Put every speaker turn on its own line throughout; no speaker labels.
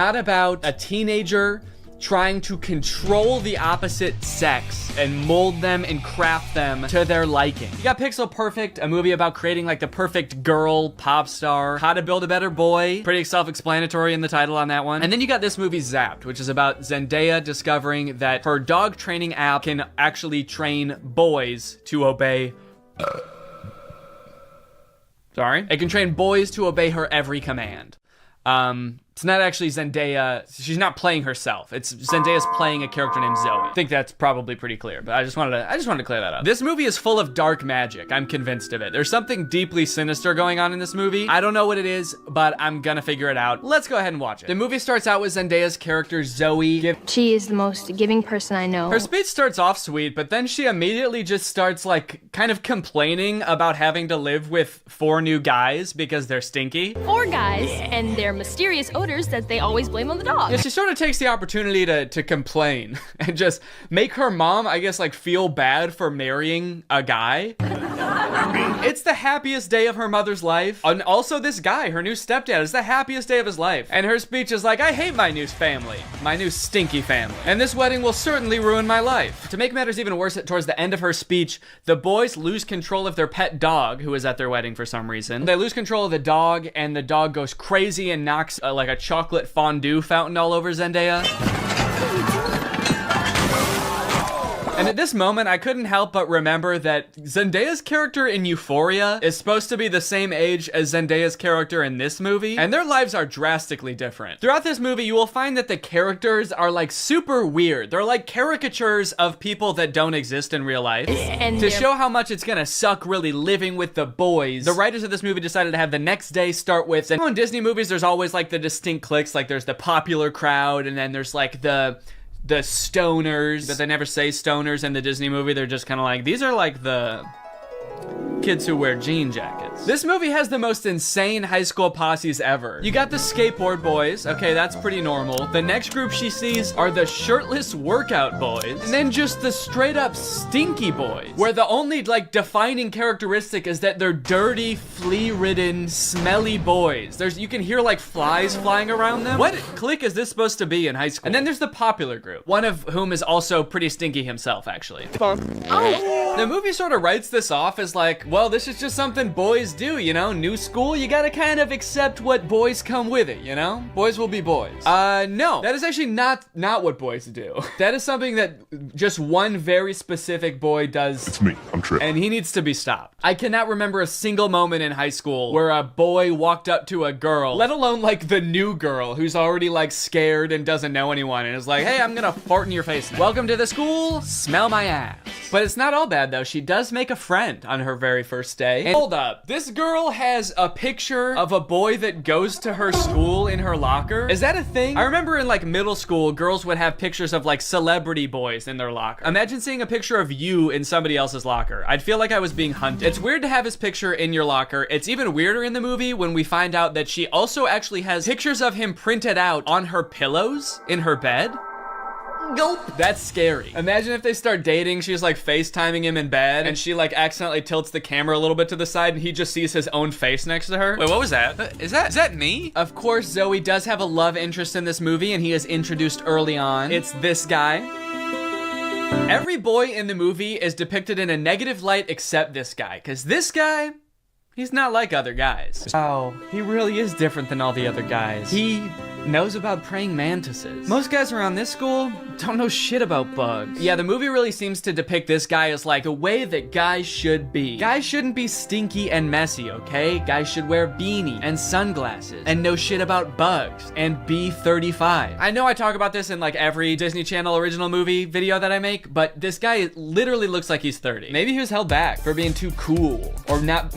Not about a teenager trying to control the opposite sex and mold them and craft them to their liking. You got Pixel Perfect, a movie about creating like the perfect girl pop star. How to Build a Better Boy, pretty self-explanatory in the title on that one. And then you got this movie Zapped, which is about Zendaya discovering that her dog training app can actually train boys to obey. Sorry? It can train boys to obey her every command. It's not actually Zendaya. She's not playing herself. It's Zendaya's playing a character named Zoe. I think that's probably pretty clear, but I just wanted to clear that up. This movie is full of dark magic. I'm convinced of it. There's something deeply sinister going on in this movie. I don't know what it is, but I'm gonna figure it out. Let's go ahead and watch it. The movie starts out with Zendaya's character, Zoe.
She is the most giving person I know.
Her speech starts off sweet, but then she immediately just starts like kind of complaining about having to live with 4 new guys because they're stinky.
4 guys, and their mysterious odors that they always blame on the dog.
Yeah, she sort of takes the opportunity to complain and just make her mom, I guess, like feel bad for marrying a guy. It's the happiest day of her mother's life. And also this guy, her new stepdad, is the happiest day of his life. And her speech is like, I hate my new family, my new stinky family. And this wedding will certainly ruin my life. To make matters even worse, towards the end of her speech, the boys lose control of their pet dog, who is at their wedding for some reason. They lose control of the dog, and the dog goes crazy and knocks like a chocolate fondue fountain all over Zendaya. And at this moment, I couldn't help but remember that Zendaya's character in Euphoria is supposed to be the same age as Zendaya's character in this movie, and their lives are drastically different. Throughout this movie, you will find that the characters are like super weird. They're like caricatures of people that don't exist in real life. And to show how much it's gonna suck really living with the boys, the writers of this movie decided to have the next day start with, in Disney movies, there's always like the distinct cliques, like there's the popular crowd, and then there's like the stoners, but they never say stoners in the Disney movie. They're just kind of like, these are like the kids who wear jean jackets. This movie has the most insane high school posses ever. You got the skateboard boys. Okay, that's pretty normal. The next group she sees are the shirtless workout boys. And then just the straight up stinky boys, where the only like defining characteristic is that they're dirty, flea-ridden, smelly boys. You can hear like flies flying around them. What clique is this supposed to be in high school? And then there's the popular group, one of whom is also pretty stinky himself, actually. Oh. The movie sort of writes this off as like, well, this is just something boys do, you know? New school, you gotta kind of accept what boys come with it, you know? Boys will be boys. No, that is actually not what boys do. That is something that just one very specific boy does.
It's me, I'm Trip.
And he needs to be stopped. I cannot remember a single moment in high school where a boy walked up to a girl, let alone like the new girl who's already like scared and doesn't know anyone and is like, hey, I'm gonna fart in your face now. Welcome to the school, smell my ass. But it's not all bad though. She does make a friend on her very first day. And hold up, this girl has a picture of a boy that goes to her school in her locker. Is that a thing? I remember in like middle school, girls would have pictures of like celebrity boys in their locker. Imagine seeing a picture of you in somebody else's locker. I'd feel like I was being hunted. It's weird to have his picture in your locker. It's even weirder in the movie when we find out that she also actually has pictures of him printed out on her pillows in her bed. Nope. That's scary. Imagine if they start dating, she's like FaceTiming him in bed, and she like accidentally tilts the camera a little bit to the side, and he just sees his own face next to her.
Wait, what was that? Is that me?
Of course, Zoe does have a love interest in this movie, and he is introduced early on. It's this guy. Every boy in the movie is depicted in a negative light except this guy, because this guy, he's not like other guys. Oh, he really is different than all the other guys. He knows about praying mantises. Most guys around this school don't know shit about bugs. Yeah, the movie really seems to depict this guy as like the way that guys should be. Guys shouldn't be stinky and messy, okay? Guys should wear beanie and sunglasses and know shit about bugs and be 35. I know I talk about this in like every Disney Channel original movie video that I make, but this guy literally looks like he's 30. Maybe he was held back for being too cool or not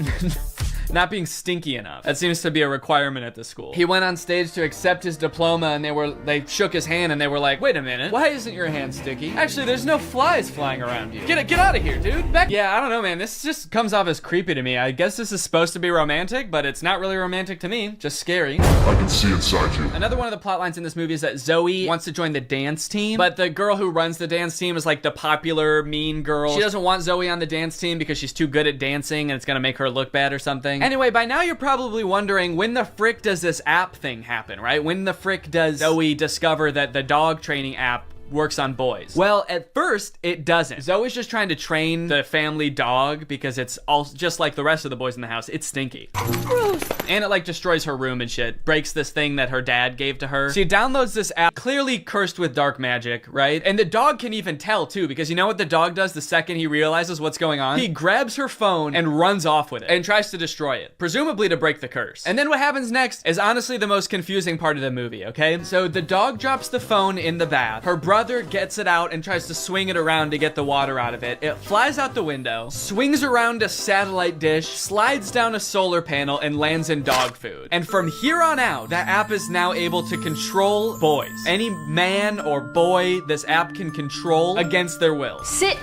not being stinky enough. That seems to be a requirement at the school. He went on stage to accept his diploma, and they shook his hand and they were like, wait a minute, why isn't your hand sticky? Actually, there's no flies flying around you. Get out of here, dude. Back. Yeah, I don't know, man. This just comes off as creepy to me. I guess this is supposed to be romantic, but it's not really romantic to me. Just scary.
I can see inside you.
Another one of the plot lines in this movie is that Zoe wants to join the dance team, but the girl who runs the dance team is like the popular mean girl. She doesn't want Zoe on the dance team because she's too good at dancing and it's gonna make her look bad or something. thing. Anyway, by now you're probably wondering, when the frick does this app thing happen, right? When the frick does Zoe discover that the dog training app works on boys? Well, at first, it doesn't. Zoe's just trying to train the family dog because it's all just like the rest of the boys in the house. It's stinky. Gross. And it like destroys her room and shit. Breaks this thing that her dad gave to her. She downloads this app, clearly cursed with dark magic, right? And the dog can even tell too, because you know what the dog does the second he realizes what's going on? He grabs her phone and runs off with it and tries to destroy it, presumably to break the curse. And then what happens next is honestly the most confusing part of the movie, okay? So the dog drops the phone in the bath. Her brother gets it out and tries to swing it around to get the water out of it. It flies out the window, swings around a satellite dish, slides down a solar panel, and lands in dog food. And from here on out, that app is now able to control boys. Any man or boy this app can control against their will.
Sit.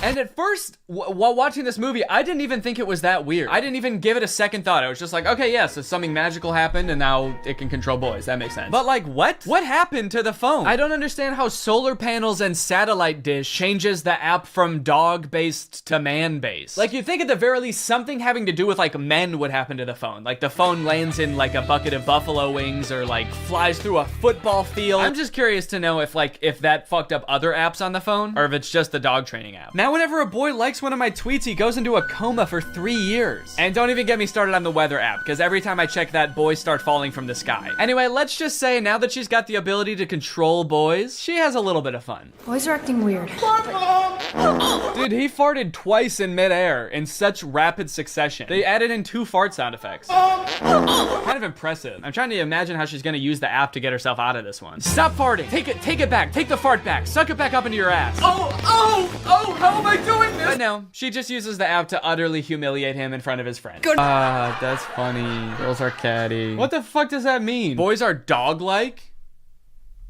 And at first, while watching this movie, I didn't even think it was that weird. I didn't even give it a second thought. I was just like, okay, yeah, so something magical happened and now it can control boys. That makes sense. But like, what? What happened to the phone? I don't understand how solar panels and satellite dish changes the app from dog-based to man-based. Like, you'd think at the very least something having to do with like men would happen to the phone. Like the phone lands in like a bucket of buffalo wings or like flies through a football field. I'm just curious to know if that fucked up other apps on the phone or if it's just the dog training app. Now, whenever a boy likes one of my tweets, he goes into a coma for 3 years. And don't even get me started on the weather app, because every time I check that, boys start falling from the sky. Anyway, let's just say now that she's got the ability to control boys, she has a little bit of fun.
Boys are acting weird.
Dude, he farted twice in midair in such rapid succession. They added in 2 fart sound effects. Kind of impressive. I'm trying to imagine how she's gonna use the app to get herself out of this one. Stop farting. Take it back. Take the fart back. Suck it back up into your ass. Oh, how am I doing this? But no, she just uses the app to utterly humiliate him in front of his friends. Ah, that's funny. Girls are catty. What the fuck does that mean? Boys are dog-like?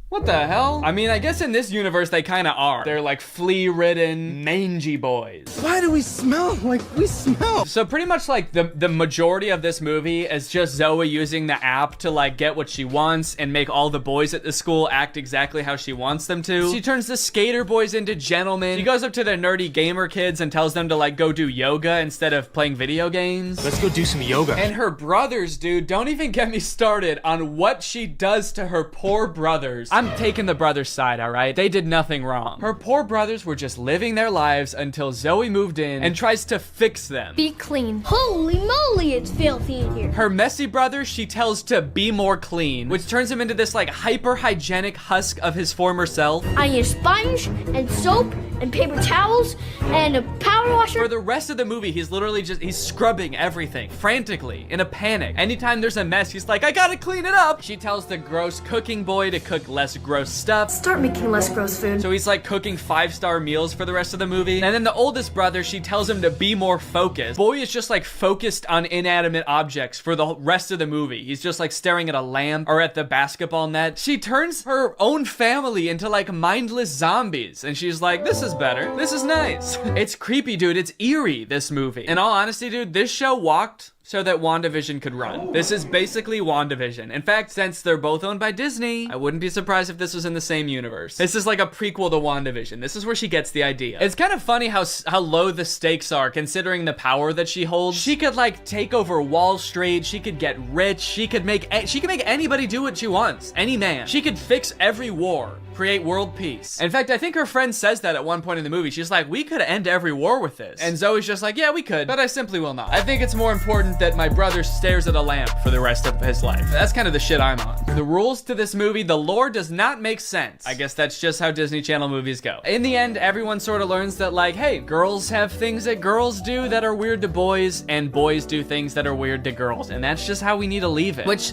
What the hell? I mean, I guess in this universe, they kind of are. They're like flea-ridden, mangy boys.
Why do we smell like we smell?
So pretty much like the majority of this movie is just Zoe using the app to like get what she wants and make all the boys at the school act exactly how she wants them to. She turns the skater boys into gentlemen. She goes up to the nerdy gamer kids and tells them to like go do yoga instead of playing video games.
Let's go do some yoga.
And her brothers, dude, don't even get me started on what she does to her poor brothers. I'm taking the brothers' side, all right? They did nothing wrong. Her poor brothers were just living their lives until Zoe moved in and tries to fix them.
Be clean.
Holy moly, it's filthy in here.
Her messy brother, she tells to be more clean, which turns him into this like hyper-hygienic husk of his former self.
I need a sponge and soap and paper towels and a power washer.
For the rest of the movie, he's literally he's scrubbing everything frantically in a panic. Anytime there's a mess, he's like, I gotta clean it up. She tells the gross cooking boy to cook less gross stuff.
Start making less gross food.
So he's like cooking 5-star meals for the rest of the movie. And then the oldest brother, she tells him to be more focused. Boy is just like focused on inanimate objects for the rest of the movie. He's just like staring at a lamp or at the basketball net. She turns her own family into like mindless zombies. And she's like, this is better. This is nice. It's creepy, dude. It's eerie, this movie. In all honesty, dude, this show walked so that WandaVision could run. This is basically WandaVision. In fact, since they're both owned by Disney, I wouldn't be surprised if this was in the same universe. This is like a prequel to WandaVision. This is where she gets the idea. It's kind of funny how low the stakes are considering the power that she holds. She could like take over Wall Street. She could get rich. She could make anybody do what she wants. Any man. She could fix every war. Create world peace. In fact, I think her friend says that at one point in the movie. She's like, we could end every war with this. And Zoe's just like, yeah, we could, but I simply will not. I think it's more important that my brother stares at a lamp for the rest of his life. That's kind of the shit I'm on. The rules to this movie, the lore does not make sense. I guess that's just how Disney Channel movies go. In the end, everyone sort of learns that like, hey, girls have things that girls do that are weird to boys, and boys do things that are weird to girls. And that's just how we need to leave it. Which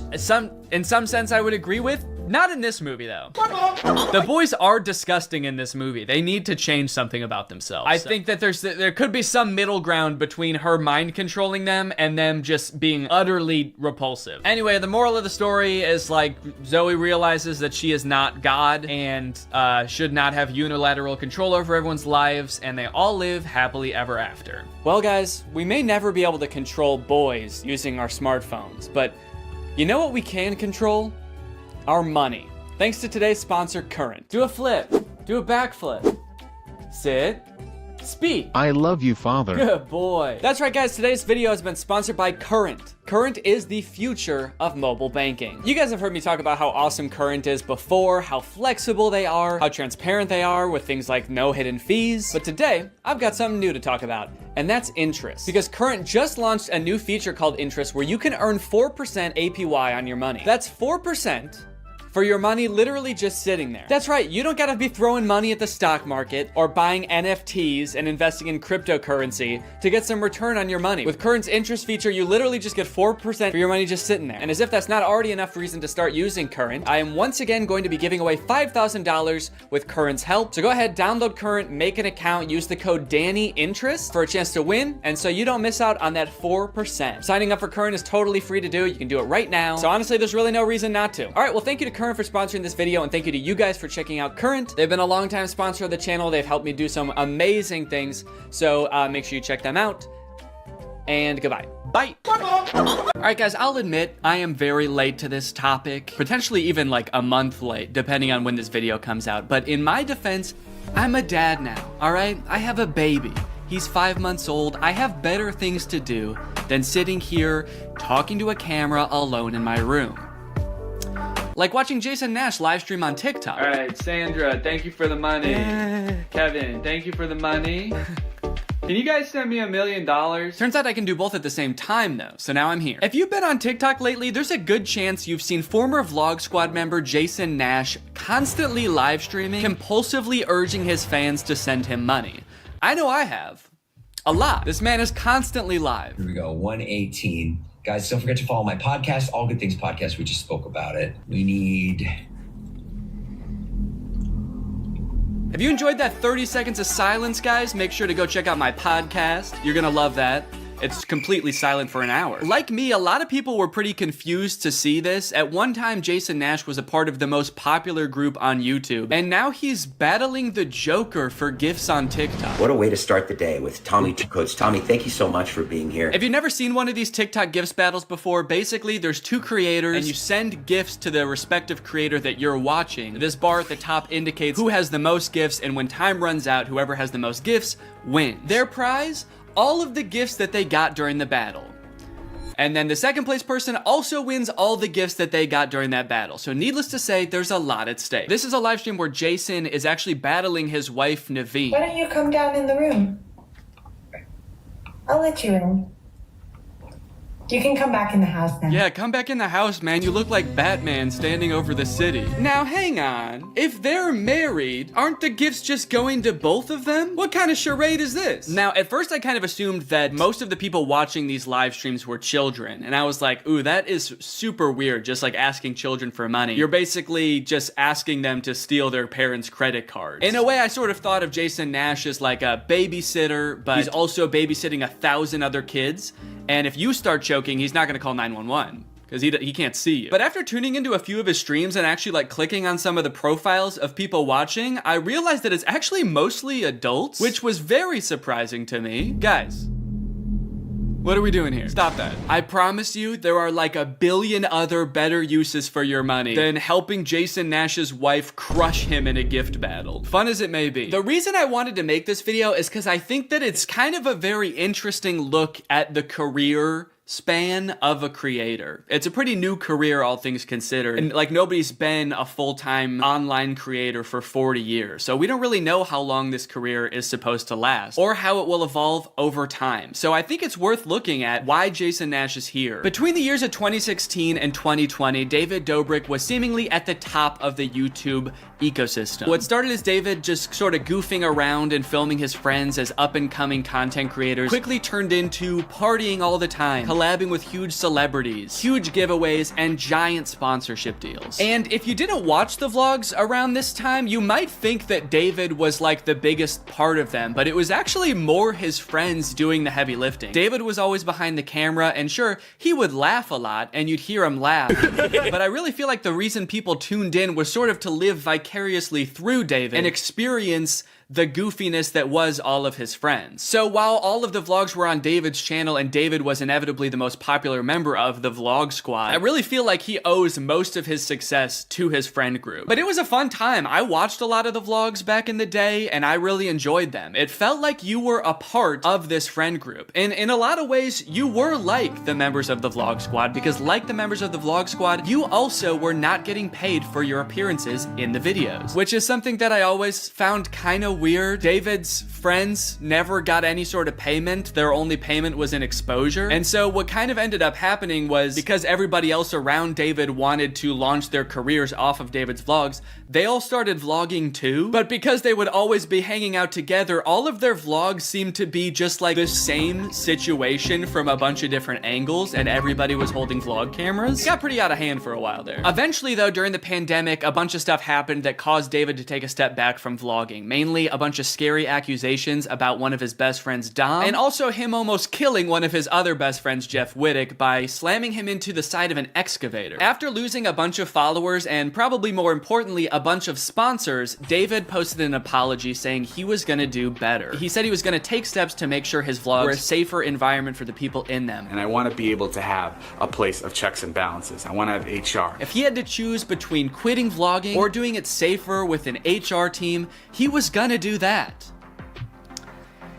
in some sense I would agree with. Not in this movie, though. The boys are disgusting in this movie. They need to change something about themselves. I think that there could be some middle ground between her mind controlling them and them just being utterly repulsive. Anyway, the moral of the story is like Zoe realizes that she is not God and should not have unilateral control over everyone's lives, and they all live happily ever after. Well, guys, we may never be able to control boys using our smartphones, but you know what we can control? Our money. Thanks to today's sponsor, Current. Do a flip. Do a backflip. Sit. Speak.
I love you, Father.
Good boy. That's right, guys. Today's video has been sponsored by Current. Current is the future of mobile banking. You guys have heard me talk about how awesome Current is before, how flexible they are, how transparent they are with things like no hidden fees. But today, I've got something new to talk about, and that's interest. Because Current just launched a new feature called Interest where you can earn 4% APY on your money. That's 4% for your money literally just sitting there. That's right, you don't gotta be throwing money at the stock market or buying NFTs and investing in cryptocurrency to get some return on your money. With Current's interest feature, you literally just get 4% for your money just sitting there. And as if that's not already enough reason to start using Current, I am once again going to be giving away $5,000 with Current's help. So go ahead, download Current, make an account, use the code DANNYINTEREST for a chance to win, and so you don't miss out on that 4%. Signing up for Current is totally free to do. You can do it right now. So honestly, there's really no reason not to. All right, well, thank you to Current for sponsoring this video, and thank you to you guys for checking out Current. They've been a long-time sponsor of the channel. They've helped me do some amazing things, so make sure you check them out, and goodbye. Bye. All right, guys, I'll admit I am very late to this topic, potentially even like a month late, depending on when this video comes out, but in my defense, I'm a dad now, all right? I have a baby. He's 5 months old. I have better things to do than sitting here talking to a camera alone in my room. Like watching Jason Nash live stream on TikTok. All right, Sandra, thank you for the money. Kevin, thank you for the money. Can you guys send me $1 million? Turns out I can do both at the same time though, so now I'm here. If you've been on TikTok lately, there's a good chance you've seen former Vlog Squad member Jason Nash constantly live streaming, compulsively urging his fans to send him money. I know I have. A lot. This man is constantly live.
Here we go, 118. Guys, don't forget to follow my podcast, All Good Things Podcast. We just spoke about it. We need...
Have you enjoyed that 30 seconds of silence, guys? Make sure to go check out my podcast. You're gonna love that. It's completely silent for an hour. Like me, a lot of people were pretty confused to see this. At one time, Jason Nash was a part of the most popular group on YouTube, and now he's battling the Joker for gifts on TikTok.
What a way to start the day with Tommy Two Coats. Tommy, thank you so much for being here.
If you've never seen one of these TikTok gifts battles before, basically there's two creators and you send gifts to the respective creator that you're watching. This bar at the top indicates who has the most gifts, and when time runs out, whoever has the most gifts wins. Their prize? All of the gifts that they got during the battle. And then the second place person also wins all the gifts that they got during that battle. So needless to say, there's a lot at stake. This is a live stream where Jason is actually battling his wife, Naveen.
Why don't you come down in the room? I'll let you in. You can come back in the house now.
Yeah, come back in the house, man. You look like Batman standing over the city. Now, hang on. If they're married, aren't the gifts just going to both of them? What kind of charade is this? Now, at first I kind of assumed that most of the people watching these live streams were children. And I was like, ooh, that is super weird, just like asking children for money. You're basically just asking them to steal their parents' credit cards. In a way, I sort of thought of Jason Nash as like a babysitter, but he's also babysitting 1,000 other kids. And if you start choking, he's not gonna call 911 because he can't see you. But after tuning into a few of his streams and actually like clicking on some of the profiles of people watching, I realized that it's actually mostly adults, which was very surprising to me. Guys, what are we doing here? Stop that. I promise you there are like 1 billion other better uses for your money than helping Jason Nash's wife crush him in a gift battle. Fun as it may be. The reason I wanted to make this video is because I think that it's kind of a very interesting look at the career span of a creator. It's a pretty new career, all things considered. And like nobody's been a full-time online creator for 40 years. So we don't really know how long this career is supposed to last or how it will evolve over time. So I think it's worth looking at why Jason Nash is here. Between the years of 2016 and 2020, David Dobrik was seemingly at the top of the YouTube ecosystem. What started as David just sort of goofing around and filming his friends as up-and-coming content creators quickly turned into partying all the time, collabing with huge celebrities, huge giveaways, and giant sponsorship deals. And if you didn't watch the vlogs around this time, you might think that David was like the biggest part of them, but it was actually more his friends doing the heavy lifting. David was always behind the camera, and sure, he would laugh a lot, and you'd hear him laugh. But I really feel like the reason people tuned in was sort of to live vicariously through David and experience the goofiness that was all of his friends. So while all of the vlogs were on David's channel and David was inevitably the most popular member of the vlog squad, I really feel like he owes most of his success to his friend group. But it was a fun time. I watched a lot of the vlogs back in the day and I really enjoyed them. It felt like you were a part of this friend group. And in a lot of ways, you were like the members of the vlog squad, because like the members of the vlog squad, you also were not getting paid for your appearances in the videos, which is something that I always found kind of weird. David's friends never got any sort of payment. Their only payment was in exposure. And so what kind of ended up happening was, because everybody else around David wanted to launch their careers off of David's vlogs, they all started vlogging too. But because they would always be hanging out together, all of their vlogs seemed to be just like the same situation from a bunch of different angles, and everybody was holding vlog cameras. It got pretty out of hand for a while there. Eventually though, during the pandemic, a bunch of stuff happened that caused David to take a step back from vlogging. Mainly a bunch of scary accusations about one of his best friends, Dom, and also him almost killing one of his other best friends, Jeff Wittick, by slamming him into the side of an excavator. After losing a bunch of followers and probably more importantly a bunch of sponsors, David posted an apology saying he was gonna do better. He said he was gonna take steps to make sure his vlogs were a safer environment for the people in them.
And I want to be able to have a place of checks and balances. I want to have HR.
If he had to choose between quitting vlogging or doing it safer with an HR team, he was gonna do that.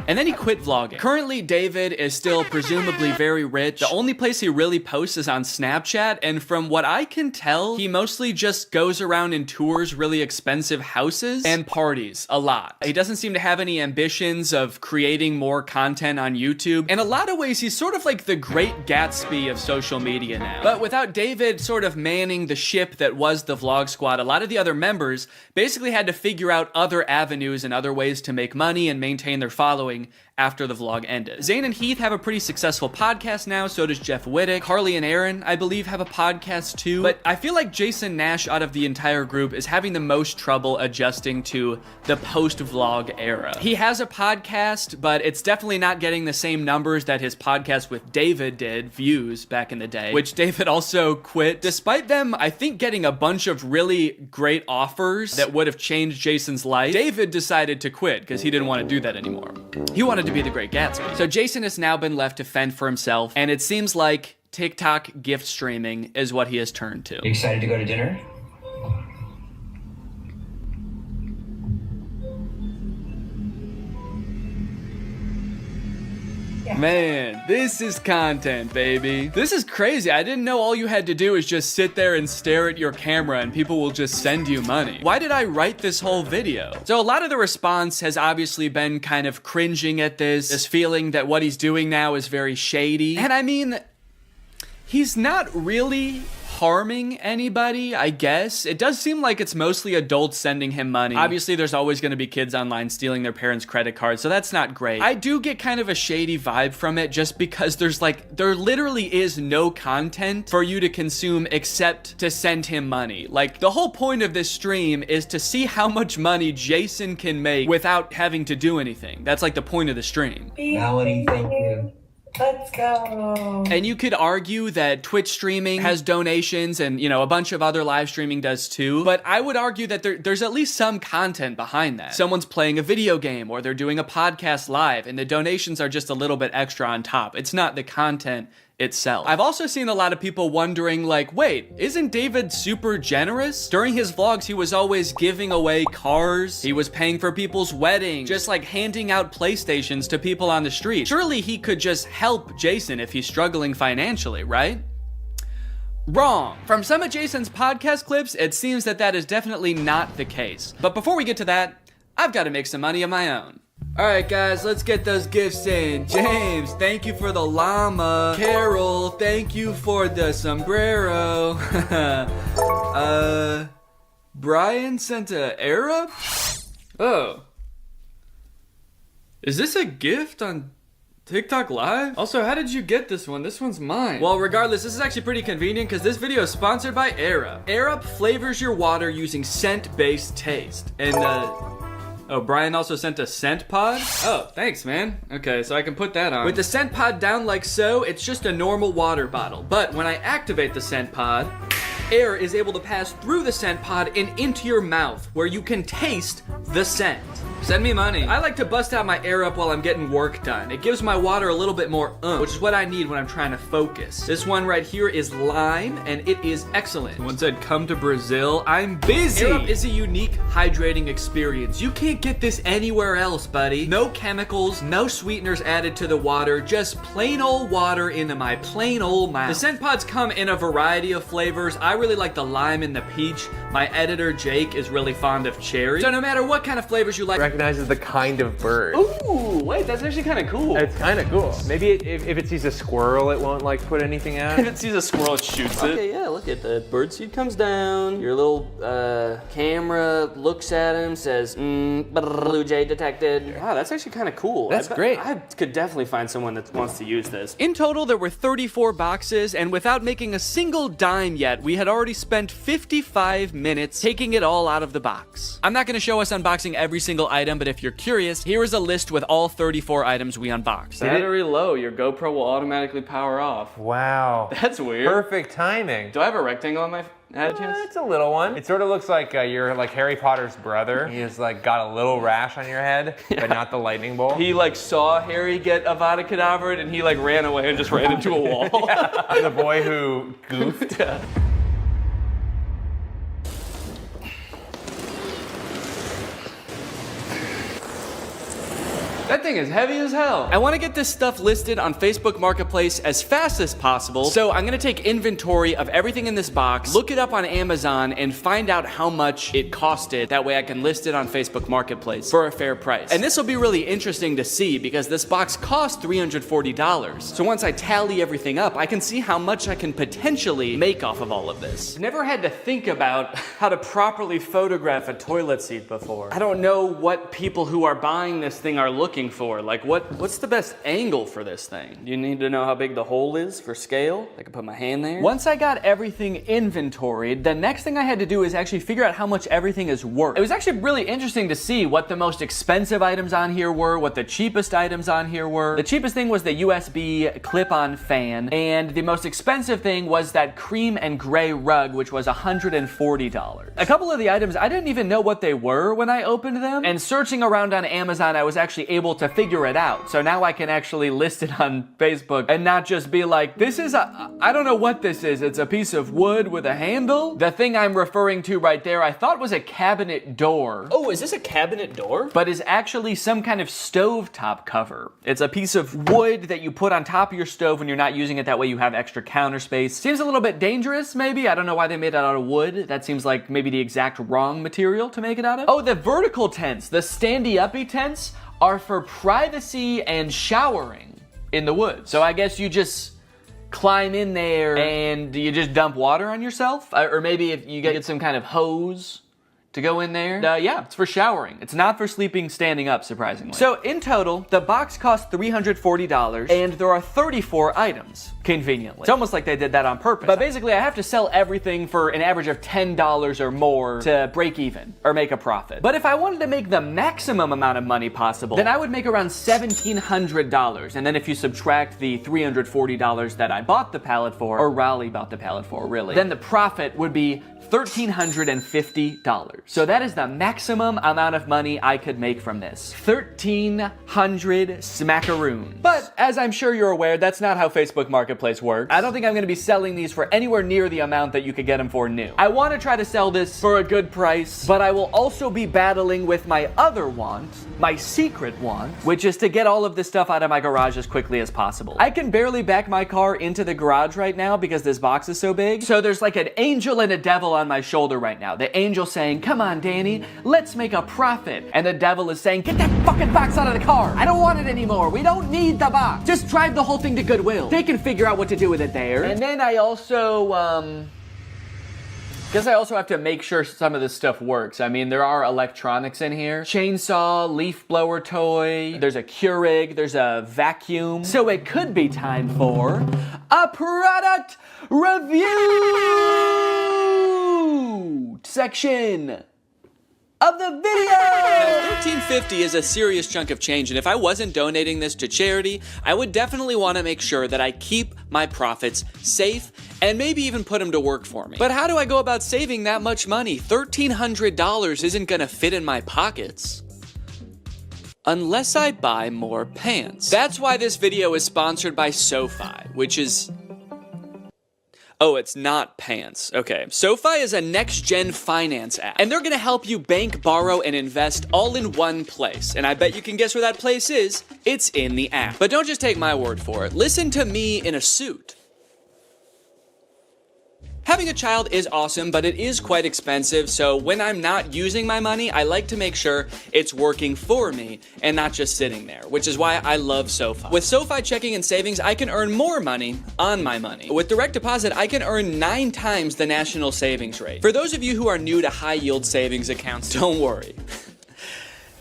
And then he quit vlogging. Currently, David is still presumably very rich. The only place he really posts is on Snapchat, and from what I can tell, he mostly just goes around and tours really expensive houses and parties a lot. He doesn't seem to have any ambitions of creating more content on YouTube. In a lot of ways, he's sort of like the Great Gatsby of social media now. But without David sort of manning the ship that was the vlog squad, a lot of the other members basically had to figure out other avenues and other ways to make money and maintain their following after the vlog ended. Zane and Heath have a pretty successful podcast now, so does Jeff Wittick. Carly and Aaron, I believe, have a podcast too. But I feel like Jason Nash out of the entire group is having the most trouble adjusting to the post-vlog era. He has a podcast, but it's definitely not getting the same numbers that his podcast with David did, views, back in the day, which David also quit. Despite them, I think, getting a bunch of really great offers that would have changed Jason's life, David decided to quit because he didn't want to do that anymore. He wanted to be the Great Gatsby. So Jason has now been left to fend for himself, and it seems like TikTok gift streaming is what he has turned to.
You excited to go to dinner?
Man, this is content, baby. This is crazy. I didn't know all you had to do is just sit there and stare at your camera and people will just send you money. Why did I write this whole video? So a lot of the response has obviously been kind of cringing at this feeling that what he's doing now is very shady. And I mean, he's not really harming anybody, I guess. It does seem like it's mostly adults sending him money. Obviously, there's always going to be kids online stealing their parents' credit cards, so that's not great. I do get kind of a shady vibe from it just because there literally is no content for you to consume except to send him money. Like, the whole point of this stream is to see how much money Jason can make without having to do anything. That's like the point of the stream.
Melanie, thank you.
Let's go.
And you could argue that Twitch streaming has donations and, you know, a bunch of other live streaming does too. But I would argue that there's at least some content behind that. Someone's playing a video game or they're doing a podcast live and the donations are just a little bit extra on top. It's not the content itself. I've also seen a lot of people wondering, like, wait, isn't David super generous? During his vlogs, he was always giving away cars. He was paying for people's weddings, just like handing out PlayStations to people on the street. Surely he could just help Jason if he's struggling financially, right? Wrong. From some of Jason's podcast clips, it seems that is definitely not the case. But before we get to that, I've got to make some money of my own. Alright guys, let's get those gifts in. James, thank you for the llama. Carol, thank you for the sombrero. Brian sent a Arab? Oh. Is this a gift on TikTok Live? Also, how did you get this one? This one's mine. Well, regardless, this is actually pretty convenient because this video is sponsored by Arab. Arab flavors your water using scent-based taste. And, oh, Brian also sent a scent pod? Oh, thanks, man. Okay, so I can put that on. With the scent pod down like so, it's just a normal water bottle. But when I activate the scent pod, air is able to pass through the scent pod and into your mouth, where you can taste the scent. Send me money. I like to bust out my air up while I'm getting work done. It gives my water a little bit more which is what I need when I'm trying to focus. This one right here is lime, and it is excellent. One said, come to Brazil. I'm busy. Air up is a unique hydrating experience. You can't get this anywhere else, buddy. No chemicals, no sweeteners added to the water, just plain old water into my plain old mouth. The scent pods come in a variety of flavors. I really like the lime and the peach. My editor, Jake, is really fond of cherry. So no matter what kind of flavors you like,
recognizes the kind of bird.
Ooh, wait, that's actually kind of cool.
It's kind of cool. Maybe if it sees a squirrel, it won't like put anything out.
If it sees a squirrel, it shoots it.
Okay, yeah, look at the birdseed comes down. Your little camera looks at him, says, blue jay detected. Wow, that's actually kind of cool.
That's great.
I could definitely find someone that wants to use this.
In total, there were 34 boxes, and without making a single dime yet, we had already spent 55 minutes taking it all out of the box. I'm not going to show us unboxing every single item, but if you're curious, here is a list with all 34 items we unboxed.
Battery low, your GoPro will automatically power off.
Wow.
That's weird.
Perfect timing.
Do I have a rectangle on my head?
It's a little one. It sort of looks like you're like Harry Potter's brother. He has like got a little rash on your head, but not the lightning bolt.
He like saw Harry get Avada Kedavra and he like ran away and just ran into a wall.
The boy who goofed.
That thing is heavy as hell. I want to get this stuff listed on Facebook Marketplace as fast as possible, so I'm gonna take inventory of everything in this box, look it up on Amazon, and find out how much it costed. That way I can list it on Facebook Marketplace for a fair price. And this will be really interesting to see because this box cost $340. So once I tally everything up, I can see how much I can potentially make off of all of this. Never had to think about how to properly photograph a toilet seat before. I don't know what people who are buying this thing are looking for. Like what's the best angle for this thing? You need to know how big the hole is for scale. I can put my hand there. Once I got everything inventoried, the next thing I had to do is actually figure out how much everything is worth. It was actually really interesting to see what the most expensive items on here were, what the cheapest items on here were. The cheapest thing was the USB clip-on fan, and the most expensive thing was that cream and gray rug, which was $140. A couple of the items, I didn't even know what they were when I opened them, and searching around on Amazon, I was actually able to figure it out. So now I can actually list it on Facebook and not just be like, this is I don't know what this is. It's a piece of wood with a handle. The thing I'm referring to right there, I thought was a cabinet door.
Oh, is this a cabinet door?
But is actually some kind of stovetop cover. It's a piece of wood that you put on top of your stove when you're not using it. That way you have extra counter space. Seems a little bit dangerous, maybe. I don't know why they made it out of wood. That seems like maybe the exact wrong material to make it out of. Oh, the vertical tents, the standy-uppy tents, are for privacy and showering in the woods. So I guess you just climb in there and you just dump water on yourself? Or maybe if you get some kind of hose to go in there. Yeah, it's for showering. It's not for sleeping standing up, surprisingly. So in total, the box cost $340 and there are 34 items, conveniently. It's almost like they did that on purpose. But basically, I have to sell everything for an average of $10 or more to break even or make a profit. But if I wanted to make the maximum amount of money possible, then I would make around $1,700. And then if you subtract the $340 that I bought the pallet for, or Raleigh bought the pallet for, really, then the profit would be $1,350. So that is the maximum amount of money I could make from this. 1,300 smackaroons. But as I'm sure you're aware, that's not how Facebook Marketplace works. I don't think I'm gonna be selling these for anywhere near the amount that you could get them for new. I wanna try to sell this for a good price, but I will also be battling with my other want, my secret want, which is to get all of this stuff out of my garage as quickly as possible. I can barely back my car into the garage right now because this box is so big. So there's like an angel and a devil on my shoulder right now. The angel saying, come on, Danny, let's make a profit. And the devil is saying, get that fucking box out of the car. I don't want it anymore. We don't need the box. Just drive the whole thing to Goodwill. They can figure out what to do with it there. And then I also, guess I also have to make sure some of this stuff works. I mean, there are electronics in here. Chainsaw, leaf blower toy, there's a Keurig, there's a vacuum. So it could be time for a product review section of the video. Now, $1,350 is a serious chunk of change, and if I wasn't donating this to charity, I would definitely want to make sure that I keep my profits safe and maybe even put them to work for me. But how do I go about saving that much money? $1,300 isn't gonna fit in my pockets. unless I buy more pants. That's why this video is sponsored by SoFi, which is... Oh, it's not pants. Okay. SoFi is a next-gen finance app, and they're gonna help you bank, borrow, and invest all in one place. And I bet you can guess where that place is. It's in the app. But don't just take my word for it. Listen to me in a suit. Having a child is awesome, but it is quite expensive, so when I'm not using my money, I like to make sure it's working for me and not just sitting there, which is why I love SoFi. With SoFi checking and savings, I can earn more money on my money. With direct deposit, I can earn 9 times the national savings rate. For those of you who are new to high-yield savings accounts, don't worry.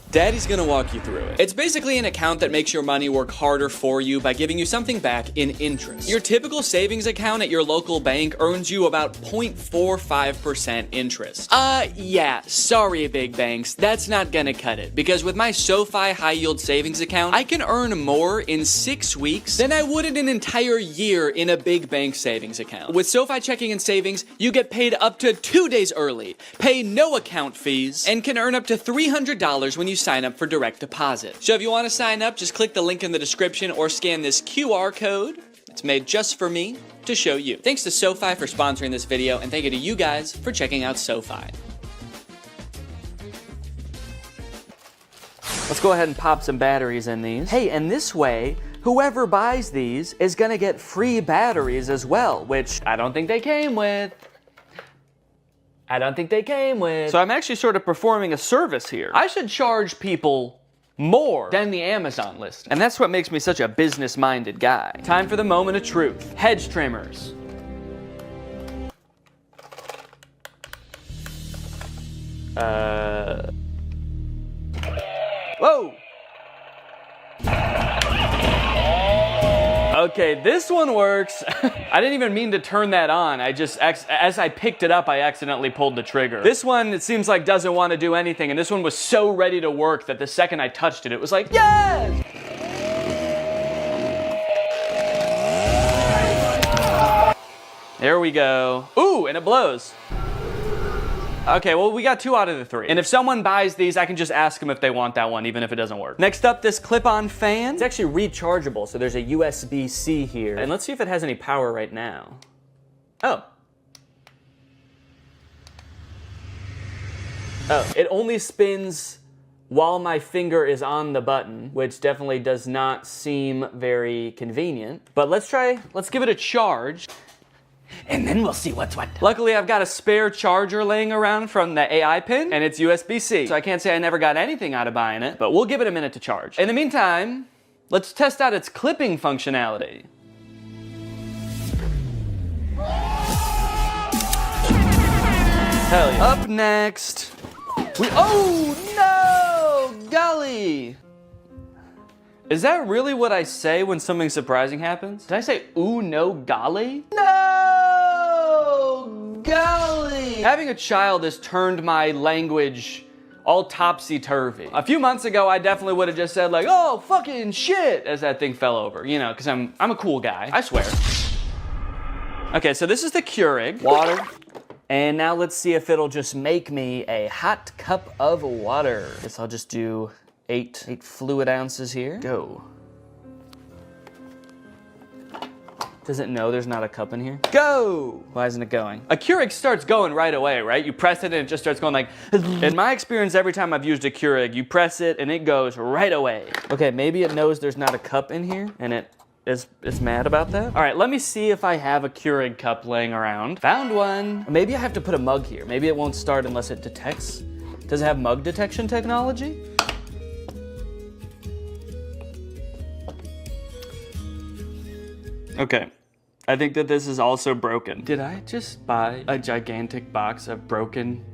Daddy's gonna walk you through it. It's basically an account that makes your money work harder for you by giving you something back in interest. Your typical savings account at your local bank earns you about 0.45% interest. Yeah, sorry big banks, that's not gonna cut it, because with my SoFi high yield savings account, I can earn more in 6 weeks than I would in an entire year in a big bank savings account. With SoFi checking and savings, you get paid up to 2 days early, pay no account fees, and can earn up to $300 when you sign up for direct deposit. So if you want to sign up, just click the link in the description or scan this QR code. It's made just for me to show you. Thanks to SoFi for sponsoring this video, and thank you to you guys for checking out SoFi. Let's go ahead and pop some batteries in these. Hey, and this way, whoever buys these is gonna get free batteries as well, which I don't think they came with. So I'm actually sort of performing a service here. I should charge people more than the Amazon list. And that's what makes me such a business-minded guy. Time for the moment of truth. Hedge trimmers. Whoa! Okay, this one works. I didn't even mean to turn that on. I just, as I picked it up, I accidentally pulled the trigger. This one, it seems like doesn't want to do anything, and this one was so ready to work that the second I touched it, it was like, yes! There we go. Ooh, and it blows. Okay, well, we got 2 out of the 3. And if someone buys these, I can just ask them if they want that one, even if it doesn't work. Next up, this clip-on fan. It's actually rechargeable, so there's a USB-C here. And let's see if it has any power right now. Oh. Oh, it only spins while my finger is on the button, which definitely does not seem very convenient. But let's give it a charge. And then we'll see what's what. Luckily, I've got a spare charger laying around from the AI pin, and it's USB-C. So I can't say I never got anything out of buying it, but we'll give it a minute to charge. In the meantime, let's test out its clipping functionality. Hell yeah. Up next, oh no, golly. Is that really what I say when something surprising happens? Did I say, ooh, no, golly? No, golly! Having a child has turned my language all topsy-turvy. A few months ago, I definitely would have just said like, oh, fucking shit, as that thing fell over, you know, because I'm a cool guy, I swear. Okay, so this is the Keurig. Water. And now let's see if it'll just make me a hot cup of water. Guess I'll just do 8 fluid ounces here. Go. Does it know there's not a cup in here? Go! Why isn't it going? A Keurig starts going right away, right? You press it and it just starts going like... In my experience, every time I've used a Keurig, you press it and it goes right away. Okay, maybe it knows there's not a cup in here and it's mad about that. All right, let me see if I have a Keurig cup laying around. Found one. Maybe I have to put a mug here. Maybe it won't start unless it detects. Does it have mug detection technology? Okay, I think that this is also broken. Did I just buy a gigantic box of broken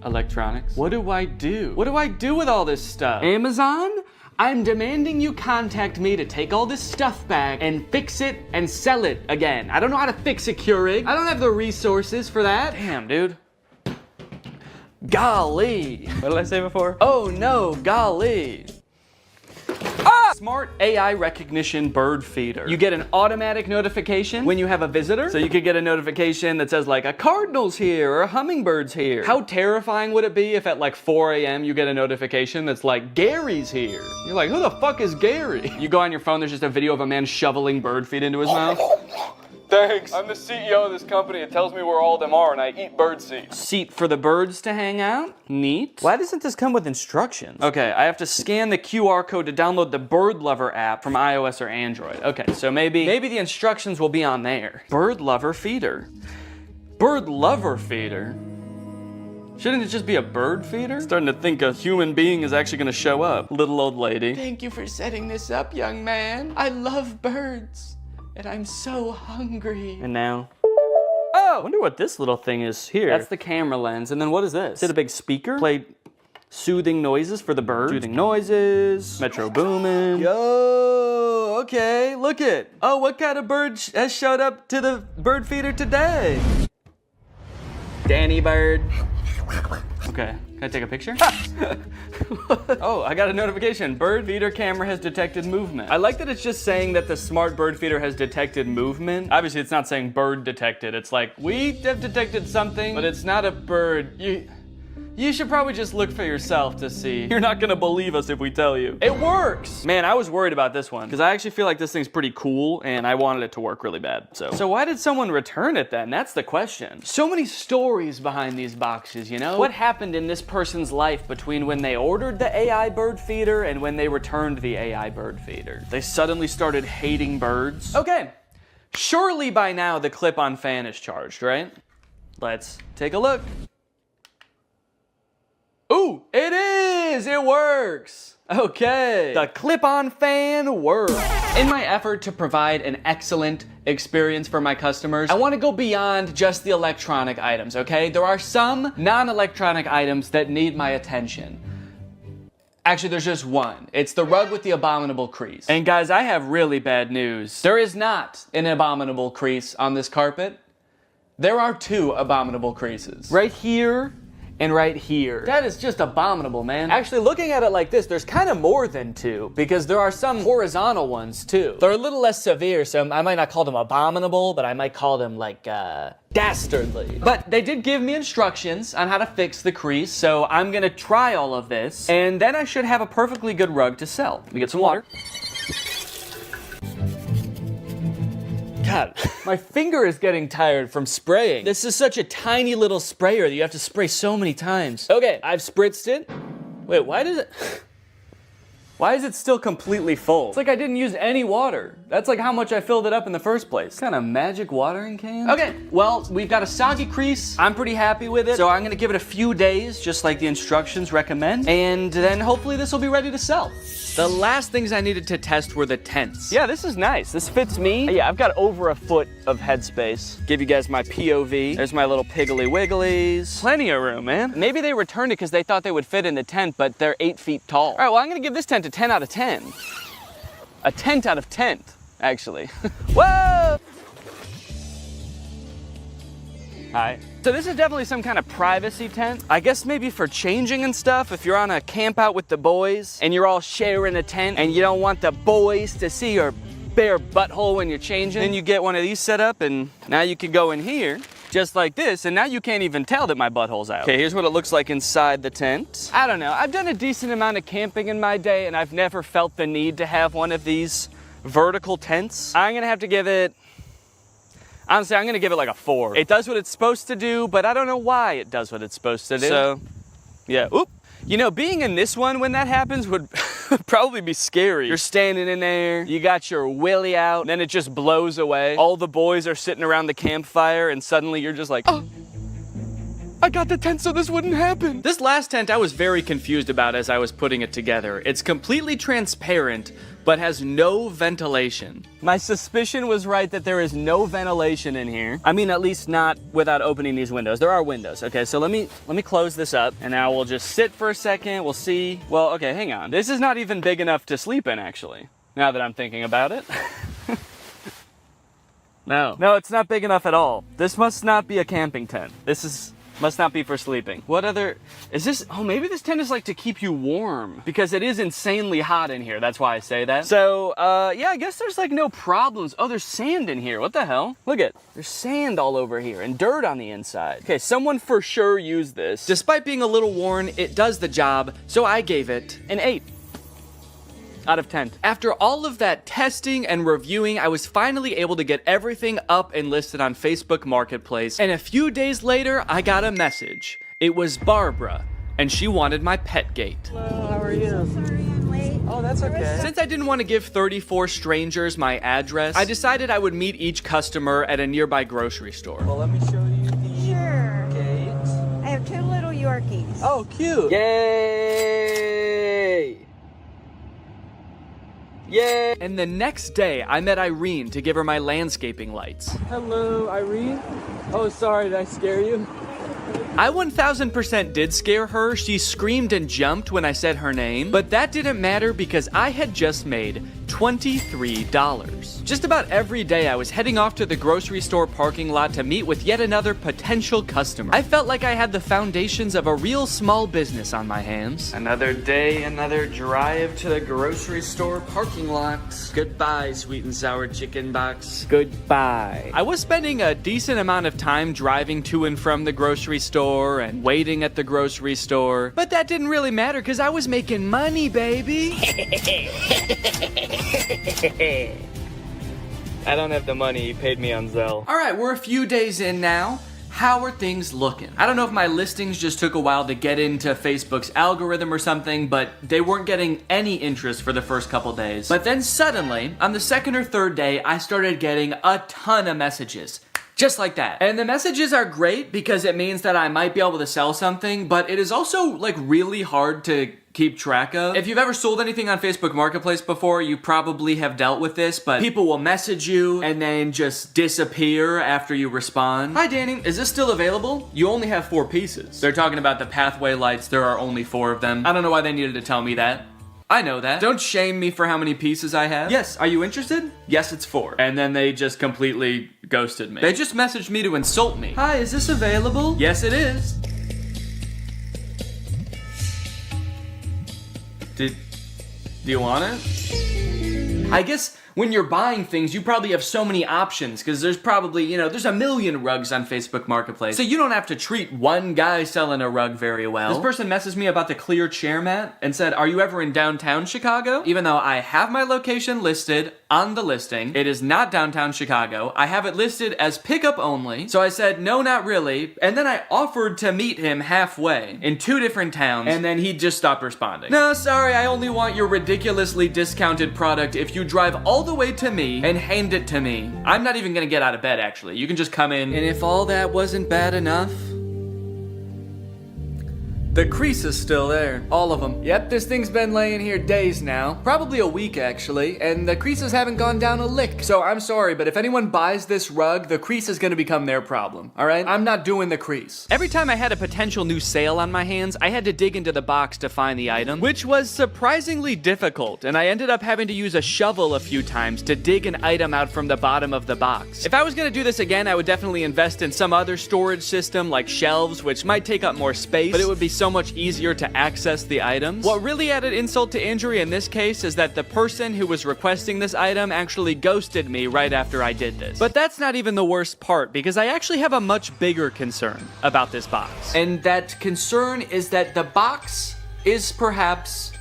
electronics? What do I do? What do I do with all this stuff? Amazon? I'm demanding you contact me to take all this stuff back and fix it and sell it again. I don't know how to fix a Keurig. I don't have the resources for that. Damn, dude. Golly. What did I say before? Oh no, golly. Ah!
Smart AI recognition bird feeder. You get an automatic notification when you have a visitor. So you could get a notification that says like a cardinal's here or a hummingbird's here. How terrifying would it be if at like 4 a.m. you get a notification that's like Gary's here? You're like, who the fuck is Gary? You go on your phone, there's just a video of a man shoveling bird feed into his mouth. Thanks. I'm the CEO of this company. It tells me where all of them are, and I eat bird seed. Seat for the birds to hang out? Neat. Why doesn't this come with instructions? Okay, I have to scan the QR code to download the Bird Lover app from iOS or Android. Okay, so maybe the instructions will be on there. Bird Lover feeder. Bird Lover feeder? Shouldn't it just be a bird feeder? Starting to think a human being is actually gonna show up. Little old lady. Thank you for setting this up, young man. I love birds. And I'm so hungry. And now? Oh! I wonder what this little thing is here. That's the camera lens. And then what is this? Is it a big speaker? Play soothing noises for the birds. Soothing noises. Metro Boomin. Yo! Okay, look it. Oh, what kind of bird has showed up to the bird feeder today? Danny Bird. Okay, can I take a picture? Oh, I got a notification. Bird feeder camera has detected movement. I like that it's just saying that the smart bird feeder has detected movement. Obviously, it's not saying bird detected. It's like, we have detected something, but it's not a bird. You should probably just look for yourself to see. You're not gonna believe us if we tell you. It works! Man, I was worried about this one, because I actually feel like this thing's pretty cool, and I wanted it to work really bad, so why did someone return it then? That's the question. So many stories behind these boxes, you know? What happened in this person's life between when they ordered the AI bird feeder and when they returned the AI bird feeder? They suddenly started hating birds? Okay, surely by now the clip-on fan is charged, right? Let's take a look. Ooh, it is! It works! Okay. The clip-on fan works. In my effort to provide an excellent experience for my customers, I want to go beyond just the electronic items, okay? There are some non-electronic items that need my attention. Actually, there's just one. It's the rug with the abominable crease. And guys, I have really bad news. There is not an abominable crease on this carpet. There are 2 abominable creases. Right here and right here. That is just abominable, man. Actually, looking at it like this, there's kind of more than 2, because there are some horizontal ones too. They're a little less severe, so I might not call them abominable, but I might call them like, dastardly. But they did give me instructions on how to fix the crease, so I'm gonna try all of this, and then I should have a perfectly good rug to sell. Let me get some water. God, my finger is getting tired from spraying. This is such a tiny little sprayer that you have to spray so many times. Okay, I've spritzed it. Wait, why is it still completely full? It's like I didn't use any water. That's like how much I filled it up in the first place. What kind of magic watering can? Okay, well, we've got a soggy crease. I'm pretty happy with it. So I'm gonna give it a few days, just like the instructions recommend. And then hopefully this will be ready to sell. The last things I needed to test were the tents. Yeah, this is nice. This fits me. Yeah, I've got over a foot of headspace. Give you guys my POV. There's my little piggly wigglies. Plenty of room, man. Maybe they returned it because they thought they would fit in the tent, but they're 8 feet tall. All right, well, I'm gonna give this tent a 10 out of 10. A tent out of tent, actually. Whoa! Hi. So this is definitely some kind of privacy tent. I guess maybe for changing and stuff, if you're on a camp out with the boys and you're all sharing a tent and you don't want the boys to see your bare butthole when you're changing, then you get one of these set up and now you can go in here just like this, and now you can't even tell that my butthole's out. Okay, here's what it looks like inside the tent. I don't know, I've done a decent amount of camping in my day and I've never felt the need to have one of these vertical tents. I'm gonna have to give it, honestly, I'm gonna give it like a 4. It does what it's supposed to do, but I don't know why it does what it's supposed to do. So, yeah, oop. You know, being in this one when that happens would probably be scary. You're standing in there, you got your willy out, then it just blows away. All the boys are sitting around the campfire and suddenly you're just like, oh, I got the tent so this wouldn't happen. This last tent I was very confused about as I was putting it together. It's completely transparent, but has no ventilation. My suspicion was right that there is no ventilation in here. I mean, at least not without opening these windows. There are windows. Okay, so let me close this up and now we'll just sit for a second. We'll see. Well, okay, hang on. This is not even big enough to sleep in, actually, now that I'm thinking about it. No, it's not big enough at all. This must not be a camping tent. This is Must not be for sleeping. What other, is this, oh, maybe this tent is like to keep you warm because it is insanely hot in here. That's why I say that. So, yeah, I guess there's like no problems. Oh, there's sand in here. What the hell? Look at, there's sand all over here and dirt on the inside. Okay, someone for sure used this. Despite being a little worn, it does the job, so I gave it an 8 out of 10. After all of that testing and reviewing, I was finally able to get everything up and listed on Facebook Marketplace, and a few days later, I got a message. It was Barbara, and she wanted my pet gate. Hello, how are you?
Sorry I'm late.
Oh, that's okay. Since I didn't want to give 34 strangers my address, I decided I would meet each customer at a nearby grocery store. Well, let me show you the gate.
I have 2 little Yorkies.
Oh, cute. Yay! Yay! And the next day, I met Irene to give her my landscaping lights. Hello, Irene. Oh, sorry, did I scare you? I 1000% did scare her. She screamed and jumped when I said her name, but that didn't matter because I had just made $23. Just about every day I was heading off to the grocery store parking lot to meet with yet another potential customer. I felt like I had the foundations of a real small business on my hands. Another day, another drive to the grocery store parking lot. Goodbye, sweet and sour chicken box. Goodbye. I was spending a decent amount of time driving to and from the grocery store and waiting at the grocery store, but that didn't really matter because I was making money, baby. I don't have the money, he paid me on Zelle. Alright, we're a few days in now. How are things looking? I don't know if my listings just took a while to get into Facebook's algorithm or something, but they weren't getting any interest for the first couple days. But then suddenly, on the second or third day, I started getting a ton of messages. Just like that. And the messages are great because it means that I might be able to sell something, but it is also like really hard to keep track of. If you've ever sold anything on Facebook Marketplace before, you probably have dealt with this, but people will message you and then just disappear after you respond. Hi Danny, is this still available? You only have 4 pieces. They're talking about the pathway lights, there are only 4 of them. I don't know why they needed to tell me that. I know that. Don't shame me for how many pieces I have. Yes, are you interested? Yes, it's 4. And then they just completely ghosted me. They just messaged me to insult me. Hi, is this available? Yes, it is. Do you want it? I guess when you're buying things, you probably have so many options because there's probably, you know, there's a million rugs on Facebook Marketplace. So you don't have to treat one guy selling a rug very well. This person messaged me about the clear chair mat and said, are you ever in downtown Chicago? Even though I have my location listed on the listing, it is not downtown Chicago. I have it listed as pickup only. So I said, no, not really. And then I offered to meet him halfway in 2 different towns and then he just stopped responding. No, sorry, I only want your ridiculously discounted product if you drive all the way to me and hand it to me. I'm not even gonna get out of bed, actually. You can just come in. And if all that wasn't bad enough, the crease is still there. All of them. Yep, this thing's been laying here days now. Probably a week, actually. And the creases haven't gone down a lick. So I'm sorry, but if anyone buys this rug, the crease is gonna become their problem. Alright? I'm not doing the crease. Every time I had a potential new sale on my hands, I had to dig into the box to find the item, which was surprisingly difficult. And I ended up having to use a shovel a few times to dig an item out from the bottom of the box. If I was gonna do this again, I would definitely invest in some other storage system like shelves, which might take up more space, but it would be so much easier to access the items. What really added insult to injury in this case is that the person who was requesting this item actually ghosted me right after I did this. But that's not even the worst part, because I actually have a much bigger concern about this box. And that concern is that the box is perhaps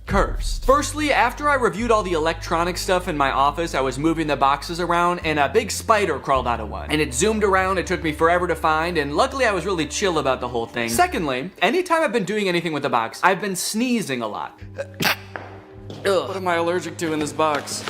cursed. Firstly, after I reviewed all the electronic stuff in my office, I was moving the boxes around and a big spider crawled out of one. And it zoomed around, it took me forever to find, and luckily I was really chill about the whole thing. Secondly, anytime I've been doing anything with the box, I've been sneezing a lot. Ugh. What am I allergic to in this box?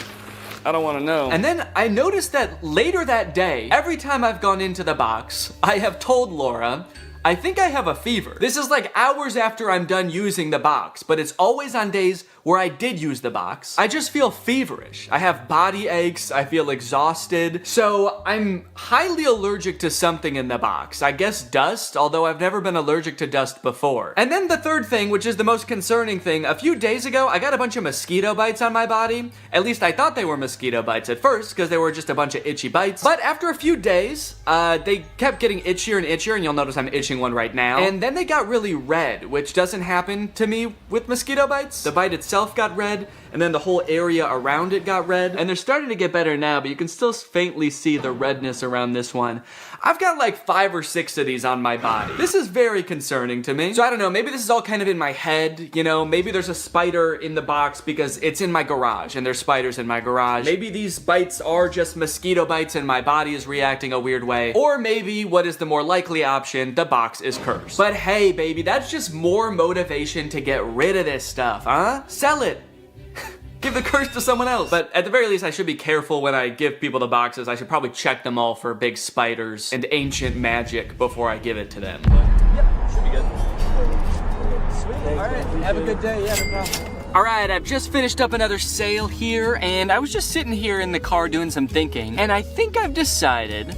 I don't want to know. And then I noticed that later that day, every time I've gone into the box, I have told Laura, I think I have a fever. This is like hours after I'm done using the box, but it's always on days where I did use the box, I just feel feverish. I have body aches, I feel exhausted, so I'm highly allergic to something in the box. I guess dust, although I've never been allergic to dust before. And then the third thing, which is the most concerning thing, a few days ago, I got a bunch of mosquito bites on my body. At least I thought they were mosquito bites at first, because they were just a bunch of itchy bites. But after a few days, they kept getting itchier and itchier, and you'll notice I'm itching one right now. And then they got really red, which doesn't happen to me with mosquito bites. The bite itself got red, and then the whole area around it got red. And they're starting to get better now, but you can still faintly see the redness around this one. I've got like 5 or 6 of these on my body. This is very concerning to me. So I don't know, maybe this is all kind of in my head, you know, maybe there's a spider in the box because it's in my garage and there's spiders in my garage. Maybe these bites are just mosquito bites and my body is reacting a weird way. Or maybe, what is the more likely option, the box is cursed. But hey, baby, that's just more motivation to get rid of this stuff, huh? Sell it. Give the curse to someone else. But at the very least, I should be careful when I give people the boxes. I should probably check them all for big spiders and ancient magic before I give it to them. Yep, should be good. Sweet. All right, have a good day. Yeah, no problem. All right, I've just finished up another sale here, and I was just sitting here in the car doing some thinking, and I think I've decided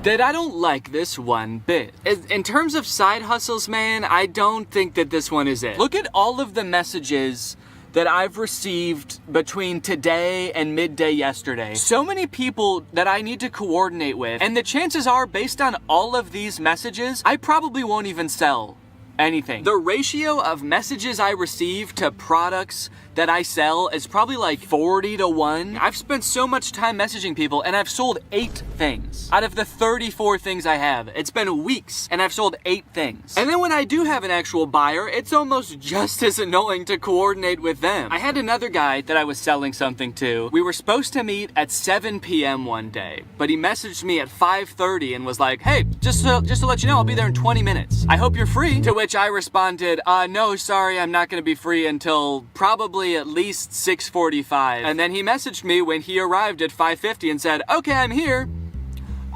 that I don't like this one bit. In terms of side hustles, man, I don't think that this one is it. Look at all of the messages that I've received between today and midday yesterday. So many people that I need to coordinate with, and the chances are, based on all of these messages, I probably won't even sell anything. The ratio of messages I receive to products that I sell is probably like 40 to 1. I've spent so much time messaging people and I've sold 8 things. Out of the 34 things I have, it's been weeks and I've sold 8 things. And then when I do have an actual buyer, it's almost just as annoying to coordinate with them. I had another guy that I was selling something to. We were supposed to meet at 7 p.m. one day, but he messaged me at 5:30 and was like, hey, just to let you know, I'll be there in 20 minutes. I hope you're free. To which I responded, no, sorry, I'm not gonna be free until probably at least 6:45. And then he messaged me when he arrived at 5:50 and said, okay, I'm here.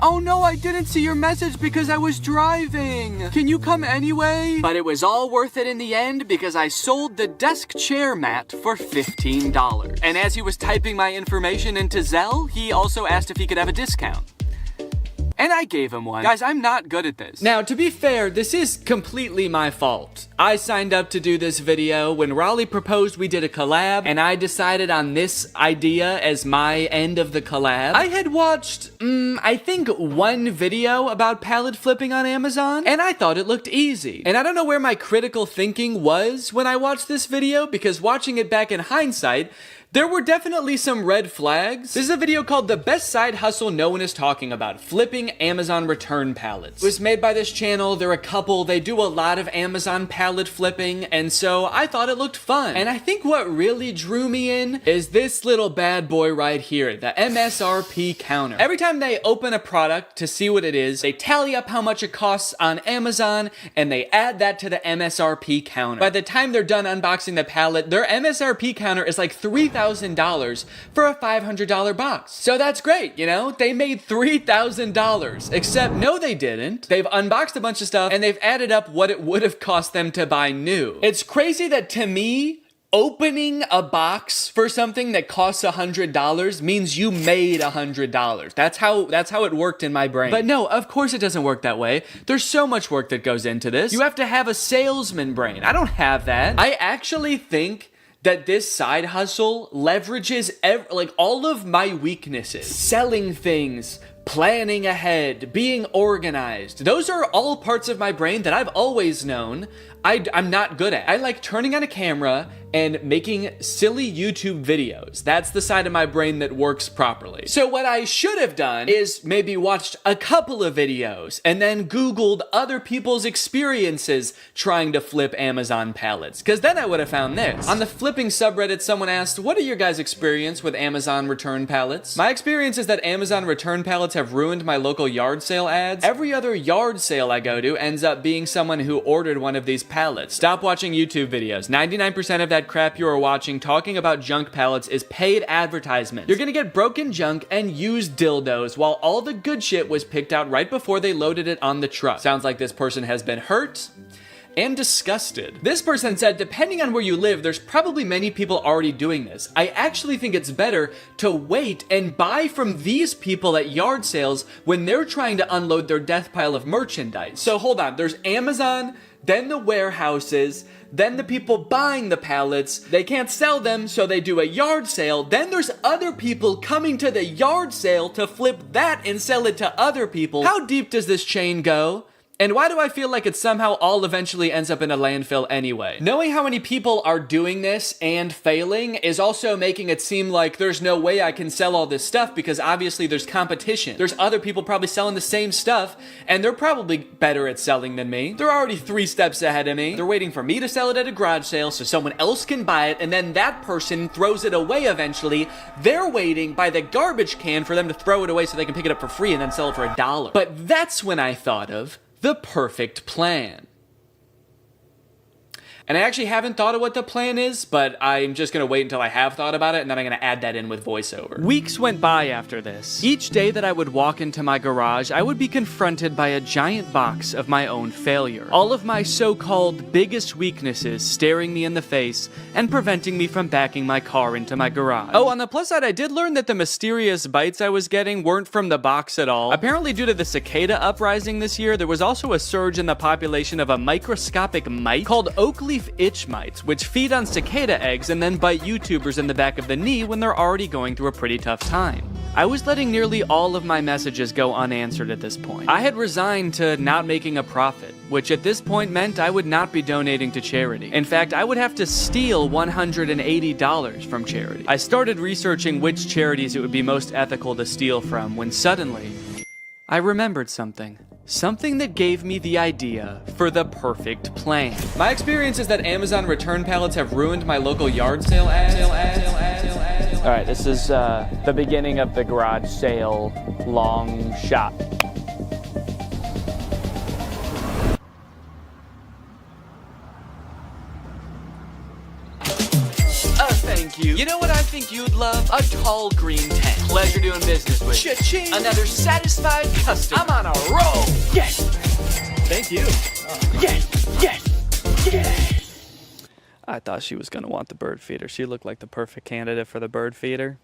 Oh no, I didn't see your message because I was driving. Can you come anyway? But it was all worth it in the end because I sold the desk chair mat for $15. And as he was typing my information into Zelle, he also asked if he could have a discount. And I gave him one. Guys, I'm not good at this. Now, to be fair, this is completely my fault. I signed up to do this video. When Raleigh proposed, we did a collab, and I decided on this idea as my end of the collab. I had watched, I think 1 video about pallet flipping on Amazon, and I thought it looked easy. And I don't know where my critical thinking was when I watched this video, because watching it back in hindsight, there were definitely some red flags. This is a video called The Best Side Hustle No One Is Talking About, Flipping Amazon Return Pallets. It was made by this channel. They're a couple. They do a lot of Amazon pallet flipping, and so I thought it looked fun. And I think what really drew me in is this little bad boy right here, the MSRP counter. Every time they open a product to see what it is, they tally up how much it costs on Amazon, and they add that to the MSRP counter. By the time they're done unboxing the pallet, their MSRP counter is like $3,000 for a $500 box. So that's great, you know? They made $3,000. Except, no, they didn't. They've unboxed a bunch of stuff, and they've added up what it would have cost them to buy new. It's crazy that, to me, opening a box for something that costs $100 means you made $100. That's how it worked in my brain. But no, of course it doesn't work that way. There's so much work that goes into this. You have to have a salesman brain. I don't have that. I actually think that this side hustle leverages like all of my weaknesses. Selling things, planning ahead, being organized. Those are all parts of my brain that I've always known I'm not good at. I like turning on a camera and making silly YouTube videos. That's the side of my brain that works properly. So what I should have done is maybe watched a couple of videos and then Googled other people's experiences trying to flip Amazon pallets, because then I would have found this. On the flipping subreddit, someone asked, what are your guys' experience with Amazon return pallets? My experience is that Amazon return pallets have ruined my local yard sale ads. Every other yard sale I go to ends up being someone who ordered one of these pallets. Stop watching YouTube videos. 99% of that crap you are watching talking about junk pallets is paid advertisement. You're gonna get broken junk and used dildos while all the good shit was picked out right before they loaded it on the truck. Sounds like this person has been hurt
and disgusted. This person said, depending on where you live, there's probably many people already doing this. I actually think it's better to wait and buy from these people at yard sales when they're trying to unload their death pile of merchandise. So hold on, there's Amazon, then the warehouses, then the people buying the pallets. They can't sell them, so they do a yard sale. Then there's other people coming to the yard sale to flip that and sell it to other people. How deep does this chain go? And why do I feel like it somehow all eventually ends up in a landfill anyway? Knowing how many people are doing this and failing is also making it seem like there's no way I can sell all this stuff because obviously there's competition. There's other people probably selling the same stuff and they're probably better at selling than me. They're already 3 steps ahead of me. They're waiting for me to sell it at a garage sale so someone else can buy it and then that person throws it away eventually. They're waiting by the garbage can for them to throw it away so they can pick it up for free and then sell it for $1. But that's when I thought of the perfect plan. And I actually haven't thought of what the plan is, but I'm just gonna wait until I have thought about it, and then I'm gonna add that in with voiceover. Weeks went by after this. Each day that I would walk into my garage, I would be confronted by a giant box of my own failure. All of my so-called biggest weaknesses staring me in the face and preventing me from backing my car into my garage. Oh, on the plus side, I did learn that the mysterious bites I was getting weren't from the box at all. Apparently, due to the cicada uprising this year, there was also a surge in the population of a microscopic mite called oak leaf itch mites, which feed on cicada eggs and then bite YouTubers in the back of the knee when they're already going through a pretty tough time. I was letting nearly all of my messages go unanswered at this point. I had resigned to not making a profit, which at this point meant I would not be donating to charity. In fact, I would have to steal $180 from charity. I started researching which charities it would be most ethical to steal from when suddenly I remembered something. Something that gave me the idea for the perfect plan. My experience is that Amazon return pallets have ruined my local yard sale ads.
All right, this is the beginning of the garage sale long shot. Thank you. You know what I think you'd love? A tall green tent. Pleasure doing business with you. Cha-ching. Another satisfied customer. I'm on a roll. Yes. Thank you. Yes. Yes. Yes. I thought she was going to want the bird feeder. She looked like the perfect candidate for the bird feeder.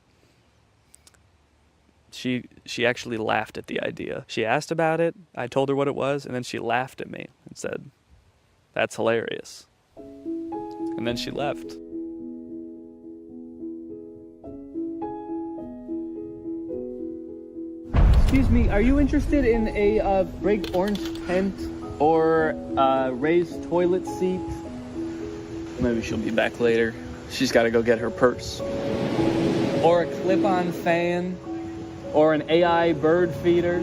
She actually laughed at the idea. She asked about it. I told her what it was, and then she laughed at me and said, "That's hilarious." And then she left. Excuse me, are you interested in a big orange tent or a raised toilet seat? Maybe she'll be back later. She's got to go get her purse. Or a clip-on fan, or an AI bird feeder.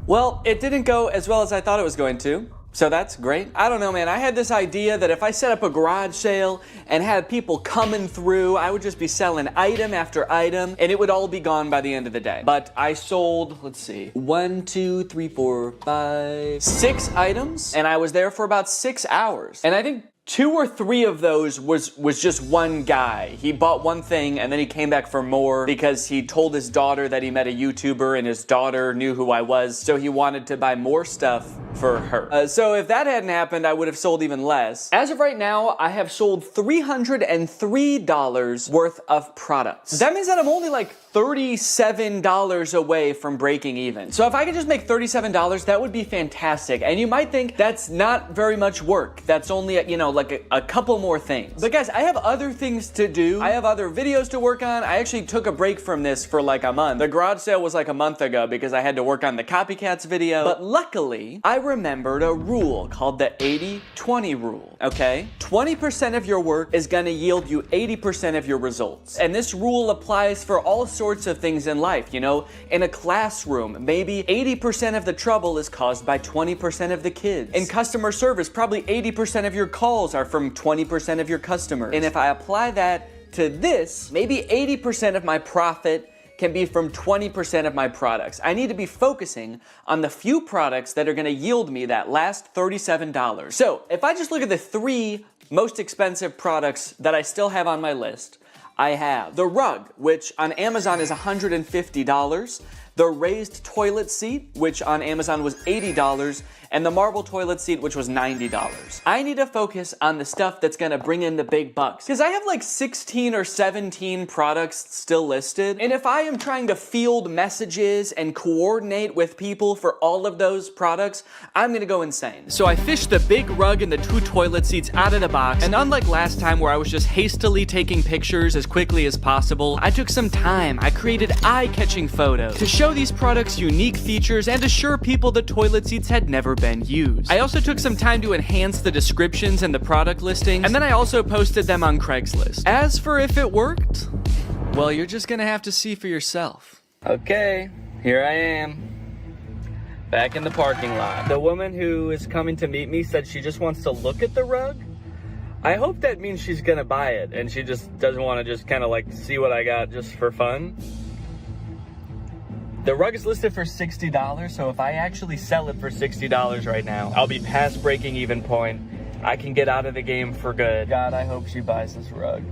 Well, it didn't go as well as I thought it was going to. So that's great. I don't know, man. I had this idea that if I set up a garage sale and had people coming through, I would just be selling item after item, and it would all be gone by the end of the day. But I sold, let's see, 1, 2, 3, 4, 5, 6 items, and I was there for about 6 hours. And I think 2 or 3 of those was just one guy. He bought one thing and then he came back for more because he told his daughter that he met a YouTuber and his daughter knew who I was, so he wanted to buy more stuff for her. So if that hadn't happened, I would have sold even less. As of right now, I have sold $303 worth of products. That means that I'm only like $37 away from breaking even. So if I could just make $37, that would be fantastic. And you might think that's not very much work. That's only, you know, like a couple more things. But guys, I have other things to do. I have other videos to work on. I actually took a break from this for like a month. The garage sale was like a month ago because I had to work on the copycats video. But luckily, I remembered a rule called the 80-20 rule, okay? 20% of your work is gonna yield you 80% of your results. And this rule applies for all sorts of things in life, you know? In a classroom, maybe 80% of the trouble is caused by 20% of the kids. In customer service, probably 80% of your calls are from 20% of your customers. And if I apply that to this, maybe 80% of my profit can be from 20% of my products. I need to be focusing on the few products that are gonna yield me that last $37. So if I just look at the 3 most expensive products that I still have on my list, I have the rug, which on Amazon is $150. the raised toilet seat, which on Amazon was $80, and the marble toilet seat, which was $90. I need to focus on the stuff that's gonna bring in the big bucks, because I have like 16 or 17 products still listed, and if I am trying to field messages and coordinate with people for all of those products, I'm gonna go insane. So I fished the big rug and the 2 toilet seats out of the box, and unlike last time where I was just hastily taking pictures as quickly as possible, I took some time. I created eye-catching photos to show these products unique features and assure people the toilet seats had never been used. I also took some time to enhance the descriptions and the product listings, and then I also posted them on Craigslist. As for if it worked, well, you're just gonna have to see for yourself. Okay, here I am, back in the parking lot. The woman who is coming to meet me said she just wants to look at the rug. I hope that means she's gonna buy it and she just doesn't want to just kind of like see what I got just for fun. The rug is listed for $60, so if I actually sell it for $60 right now, I'll be past breaking even point. I can get out of the game for good. God, I hope she buys this rug.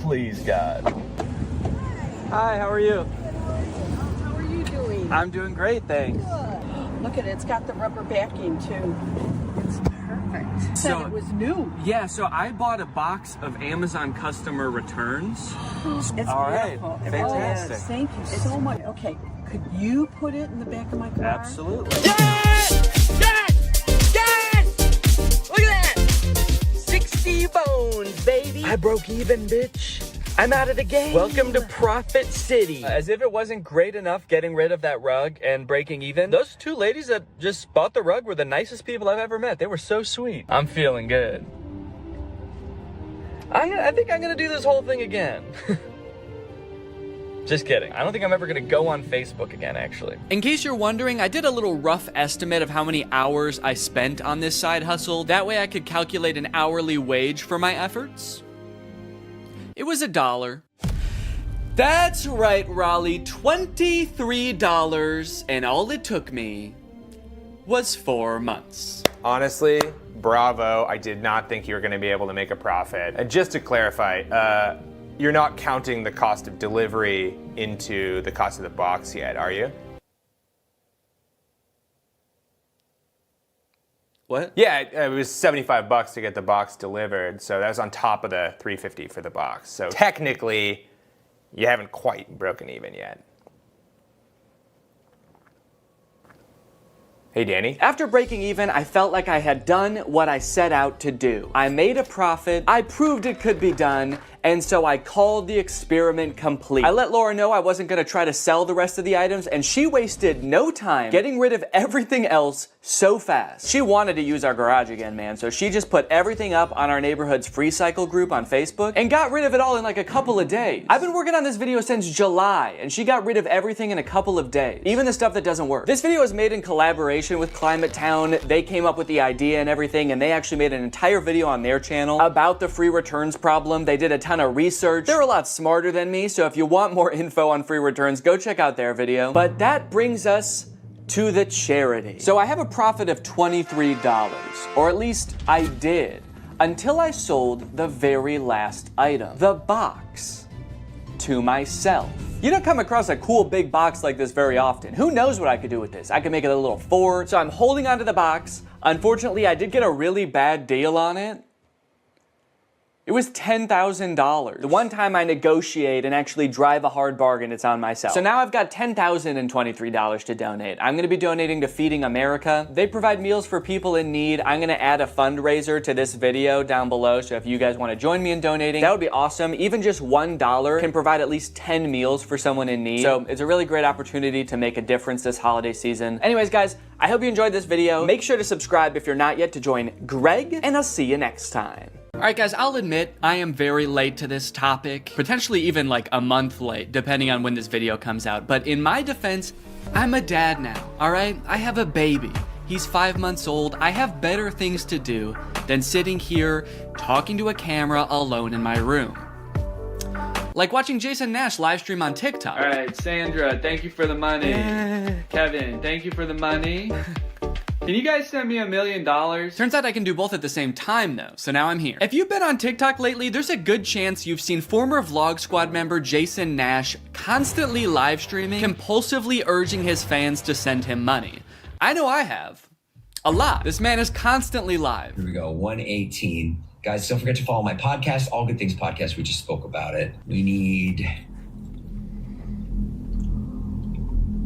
Please, God. Hi, how are you?
How are you doing?
I'm doing great, thanks.
Good. Look at it. It's got the rubber backing too. It's perfect.
So
it was new.
Yeah, so I bought a box of Amazon customer returns.
It's
All right,
beautiful. It
fantastic.
really is. Thank you so much. Okay, could you put it in the back of my car?
Absolutely.
Yes! Yes! Yes! Look at that! 60 bones, baby.
I broke even, bitch. I'm out of the game. Welcome to Profit City. As if it wasn't great enough getting rid of that rug and breaking even, those 2 ladies that just bought the rug were the nicest people I've ever met. They were so sweet. I'm feeling good. I think I'm gonna do this whole thing again. Just kidding. I don't think I'm ever gonna go on Facebook again, actually. In case you're wondering, I did a little rough estimate of how many hours I spent on this side hustle. That way I could calculate an hourly wage for my efforts. It was $1. That's right, Raleigh, $23, and all it took me was 4 months.
Honestly, bravo. I did not think you were going to be able to make a profit. And just to clarify, you're not counting the cost of delivery into the cost of the box yet, are you?
What?
Yeah, it was $75 to get the box delivered, so that was on top of the $350 for the box. So technically, you haven't quite broken even yet. Hey, Danny.
After breaking even, I felt like I had done what I set out to do. I made a profit, I proved it could be done, and so I called the experiment complete. I let Laura know I wasn't gonna try to sell the rest of the items, and she wasted no time getting rid of everything else so fast. She wanted to use our garage again, man, so she just put everything up on our neighborhood's free cycle group on Facebook and got rid of it all in like a couple of days. I've been working on this video since July, and she got rid of everything in a couple of days, even the stuff that doesn't work. This video is made in collaboration with Climate Town. They came up with the idea and everything, and they actually made an entire video on their channel about the free returns problem. They did a ton of research. They're a lot smarter than me, so if you want more info on free returns, go check out their video. But that brings us to the charity. So I have a profit of $23, or at least I did, until I sold the very last item, the box, to myself. You don't come across a cool big box like this very often. Who knows what I could do with this? I could make it a little fort. So I'm holding onto the box. Unfortunately, I did get a really bad deal on it. It was $10,000. The one time I negotiate and actually drive a hard bargain, it's on myself. So now I've got $10,023 to donate. I'm gonna be donating to Feeding America. They provide meals for people in need. I'm gonna add a fundraiser to this video down below, so if you guys wanna join me in donating, that would be awesome. Even just $1 can provide at least 10 meals for someone in need. So it's a really great opportunity to make a difference this holiday season. Anyways, guys, I hope you enjoyed this video. Make sure to subscribe if you're not yet to join Greg, and I'll see you next time. Alright guys, I'll admit, I am very late to this topic, potentially even like a month late, depending on when this video comes out, but in my defense, I'm a dad now, alright? I have a baby. He's 5 months old. I have better things to do than sitting here talking to a camera alone in my room. Like watching Jason Nash live stream on TikTok. Alright, Sandra, thank you for the money. Kevin, thank you for the money. Can you guys send me $1 million?
Turns out I can do both at the same time though, so now I'm here. If you've been on TikTok lately, there's a good chance you've seen former Vlog Squad member Jason Nash constantly live streaming, compulsively urging his fans to send him money. I know I have. A lot. This man is constantly live.
Here we go, 118. Guys, don't forget to follow my podcast, All Good Things Podcast. We just spoke about it. We need...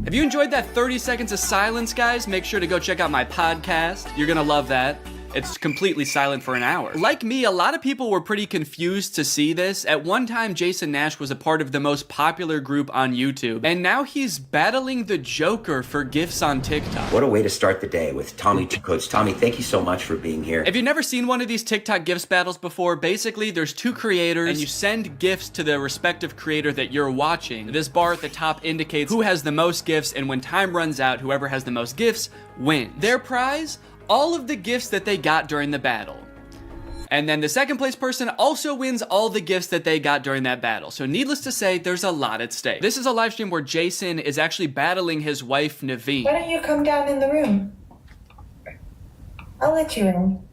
If you enjoyed that 30 seconds of silence, guys, make sure to go check out my podcast. You're gonna love that. It's completely silent for an hour. Like me, a lot of people were pretty confused to see this. At one time, Jason Nash was a part of the most popular group on YouTube, and now he's battling the Joker for gifts on TikTok.
What a way to start the day with Tommy Coach. Tommy, thank you so much for being here.
If you've never seen one of these TikTok gifts battles before, basically there's two creators and you send gifts to the respective creator that you're watching. This bar at the top indicates who has the most gifts, and when time runs out, whoever has the most gifts wins. Their prize? All of the gifts that they got during the battle. And then the second place person also wins all the gifts that they got during that battle. So needless to say, there's a lot at stake. This is a live stream where Jason is actually battling his wife, Naveen.
Why don't you come down in the room? I'll let you in.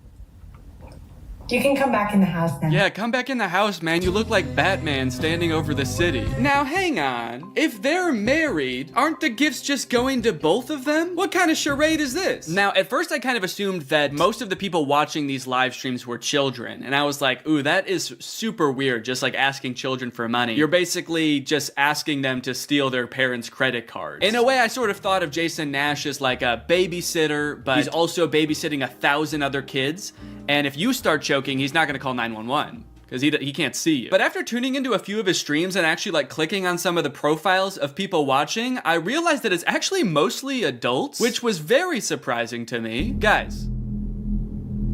You can come back in the house now.
Yeah, come back in the house, man. You look like Batman standing over the city. Now, hang on. If they're married, aren't the gifts just going to both of them? What kind of charade is this? Now, at first I kind of assumed that most of the people watching these live streams were children. And I was like, ooh, that is super weird, just like asking children for money. You're basically just asking them to steal their parents' credit cards. In a way, I sort of thought of Jason Nash as like a babysitter, but he's also babysitting 1,000 other kids. And if you start choking, he's not gonna call 911 because he can't see you. But after tuning into a few of his streams and actually like clicking on some of the profiles of people watching, I realized that it's actually mostly adults, which was very surprising to me. Guys,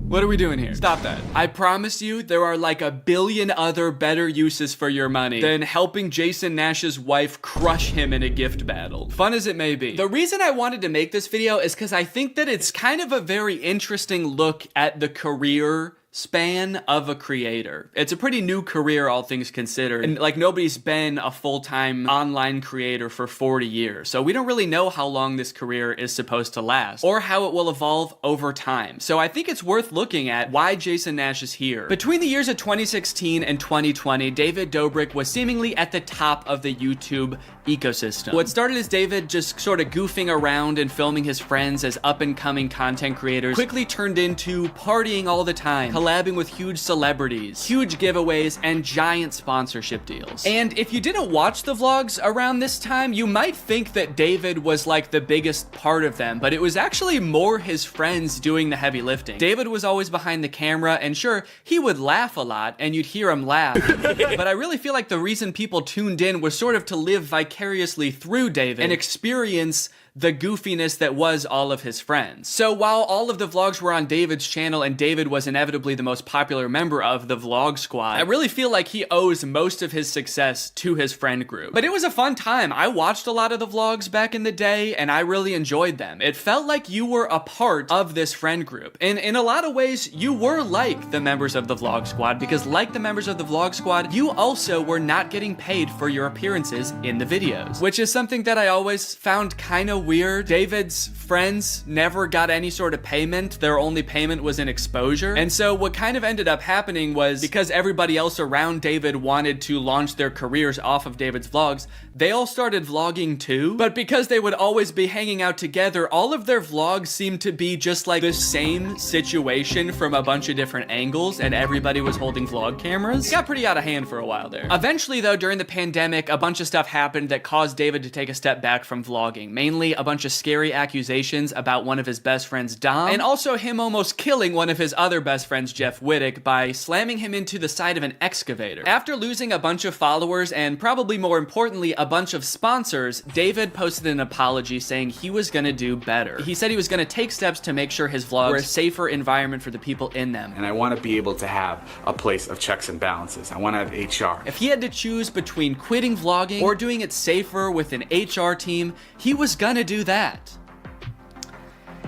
what are we doing here? Stop that. I promise you there are like 1 billion other better uses for your money than helping Jason Nash's wife crush him in a gift battle. Fun as it may be. The reason I wanted to make this video is because I think that it's kind of a very interesting look at the career span of a creator. It's a pretty new career, all things considered. And like nobody's been a full-time online creator for 40 years. So we don't really know how long this career is supposed to last or how it will evolve over time. So I think it's worth looking at why Jason Nash is here. Between the years of 2016 and 2020, David Dobrik was seemingly at the top of the YouTube ecosystem. What started as David just sort of goofing around and filming his friends as up-and-coming content creators quickly turned into partying all the time, collabing with huge celebrities, huge giveaways, and giant sponsorship deals. And if you didn't watch the vlogs around this time, you might think that David was like the biggest part of them, but it was actually more his friends doing the heavy lifting. David was always behind the camera, and sure, he would laugh a lot, and you'd hear him laugh, but I really feel like the reason people tuned in was sort of to live vicariously through David and experience the goofiness that was all of his friends. So while all of the vlogs were on David's channel and David was inevitably the most popular member of the Vlog Squad, I really feel like he owes most of his success to his friend group. But it was a fun time. I watched a lot of the vlogs back in the day and I really enjoyed them. It felt like you were a part of this friend group. And in a lot of ways, you were like the members of the Vlog Squad because like the members of the Vlog Squad, you also were not getting paid for your appearances in the videos, which is something that I always found kind of weird. David's friends never got any sort of payment. Their only payment was in exposure. And so what kind of ended up happening was because everybody else around David wanted to launch their careers off of David's vlogs, they all started vlogging too. But because they would always be hanging out together, all of their vlogs seemed to be just like the same situation from a bunch of different angles and everybody was holding vlog cameras. It got pretty out of hand for a while there. Eventually though, during the pandemic, a bunch of stuff happened that caused David to take a step back from vlogging. Mainly a bunch of scary accusations about one of his best friends, Dom, and also him almost killing one of his other best friends, Jeff Wittick, by slamming him into the side of an excavator. After losing a bunch of followers and probably more importantly, a bunch of sponsors, David posted an apology saying he was gonna do better. He said he was gonna take steps to make sure his vlogs were a safer environment for the people in them.
And I want to be able to have a place of checks and balances. I want to have HR.
If he had to choose between quitting vlogging or doing it safer with an HR team, he was gonna do that.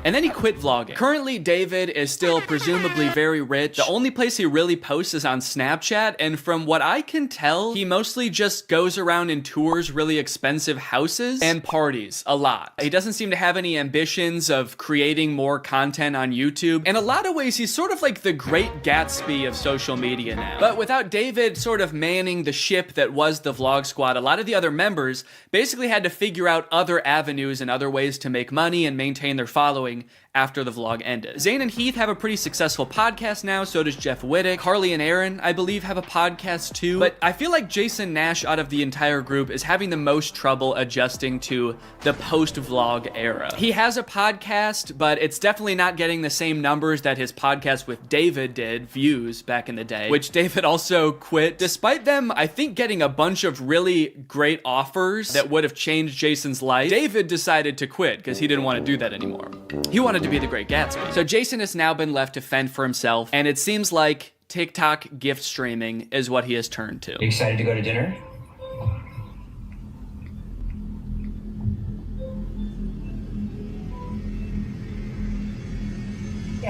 And then he quit vlogging. Currently, David is still presumably very rich. The only place he really posts is on Snapchat, and from what I can tell, he mostly just goes around and tours really expensive houses and parties a lot. He doesn't seem to have any ambitions of creating more content on YouTube. In a lot of ways, he's sort of like the Great Gatsby of social media now. But without David sort of manning the ship that was the Vlog Squad, a lot of the other members basically had to figure out other avenues and other ways to make money and maintain their following after the vlog ended. Zane and Heath have a pretty successful podcast now, so does Jeff Wittick. Carly and Aaron, I believe, have a podcast too. But I feel like Jason Nash, out of the entire group, is having the most trouble adjusting to the post-vlog era. He has a podcast, but it's definitely not getting the same numbers that his podcast with David did, views, back in the day, which David also quit. Despite them, I think, getting a bunch of really great offers that would have changed Jason's life, David decided to quit because he didn't want to do that anymore. He wanted to be the Great Gatsby. So Jason has now been left to fend for himself, and it seems like TikTok gift streaming is what he has turned to.
You excited to go to dinner?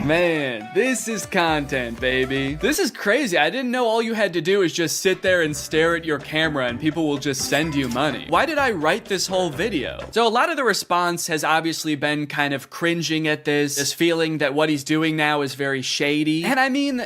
Man, this is content, baby. This is crazy. I didn't know all you had to do is just sit there and stare at your camera and people will just send you money. Why did I write this whole video? So a lot of the response has obviously been kind of cringing at this feeling that what he's doing now is very shady. And I mean,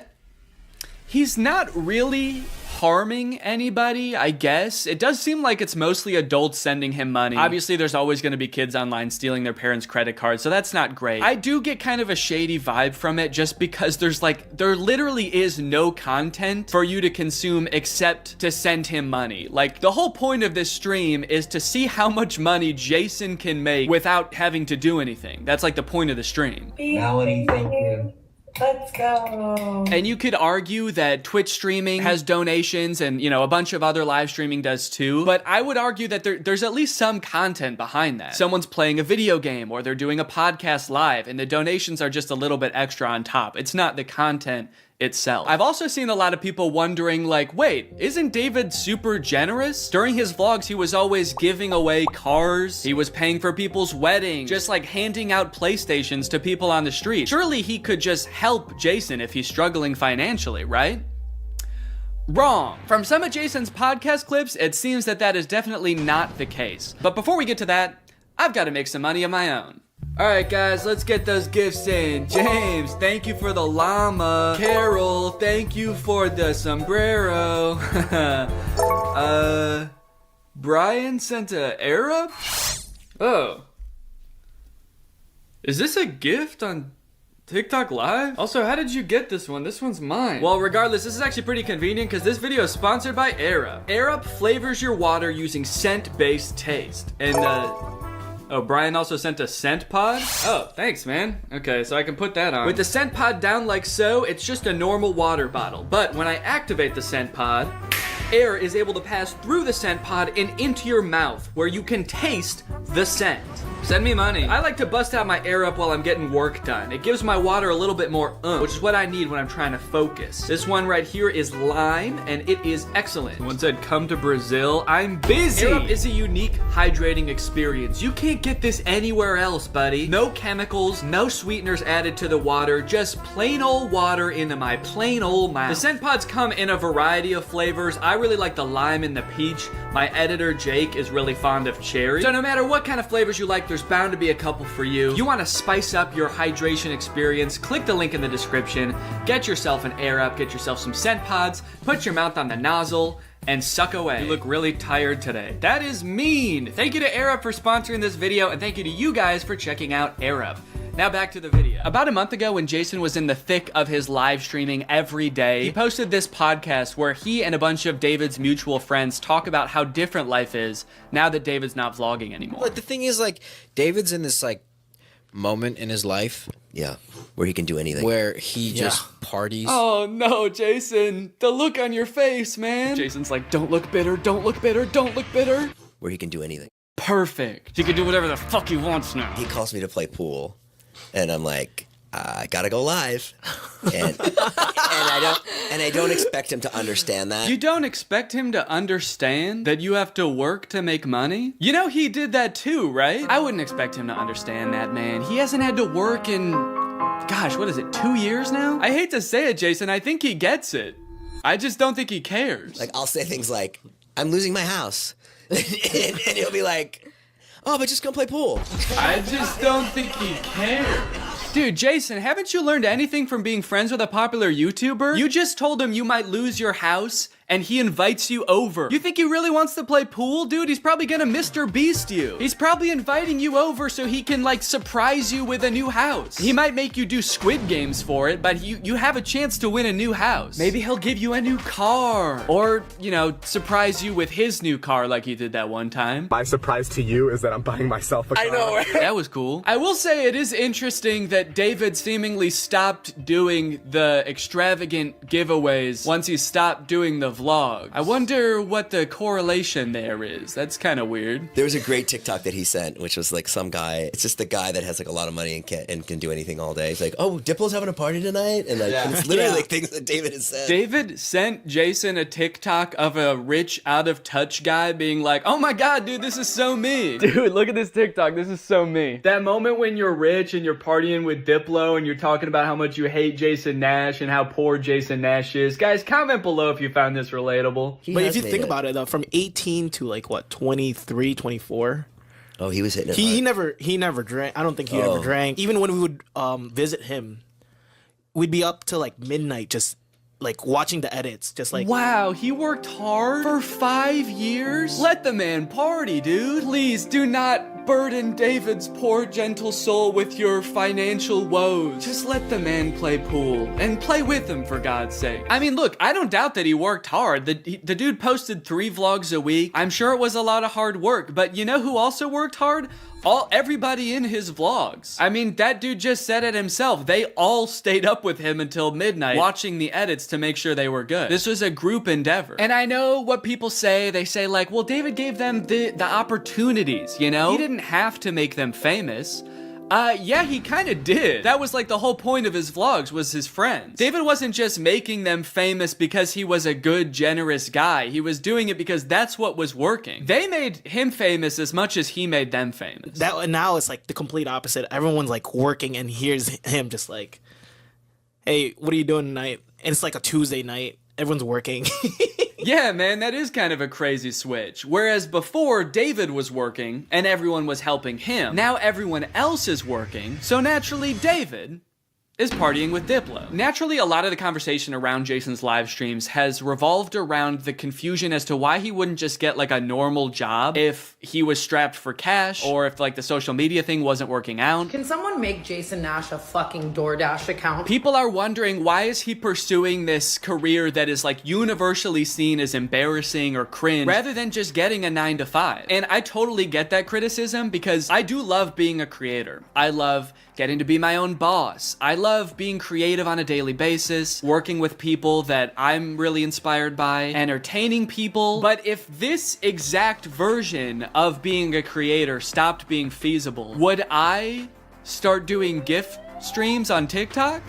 he's not really harming anybody, I guess. It does seem like it's mostly adults sending him money. Obviously, there's always going to be kids online stealing their parents' credit cards, so that's not great. I do get kind of a shady vibe from it just because there literally is no content for you to consume except to send him money. Like, the whole point of this stream is to see how much money Jason can make without having to do anything. That's like the point of the stream.
Melanie, thank you.
Let's go.
And you could argue that Twitch streaming has donations and, you know, a bunch of other live streaming does too. But I would argue that there's at least some content behind that. Someone's playing a video game or they're doing a podcast live and the donations are just a little bit extra on top. It's not the content itself. I've also seen a lot of people wondering, like, wait, isn't David super generous? During his vlogs, he was always giving away cars. He was paying for people's weddings, just like handing out PlayStations to people on the street. Surely he could just help Jason if he's struggling financially, right? Wrong. From some of Jason's podcast clips, it seems that that is definitely not the case. But before we get to that, I've got to make some money of my own. Alright guys, let's get those gifts in. James, thank you for the llama. Carol, thank you for the sombrero. Brian sent a Arab? Oh. Is this a gift on TikTok Live? Also, how did you get this one? This one's mine. Well, regardless, this is actually pretty convenient because this video is sponsored by Arab. Arab flavors your water using scent-based taste. And, oh, Brian also sent a scent pod? Oh, thanks, man. Okay, so I can put that on. With the scent pod down like so, it's just a normal water bottle. But when I activate the scent pod, air is able to pass through the scent pod and into your mouth, where you can taste the scent. Send me money. I like to bust out my air up while I'm getting work done. It gives my water a little bit more which is what I need when I'm trying to focus. This one right here is lime, and it is excellent. Someone said, come to Brazil. I'm busy. Air up is a unique hydrating experience. You can't get this anywhere else, buddy. No chemicals, no sweeteners added to the water, just plain old water into my plain old mouth. The scent pods come in a variety of flavors. I really like the lime and the peach. My editor, Jake, is really fond of cherry. So no matter what kind of flavors you like, there's bound to be a couple for you. You want to spice up your hydration experience, click the link in the description, get yourself an Air Up, get yourself some scent pods, put your mouth on the nozzle, and suck away. You look really tired today. That is mean. Thank you to Air Up for sponsoring this video, and thank you to you guys for checking out Air Up. Now back to the video. About a month ago when Jason was in the thick of his live streaming every day, he posted this podcast where he and a bunch of David's mutual friends talk about how different life is now that David's not vlogging anymore.
But the thing is, like, David's in this, like, moment in his life.
Yeah, where he can do anything.
Where he just parties.
Oh no, Jason. The look on your face, man. Jason's like, don't look bitter, don't look bitter, don't look bitter.
Where he can do anything.
Perfect. He can do whatever the fuck he wants now.
He calls me to play pool. And I'm like,
I gotta go live, and I don't expect him to understand that.
You don't expect him to understand that you have to work to make money? You know he did that too, right? I wouldn't expect him to understand that, man. He hasn't had to work in, gosh, what is it, 2 years now? I hate to say it, Jason, I think he gets it. I just don't think he cares.
Like, I'll say things like, I'm losing my house, and he'll be like, oh, but just go play pool.
I just don't think he cares. Dude, Jason, haven't you learned anything from being friends with a popular YouTuber? You just told him you might lose your house, and he invites you over. You think he really wants to play pool? Dude, he's probably gonna Mr. Beast you. He's probably inviting you over so he can, like, surprise you with a new house. He might make you do Squid Games for it, but you have a chance to win a new house. Maybe he'll give you a new car. Or, you know, surprise you with his new car like he did that one time.
My surprise to you is that I'm buying myself a car.
I know, right? That was cool. I will say it is interesting that David seemingly stopped doing the extravagant giveaways once he stopped doing the vlog. I wonder what the correlation there is. That's kind of weird.
There was a great TikTok that he sent, which was like some guy. It's just the guy that has like a lot of money and can do anything all day. He's like, oh, Diplo's having a party tonight, and like it's literally like things that David has said.
David sent Jason a TikTok of a rich, out of touch guy being like, oh my god, dude, this is so me. Dude, look at this TikTok. This is so me. That moment when you're rich and you're partying with Diplo and you're talking about how much you hate Jason Nash and how poor Jason Nash is. Guys, comment below if you found this relatable.
But if you think about it, though, from 18 to like what, 23, 24.
Oh, he was hitting it.
He never drank. I don't think he ever drank. Even when we would visit him, we'd be up till like midnight, just like watching the edits, just like.
Wow, he worked hard for 5 years? Let the man party, dude. Please do not burden David's poor gentle soul with your financial woes. Just let the man play pool and play with him, for God's sake. I mean, look, I don't doubt that he worked hard. The dude posted 3 vlogs a week. I'm sure it was a lot of hard work, but you know who also worked hard? Everybody in his vlogs. I mean, that dude just said it himself. They all stayed up with him until midnight watching the edits to make sure they were good. This was a group endeavor. And I know what people say. They say like, well, David gave them the opportunities, you know? He didn't have to make them famous. Yeah, he kind of did. That was like the whole point of his vlogs, was his friends. David wasn't just making them famous because he was a good, generous guy. He was doing it because that's what was working. They made him famous as much as he made them famous.
Now it's like the complete opposite. Everyone's like working, and here's him just like, hey, what are you doing tonight? And it's like a Tuesday night. Everyone's working.
Yeah, man, that is kind of a crazy switch. Whereas before, David was working and everyone was helping him. Now everyone else is working, so naturally David is partying with Diplo. Naturally, a lot of the conversation around Jason's live streams has revolved around the confusion as to why he wouldn't just get like a normal job if he was strapped for cash, or if like the social media thing wasn't working out.
Can someone make Jason Nash a fucking DoorDash account?
People are wondering, why is he pursuing this career that is like universally seen as embarrassing or cringe, rather than just getting a 9-to-5? And I totally get that criticism, because I do love being a creator. I love getting to be my own boss. I love being creative on a daily basis, working with people that I'm really inspired by, entertaining people. But if this exact version of being a creator stopped being feasible, would I start doing gift streams on TikTok?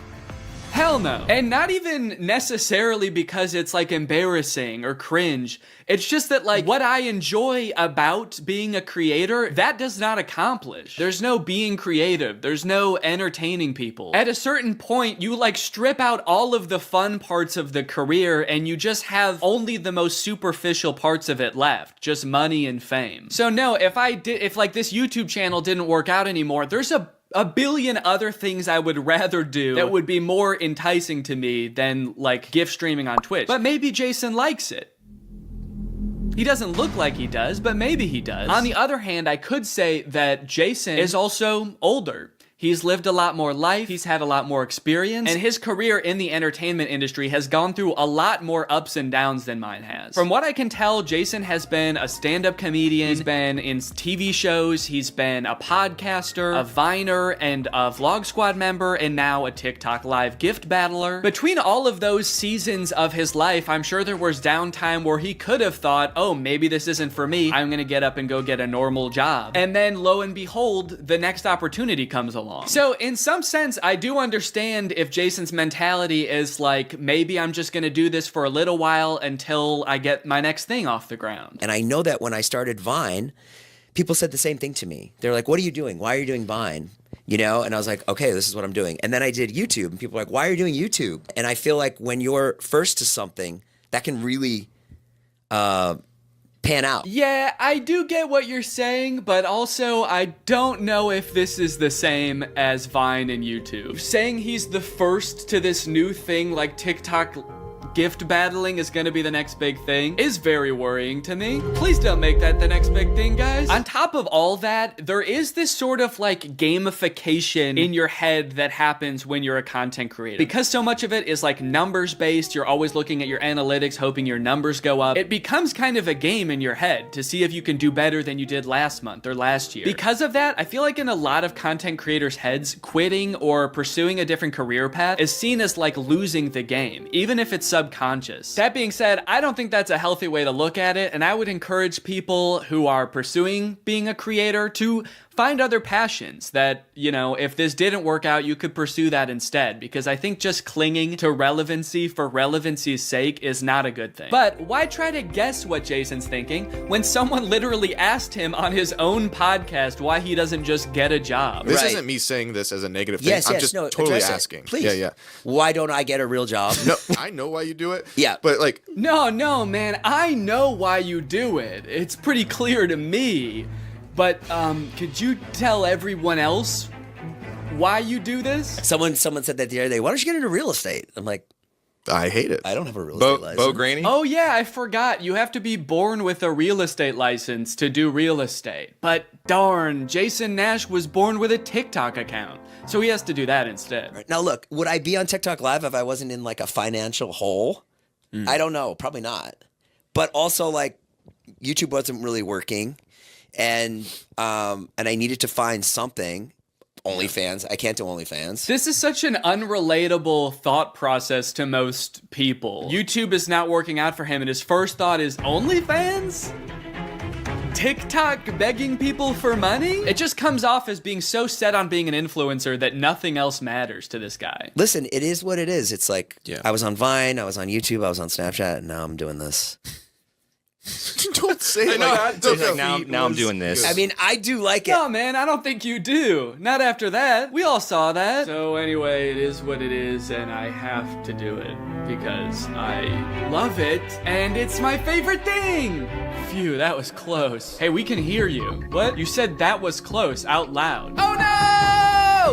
Hell no. And not even necessarily because it's like embarrassing or cringe. It's just that like what I enjoy about being a creator, that does not accomplish. There's no being creative. There's no entertaining people. At a certain point, you like strip out all of the fun parts of the career and you just have only the most superficial parts of it left. Just money and fame. So no, if like this YouTube channel didn't work out anymore, there's a billion other things I would rather do that would be more enticing to me than like gift streaming on Twitch. But maybe Jason likes it. He doesn't look like he does, but maybe he does. On the other hand, I could say that Jason is also older. He's lived a lot more life, he's had a lot more experience, and his career in the entertainment industry has gone through a lot more ups and downs than mine has. From what I can tell, Jason has been a stand-up comedian, he's been in TV shows, he's been a podcaster, a Viner, and a Vlog Squad member, and now a TikTok live gift battler. Between all of those seasons of his life, I'm sure there was downtime where he could have thought, oh, maybe this isn't for me, I'm gonna get up and go get a normal job. And then, lo and behold, the next opportunity comes along.
long. So in some sense, I do understand if Jason's mentality is like, maybe I'm just gonna do this for a little while until I get my next thing off the ground.
And I know that when I started Vine, people said the same thing to me. They're like, what are you doing? Why are you doing Vine? You know? And I was like, okay, this is what I'm doing. And then I did YouTube, and people were like, why are you doing YouTube? And I feel like when you're first to something, that can really pan out.
Yeah, I do get what you're saying, but also I don't know if this is the same as Vine and YouTube. Saying he's the first to this new thing like TikTok gift battling is gonna be the next big thing is very worrying to me. Please don't make that the next big thing, guys. On top of all that, there is this sort of like gamification in your head that happens when you're a content creator. Because so much of it is like numbers based, you're always looking at your analytics, hoping your numbers go up. It becomes kind of a game in your head to see if you can do better than you did last month or last year. Because of that, I feel like in a lot of content creators' heads, quitting or pursuing a different career path is seen as like losing the game, even if it's subconscious. That being said, I don't think that's a healthy way to look at it, and I would encourage people who are pursuing being a creator to find other passions that, you know, if this didn't work out, you could pursue that instead, because I think just clinging to relevancy for relevancy's sake is not a good thing. But why try to guess what Jason's thinking when someone literally asked him on his own podcast why he doesn't just get a job?
This isn't me saying this as a negative thing.
Yes,
I'm
yes,
just
no,
totally
address it.
asking.
Please.
Yeah.
Why don't I get a real job?
No, I know why you do it.
Yeah.
But like...
No, man, I know why you do it. It's pretty clear to me. But, could you tell everyone else why you do this?
Someone said that the other day, why don't you get into real estate? I'm like,
I hate it.
I don't have a real estate license.
Bo Graney?
Oh yeah, I forgot. You have to be born with a real estate license to do real estate. But darn, Jason Nash was born with a TikTok account. So he has to do that instead.
Right. Now look, would I be on TikTok Live if I wasn't in like a financial hole? I don't know. Probably not. But also like YouTube wasn't really working. And I needed to find something. OnlyFans. I can't do OnlyFans.
This is such an unrelatable thought process to most people. YouTube is not working out for him, and his first thought is OnlyFans? TikTok begging people for money? It just comes off as being so set on being an influencer that nothing else matters to this guy.
Listen, it is what it is. It's like, I was on Vine, I was on YouTube, I was on Snapchat, and now I'm doing this.
Don't say it like that.
Now I'm doing this.
I mean, I do like it.
No, man, I don't think you do. Not after that. We all saw that. So anyway, it is what it is, and I have to do it because I love it, and it's my favorite thing. Phew, that was close. Hey, we can hear you. What? You said that was close out loud. Oh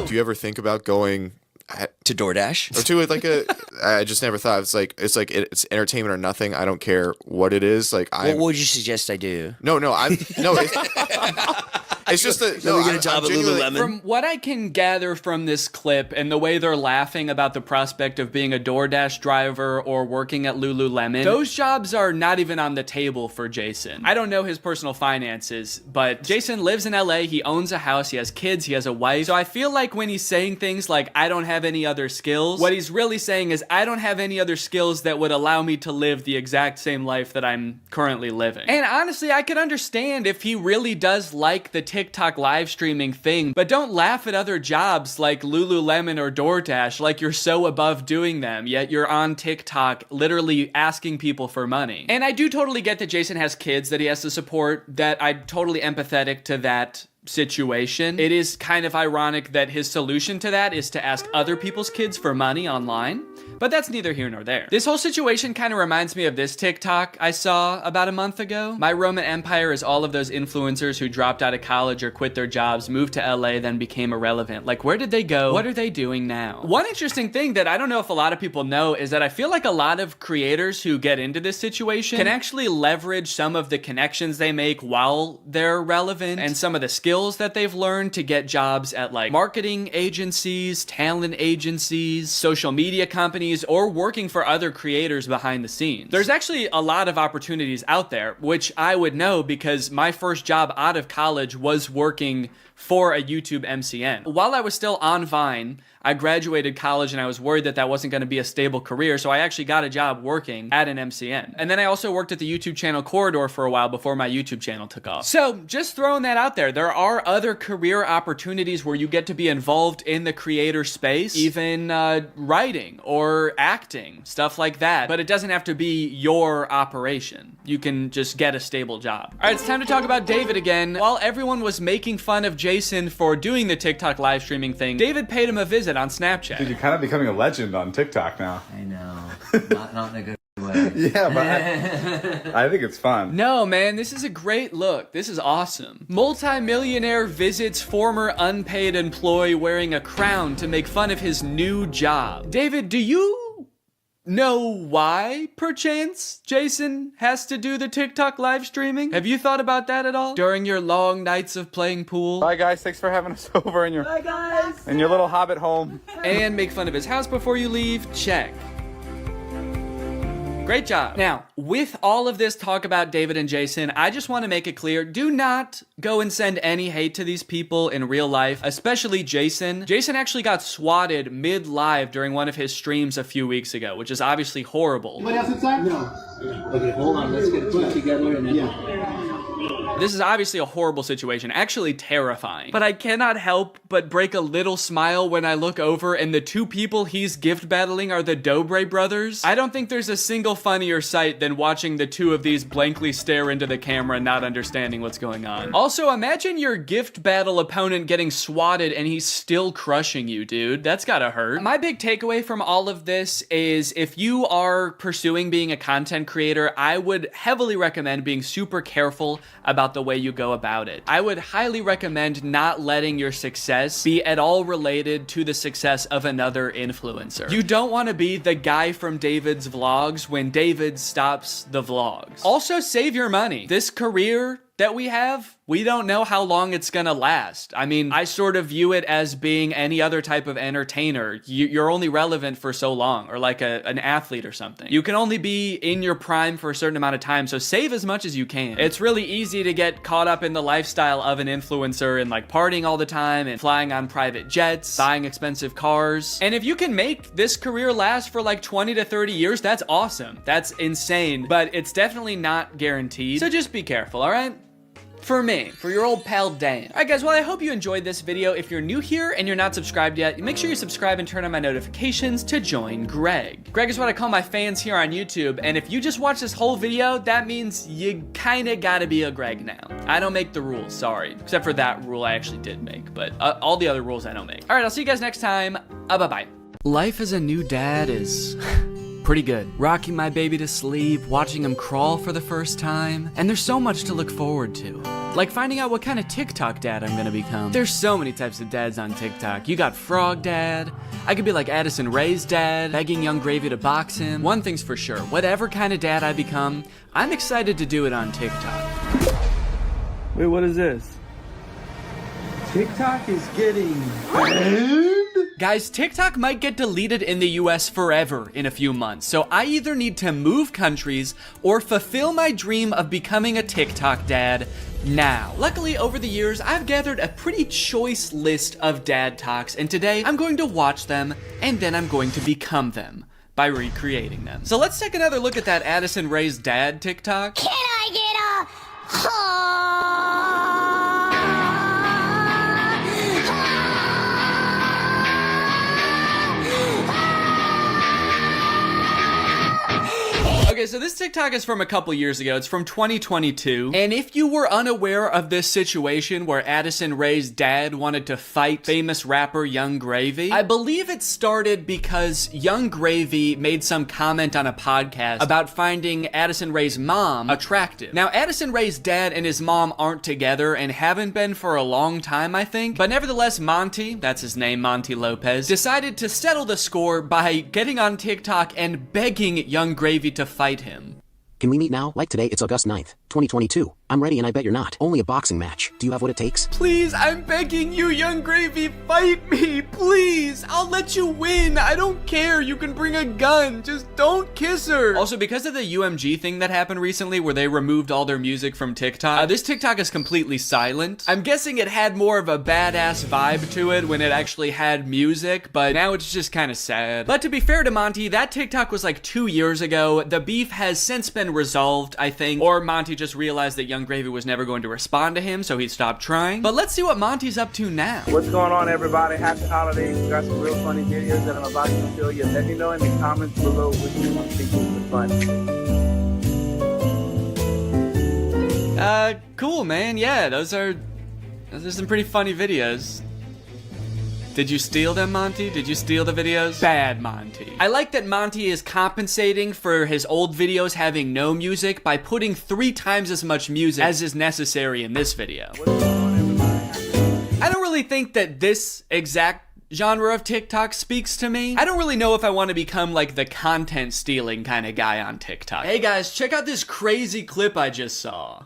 no!
Do you ever think about going
to DoorDash
or to like a? I just never thought it's entertainment or nothing. I don't care what it is. Like,
what would you suggest I do?
No. It's just that
we get a job at Lululemon.
From what I can gather from this clip and the way they're laughing about the prospect of being a DoorDash driver or working at Lululemon, those jobs are not even on the table for Jason. I don't know his personal finances, but Jason lives in LA, he owns a house, he has kids, he has a wife. So I feel like when he's saying things like, I don't have any other skills, what he's really saying is, I don't have any other skills that would allow me to live the exact same life that I'm currently living. And honestly, I could understand if he really does like the TikTok live streaming thing, but don't laugh at other jobs like Lululemon or DoorDash like you're so above doing them, yet you're on TikTok literally asking people for money. And I do totally get that Jason has kids that he has to support, that I'm totally empathetic to that situation. It is kind of ironic that his solution to that is to ask other people's kids for money online, but that's neither here nor there. This whole situation kind of reminds me of this TikTok I saw about a month ago. My Roman Empire is all of those influencers who dropped out of college or quit their jobs, moved to LA, then became irrelevant. Like, where did they go? What are they doing now? One interesting thing that I don't know if a lot of people know is that I feel like a lot of creators who get into this situation can actually leverage some of the connections they make while they're relevant and some of the skills that they've learned to get jobs at like marketing agencies, talent agencies, social media companies, or working for other creators behind the scenes. There's actually a lot of opportunities out there, which I would know because my first job out of college was working for a YouTube MCN. While I was still on Vine, I graduated college and I was worried that that wasn't going to be a stable career, so I actually got a job working at an MCN. And then I also worked at the YouTube channel Corridor for a while before my YouTube channel took off. So just throwing that out there, there are other career opportunities where you get to be involved in the creator space, even writing or acting, stuff like that. But it doesn't have to be your operation. You can just get a stable job. All right, it's time to talk about David again. While everyone was making fun of Jason for doing the TikTok live streaming thing, David paid him a visit on Snapchat.
Dude, you're kind of becoming a legend on TikTok now.
I know. Not in a good way.
Yeah, but I think it's fun.
No, man, this is a great look. This is awesome. Multi-millionaire visits former unpaid employee wearing a crown to make fun of his new job. David, do you know why, perchance, Jason has to do the TikTok live streaming? Have you thought about that at all? During your long nights of playing pool?
Bye, guys. Thanks for having us over in your little hobbit home.
And make fun of his house before you leave? Check. Great job. Now, with all of this talk about David and Jason, I just want to make it clear, do not go and send any hate to these people in real life, especially Jason. Jason actually got swatted mid-live during one of his streams a few weeks ago, which is obviously horrible.
Anybody else inside? No. Okay, hold on. Let's get it together and then...
This is obviously a horrible situation, actually terrifying. But I cannot help but break a little smile when I look over and the two people he's gift battling are the Dobre brothers. I don't think there's a single funnier sight than watching the two of these blankly stare into the camera and not understanding what's going on. Also, imagine your gift battle opponent getting swatted and he's still crushing you, dude. That's gotta hurt. My big takeaway from all of this is if you are pursuing being a content creator, I would heavily recommend being super careful about the way you go about it. I would highly recommend not letting your success be at all related to the success of another influencer. You don't want to be the guy from David's vlogs when David stops the vlogs. Also, save your money. This career that we have, we don't know how long it's gonna last. I mean, I sort of view it as being any other type of entertainer. You're only relevant for so long, or like an athlete or something. You can only be in your prime for a certain amount of time, so save as much as you can. It's really easy to get caught up in the lifestyle of an influencer and like partying all the time and flying on private jets, buying expensive cars. And if you can make this career last for like 20 to 30 years, that's awesome. That's insane, but it's definitely not guaranteed. So just be careful, all right? For me, for your old pal Dan. Alright guys, well I hope you enjoyed this video. If you're new here and you're not subscribed yet, make sure you subscribe and turn on my notifications to join Greg. Greg is what I call my fans here on YouTube, and if you just watch this whole video, that means you kinda gotta be a Greg now. I don't make the rules, sorry. Except for that rule I actually did make, but all the other rules I don't make. Alright, I'll see you guys next time. Bye-bye. Life as a new dad is... pretty good. Rocking my baby to sleep, watching him crawl for the first time, and there's so much to look forward to. Like finding out what kind of TikTok dad I'm gonna become. There's so many types of dads on TikTok. You got Frog Dad, I could be like Addison Rae's dad, begging Young Gravy to box him. One thing's for sure, whatever kind of dad I become, I'm excited to do it on TikTok.
Wait, what is this?
TikTok is getting banned?
Guys, TikTok might get deleted in the US forever in a few months, so I either need to move countries or fulfill my dream of becoming a TikTok dad now. Luckily, over the years, I've gathered a pretty choice list of dad talks, and today I'm going to watch them, and then I'm going to become them by recreating them. So let's take another look at that Addison Rae's dad TikTok.
Can I get a...
Okay, so this TikTok is from a couple years ago. It's from 2022. And if you were unaware of this situation where Addison Rae's dad wanted to fight famous rapper Young Gravy, I believe it started because Young Gravy made some comment on a podcast about finding Addison Rae's mom attractive. Now, Addison Rae's dad and his mom aren't together and haven't been for a long time, I think. But nevertheless, Monty, that's his name, Monty Lopez, decided to settle the score by getting on TikTok and begging Young Gravy to fight him.
Can we meet now? Like today, it's August 9th, 2022.
I'm ready and I bet you're not. Only a boxing match. Do you have what it takes?
Please, I'm begging you, Young Gravy, fight me, please. I'll let you win. I don't care. You can bring a gun. Just don't kiss her. Also, because of the UMG thing that happened recently where they removed all their music from TikTok, this TikTok is completely silent. I'm guessing it had more of a badass vibe to it when it actually had music, but now it's just kind of sad. But to be fair to Monty, that TikTok was like 2 years ago. The beef has since been resolved, I think, or Monty just realized that Young Gravy was never going to respond to him, so he stopped trying. But let's see what Monty's up to now.
What's going on, everybody? Happy holidays. We got some real funny videos that I'm about to show you. Let me know in the comments below which one you think is the funniest.
Cool, man. Yeah, those are some pretty funny videos. Did you steal them, Monty? Did you steal the videos? Bad, Monty. I like that Monty is compensating for his old videos having no music by putting 3 times as much music as is necessary in this video. I don't really think that this exact genre of TikTok speaks to me. I don't really know if I want to become like the content stealing kind of guy on TikTok. Hey guys, check out this crazy clip I just saw.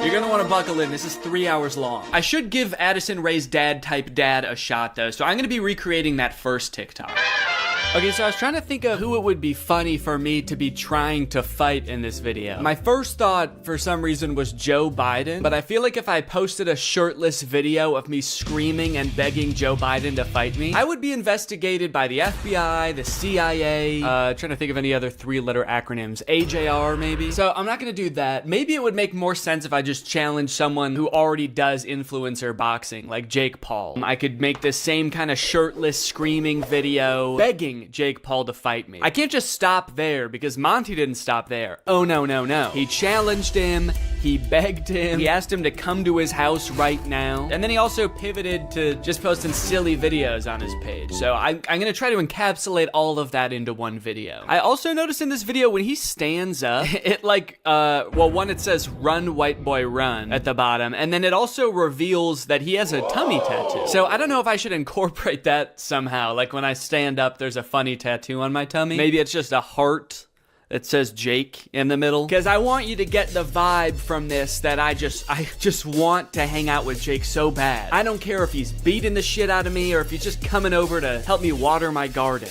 You're gonna want to buckle in. This is 3 hours long. I should give Addison Rae's dad type dad a shot though, so I'm gonna be recreating that first TikTok. Okay, so I was trying to think of who it would be funny for me to be trying to fight in this video. My first thought, for some reason, was Joe Biden, but I feel like if I posted a shirtless video of me screaming and begging Joe Biden to fight me, I would be investigated by the FBI, the CIA, trying to think of any other 3-letter acronyms, AJR maybe. So I'm not gonna do that. Maybe it would make more sense if I just challenge someone who already does influencer boxing, like Jake Paul. I could make this same kind of shirtless screaming video, begging Jake Paul to fight me. I can't just stop there because Monty didn't stop there. Oh no, no, no. He challenged him, he begged him, he asked him to come to his house right now, and then he also pivoted to just posting silly videos on his page. So I'm gonna try to encapsulate all of that into one video. I also noticed in this video when he stands up, it like, well, one, it says run white boy run at the bottom, and then it also reveals that he has a tummy tattoo. So I don't know if I should incorporate that somehow, like when I stand up there's a funny tattoo on my tummy. Maybe it's just a heart that says Jake in the middle. Because I want you to get the vibe from this that I just want to hang out with Jake so bad. I don't care if he's beating the shit out of me or if he's just coming over to help me water my garden.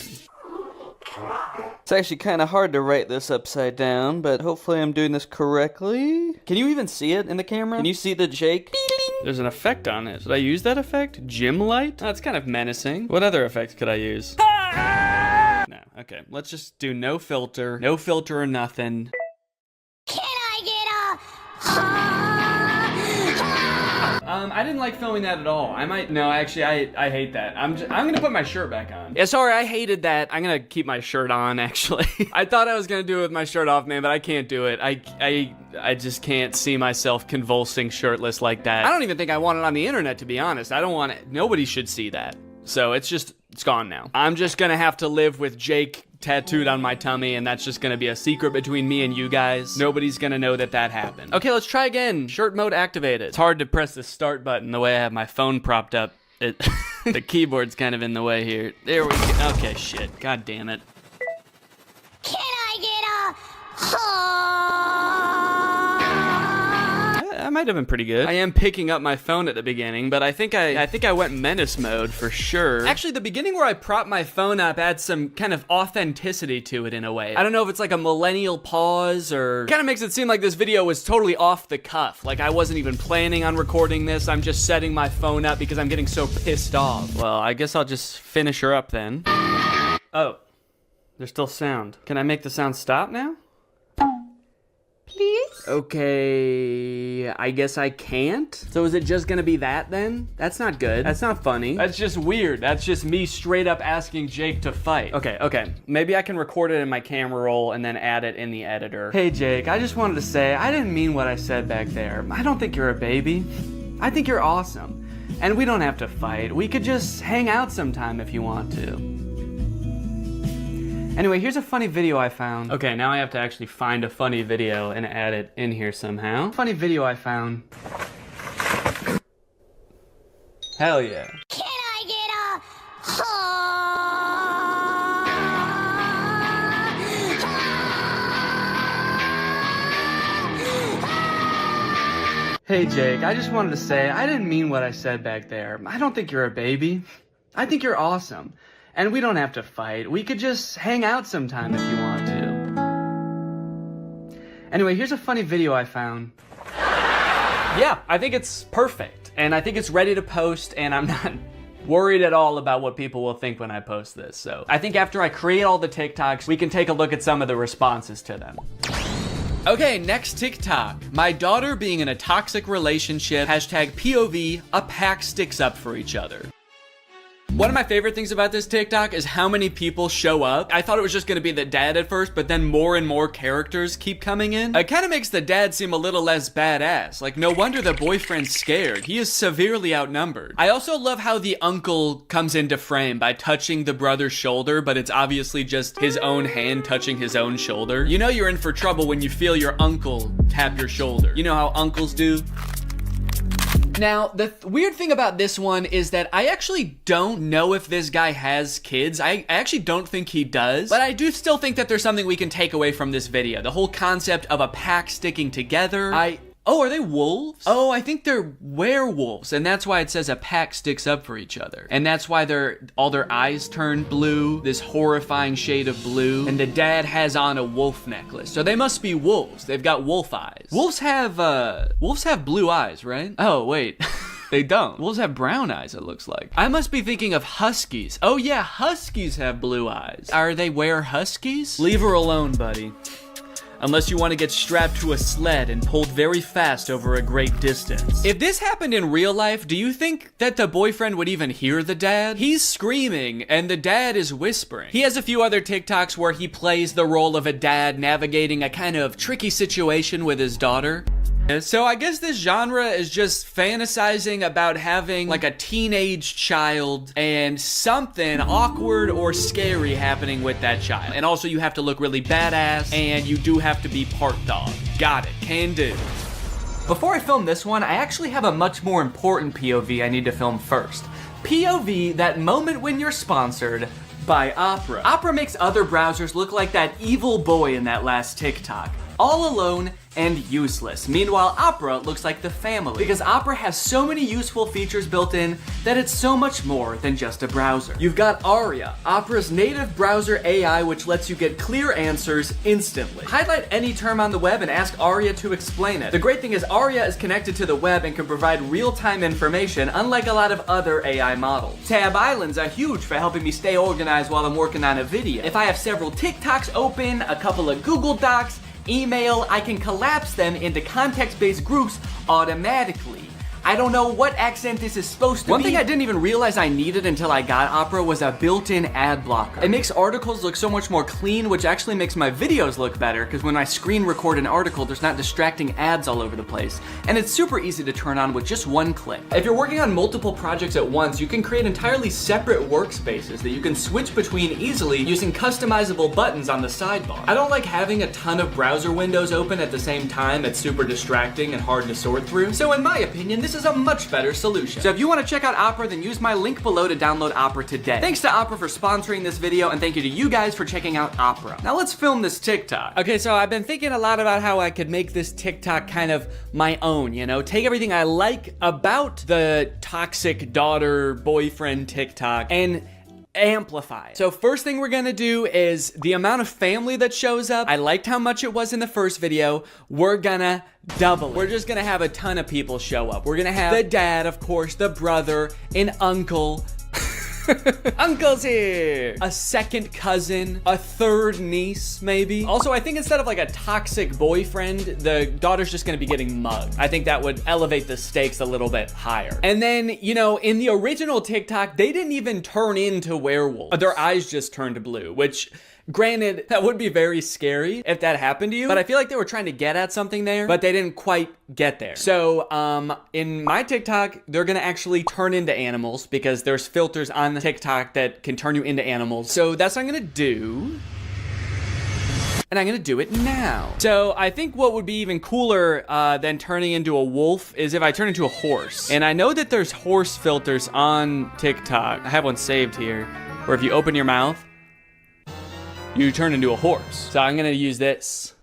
It's actually kind of hard to write this upside down, but hopefully I'm doing this correctly. Can you even see it in the camera? Can you see the Jake? There's an effect on it. Should I use that effect? Gym light? That's kind of menacing. What other effects could I use? No, okay. Let's just do no filter. No filter or nothing.
Can I get a...
I didn't like filming that at all. Actually, I hate that. I'm gonna put my shirt back on. Yeah, sorry, I hated that. I'm gonna keep my shirt on, actually. I thought I was gonna do it with my shirt off, man, but I can't do it. I just can't see myself convulsing shirtless like that. I don't even think I want it on the internet, to be honest. I don't want it. Nobody should see that. So it's gone now. I'm just gonna have to live with Jake tattooed on my tummy, and that's just gonna be a secret between me and you guys. Nobody's gonna know that happened. Okay, let's try again. Shirt mode activated. It's hard to press the start button the way I have my phone propped up. The keyboard's kind of in the way here. There we go. Okay, shit. God damn it.
Can I get a...
That might have been pretty good. I am picking up my phone at the beginning, but I think I went menace mode for sure. Actually, the beginning where I prop my phone up adds some kind of authenticity to it in a way. I don't know if it's like a millennial pause or kind of makes it seem like this video was totally off the cuff. Like I wasn't even planning on recording this. I'm just setting my phone up because I'm getting so pissed off. Well, I guess I'll just finish her up then. Oh, there's still sound. Can I make the sound stop now? Please? Okay, I guess I can't. So is it just gonna be that then? That's not good. That's not funny. That's just weird. That's just me straight up asking Jake to fight. Okay. Maybe I can record it in my camera roll and then add it in the editor. Hey Jake, I just wanted to say, I didn't mean what I said back there. I don't think you're a baby. I think you're awesome. And we don't have to fight. We could just hang out sometime if you want to. Anyway, here's a funny video I found. Okay, now I have to actually find a funny video and add it in here somehow. Funny video I found. Hell yeah.
Can I get a...
Hey Jake, I just wanted to say, I didn't mean what I said back there. I don't think you're a baby. I think you're awesome. And we don't have to fight. We could just hang out sometime if you want to. Anyway, here's a funny video I found. Yeah, I think it's perfect. And I think it's ready to post, and I'm not worried at all about what people will think when I post this. So I think after I create all the TikToks, we can take a look at some of the responses to them.
Okay, next TikTok. My daughter being in a toxic relationship. Hashtag POV, a pack sticks up for each other. One of my favorite things about this TikTok is how many people show up. I thought it was just gonna be the dad at first, but then more and more characters keep coming in. It kind of makes the dad seem a little less badass. Like, no wonder the boyfriend's scared. He is severely outnumbered. I also love how the uncle comes into frame by touching the brother's shoulder, but it's obviously just his own hand touching his own shoulder. You know you're in for trouble when you feel your uncle tap your shoulder. You know how uncles do? Now, the weird thing about this one is that I actually don't know if this guy has kids. I actually don't think he does, but I do still think that there's something we can take away from this video. The whole concept of a pack sticking together. Oh, are they wolves? Oh, I think they're werewolves, and that's why it says a pack sticks up for each other. And that's why all their eyes turn blue, this horrifying shade of blue, and the dad has on a wolf necklace. So they must be wolves. They've got wolf eyes. Wolves have blue eyes, right? Oh, wait. They don't. Wolves have brown eyes, it looks like. I must be thinking of huskies. Oh yeah, huskies have blue eyes. Are they huskies? Leave her alone, buddy. Unless you want to get strapped to a sled and pulled very fast over a great distance. If this happened in real life, do you think that the boyfriend would even hear the dad? He's screaming and the dad is whispering. He has a few other TikToks where he plays the role of a dad navigating a kind of tricky situation with his daughter. So I guess this genre is just fantasizing about having like a teenage child and something awkward or scary happening with that child. And also you have to look really badass and you do have to be part dog. Got it, can do. Before I film this one, I actually have a much more important POV I need to film first. POV, that moment when you're sponsored by Opera. Opera makes other browsers look like that evil boy in that last TikTok. All alone and useless. Meanwhile, Opera looks like the family because Opera has so many useful features built in that it's so much more than just a browser. You've got Aria, Opera's native browser AI, which lets you get clear answers instantly. Highlight any term on the web and ask Aria to explain it. The great thing is Aria is connected to the web and can provide real-time information, unlike a lot of other AI models. Tab islands are huge for helping me stay organized while I'm working on a video. If I have several TikToks open, a couple of Google Docs, email, I can collapse them into context-based groups automatically. I don't know what accent this is supposed to be. One thing I didn't even realize I needed until I got Opera was a built-in ad blocker. It makes articles look so much more clean, which actually makes my videos look better, because when I screen record an article, there's not distracting ads all over the place. And it's super easy to turn on with just one click. If you're working on multiple projects at once, you can create entirely separate workspaces that you can switch between easily using customizable buttons on the sidebar. I don't like having a ton of browser windows open at the same time. It's super distracting and hard to sort through. So in my opinion, this is a much better solution. So if you want to check out Opera, then use my link below to download Opera today. Thanks to Opera for sponsoring this video, and thank you to you guys for checking out Opera. Now let's film this TikTok. Okay, so I've been thinking a lot about how I could make this TikTok kind of my own, you know? Take everything I like about the toxic daughter boyfriend TikTok and amplify it. So first thing we're gonna do is the amount of family that shows up. I liked how much it was in the first video. We're gonna double it. We're just gonna have a ton of people show up. We're gonna have the dad, of course, the brother, an uncle. Uncle's here! A second cousin, a third niece, maybe. Also, I think instead of like a toxic boyfriend, the daughter's just gonna be getting mugged. I think that would elevate the stakes a little bit higher. And then, you know, in the original TikTok, they didn't even turn into werewolves. Their eyes just turned blue, which, granted, that would be very scary if that happened to you, but I feel like they were trying to get at something there, but they didn't quite get there. So, in my TikTok, they're gonna actually turn into animals because there's filters on the TikTok that can turn you into animals. So that's what I'm gonna do. And I'm gonna do it now. So I think what would be even cooler than turning into a wolf is if I turn into a horse. And I know that there's horse filters on TikTok. I have one saved here, where if you open your mouth, you turn into a horse. So I'm gonna use this.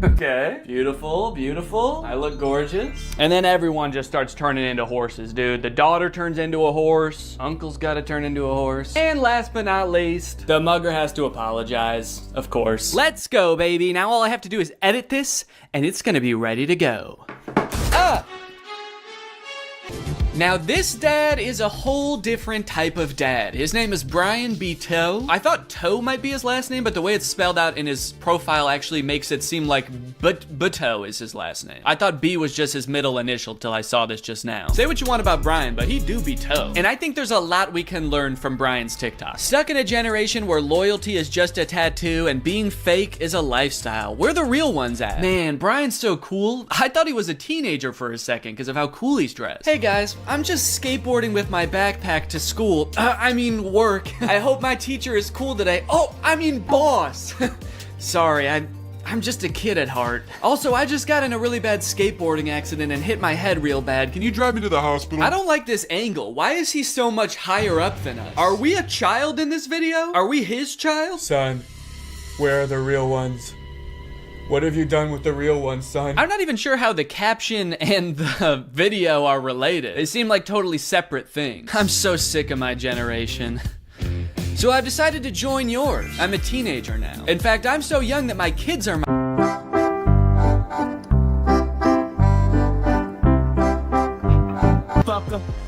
Okay. Beautiful, beautiful. I look gorgeous. And then everyone just starts turning into horses, dude. The daughter turns into a horse. Uncle's gotta turn into a horse. And last but not least, the mugger has to apologize, of course. Let's go, baby. Now all I have to do is edit this, and it's gonna be ready to go. Now this dad is a whole different type of dad. His name is Brian B. Toe. I thought Toe might be his last name, but the way it's spelled out in his profile actually makes it seem like Bateau is his last name. I thought B was just his middle initial till I saw this just now. Say what you want about Brian, but he do be Toe. And I think there's a lot we can learn from Brian's TikTok. Stuck in a generation where loyalty is just a tattoo and being fake is a lifestyle. Where the real ones at? Man, Brian's so cool. I thought he was a teenager for a second because of how cool he's dressed. Hey guys, I'm just skateboarding with my backpack to school. I mean work. I hope my teacher is cool today. Oh, I mean boss. Sorry, I'm just a kid at heart. Also, I just got in a really bad skateboarding accident and hit my head real bad. Can you drive me to the hospital? I don't like this angle. Why is he so much higher up than us? Are we a child in this video? Are we his child?
Son, where are the real ones? What have you done with the real ones, son? I'm not even sure how the caption and the video are related. They seem like totally separate things. I'm so sick of my generation. So I've decided to join yours. I'm a teenager now. In fact, I'm so young that my kids are my...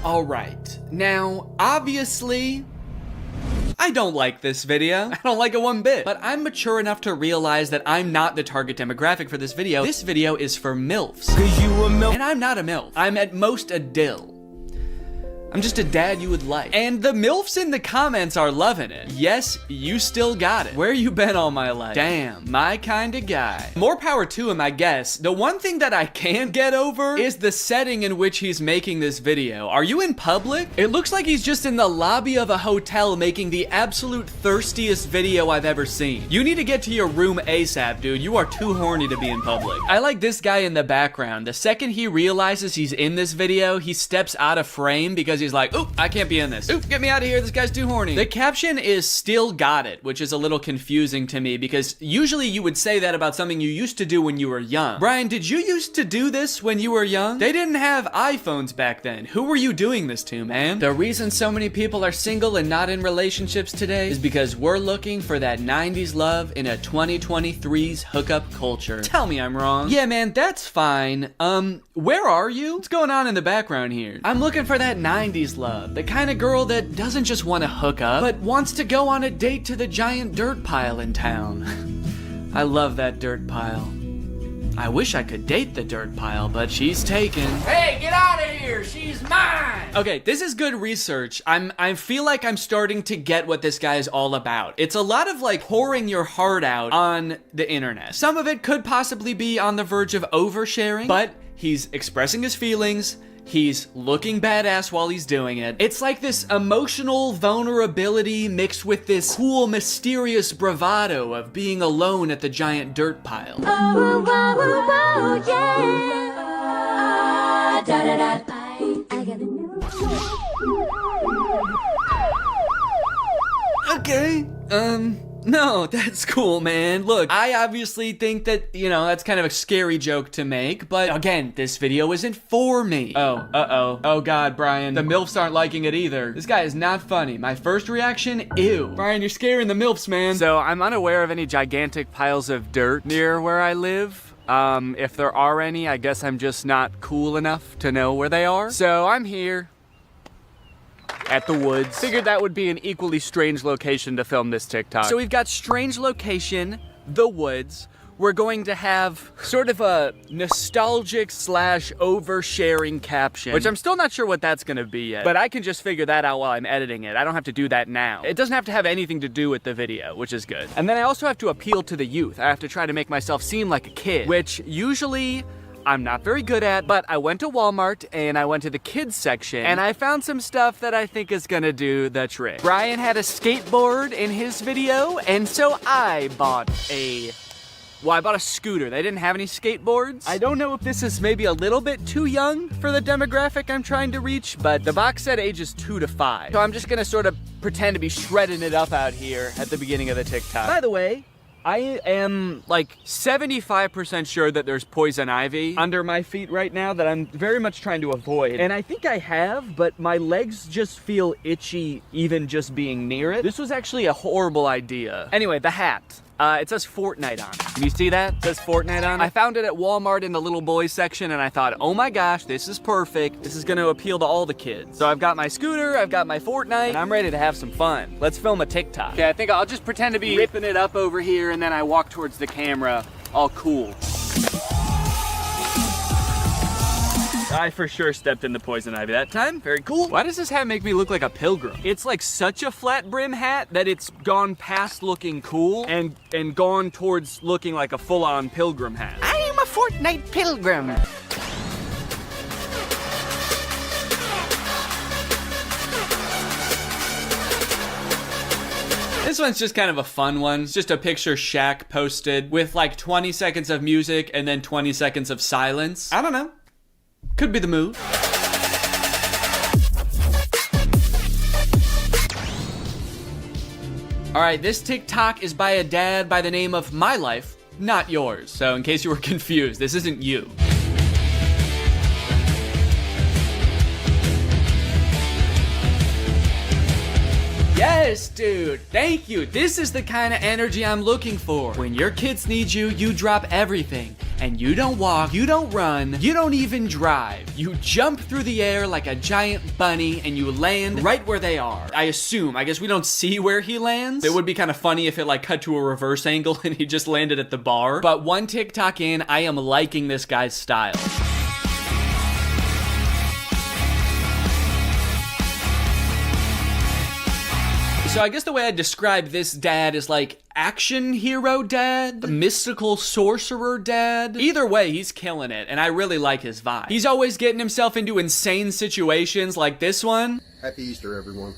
All right. Now, obviously, I don't like this video. I don't like it one bit. But I'm mature enough to realize that I'm not the target demographic for this video. This video is for MILFs. And I'm not a MILF. I'm at most a DIL. I'm just a dad you would like. And the MILFs in the comments are loving it. Yes, you still got it. Where you been all my life? Damn, my kind of guy. More power to him, I guess. The one thing that I can't get over is the setting in which he's making this video. Are you in public? It looks like he's just in the lobby of a hotel making the absolute thirstiest video I've ever seen. You need to get to your room ASAP, dude. You are too horny to be in public. I like this guy in the background. The second he realizes he's in this video, he steps out of frame because he's like, oop, I can't be in this. Oop, get me out of here. This guy's too horny. The caption is still got it, which is a little confusing to me because usually you would say that about something you used to do when you were young. Brian, did you used to do this when you were young? They didn't have iPhones back then. Who were you doing this to, man? The reason so many people are single and not in relationships today is because we're looking for that 90s love in a 2023's hookup culture. Tell me I'm wrong. Yeah, man, that's fine. Where are you? What's going on in the background here? I'm looking for that 90s love. The kind of girl that doesn't just want to hook up, but wants to go on a date to the giant dirt pile in town. I love that dirt pile. I wish I could date the dirt pile, but she's taken. Hey, get out of here! She's mine! Okay, this is good research. I feel like I'm starting to get what this guy is all about. It's a lot of like pouring your heart out on the internet. Some of it could possibly be on the verge of oversharing, but he's expressing his feelings. He's looking badass while he's doing it. It's like this emotional vulnerability mixed with this cool, mysterious bravado of being alone at the giant dirt pile. Oh, oh, oh, yeah. Okay, no, that's cool, man. Look, I obviously think that, you know, that's kind of a scary joke to make, but again, this video isn't for me. Oh, oh God, Brian, the MILFs aren't liking it either. This guy is not funny. My first reaction, ew. Brian, you're scaring the MILFs, man. So I'm unaware of any gigantic piles of dirt near where I live. If there are any, I guess I'm just not cool enough to know where they are. So I'm here at the woods. Figured that would be an equally strange location to film this TikTok. So we've got strange location, the woods. We're going to have sort of a nostalgic / oversharing caption, which I'm still not sure what that's gonna be yet, but I can just figure that out while I'm editing it. I don't have to do that now. It doesn't have to have anything to do with the video, which is good. And then I also have to appeal to the youth. I have to try to make myself seem like a kid, which usually I'm not very good at, but I went to Walmart and I went to the kids section and I found some stuff that I think is gonna do the trick. Brian had a skateboard in his video, and so I bought a scooter. They didn't have any skateboards. I don't know if this is maybe a little bit too young for the demographic I'm trying to reach, but the box said ages 2 to 5. So I'm just gonna sort of pretend to be shredding it up out here at the beginning of the TikTok. By the way,
I am like 75% sure that there's poison ivy under my feet right now that I'm very much trying to avoid. And I think I have, but my legs just feel itchy even just being near it. This was actually a horrible idea. Anyway, the hat. It says Fortnite on it. Can you see that? It says Fortnite on it. I found it at Walmart in the little boys section and I thought, oh my gosh, this is perfect. This is gonna appeal to all the kids. So I've got my scooter, I've got my Fortnite, and I'm ready to have some fun. Let's film a TikTok. Okay, I think I'll just pretend to be ripping it up over here and then I walk towards the camera, all cool. I for sure stepped in the poison ivy that time. Very cool. Why does this hat make me look like a pilgrim? It's like such a flat brim hat that it's gone past looking cool and gone towards looking like a full-on pilgrim hat.
I am a Fortnite pilgrim.
This one's just kind of a fun one. It's just a picture Shaq posted with like 20 seconds of music and then 20 seconds of silence. I don't know. Could be the mood. All right, this TikTok is by a dad by the name of My Life, Not Yours. So in case you were confused, this isn't you. Yes, dude, thank you. This is the kind of energy I'm looking for. When your kids need you, you drop everything. And you don't walk, you don't run, you don't even drive. You jump through the air like a giant bunny and you land right where they are. I guess we don't see where he lands. It would be kind of funny if it like cut to a reverse angle and he just landed at the bar. But one TikTok in, I am liking this guy's style. So I guess the way I describe this dad is like action hero dad, mystical sorcerer dad. Either way, he's killing it, and I really like his vibe. He's always getting himself into insane situations like this one.
Happy Easter, everyone.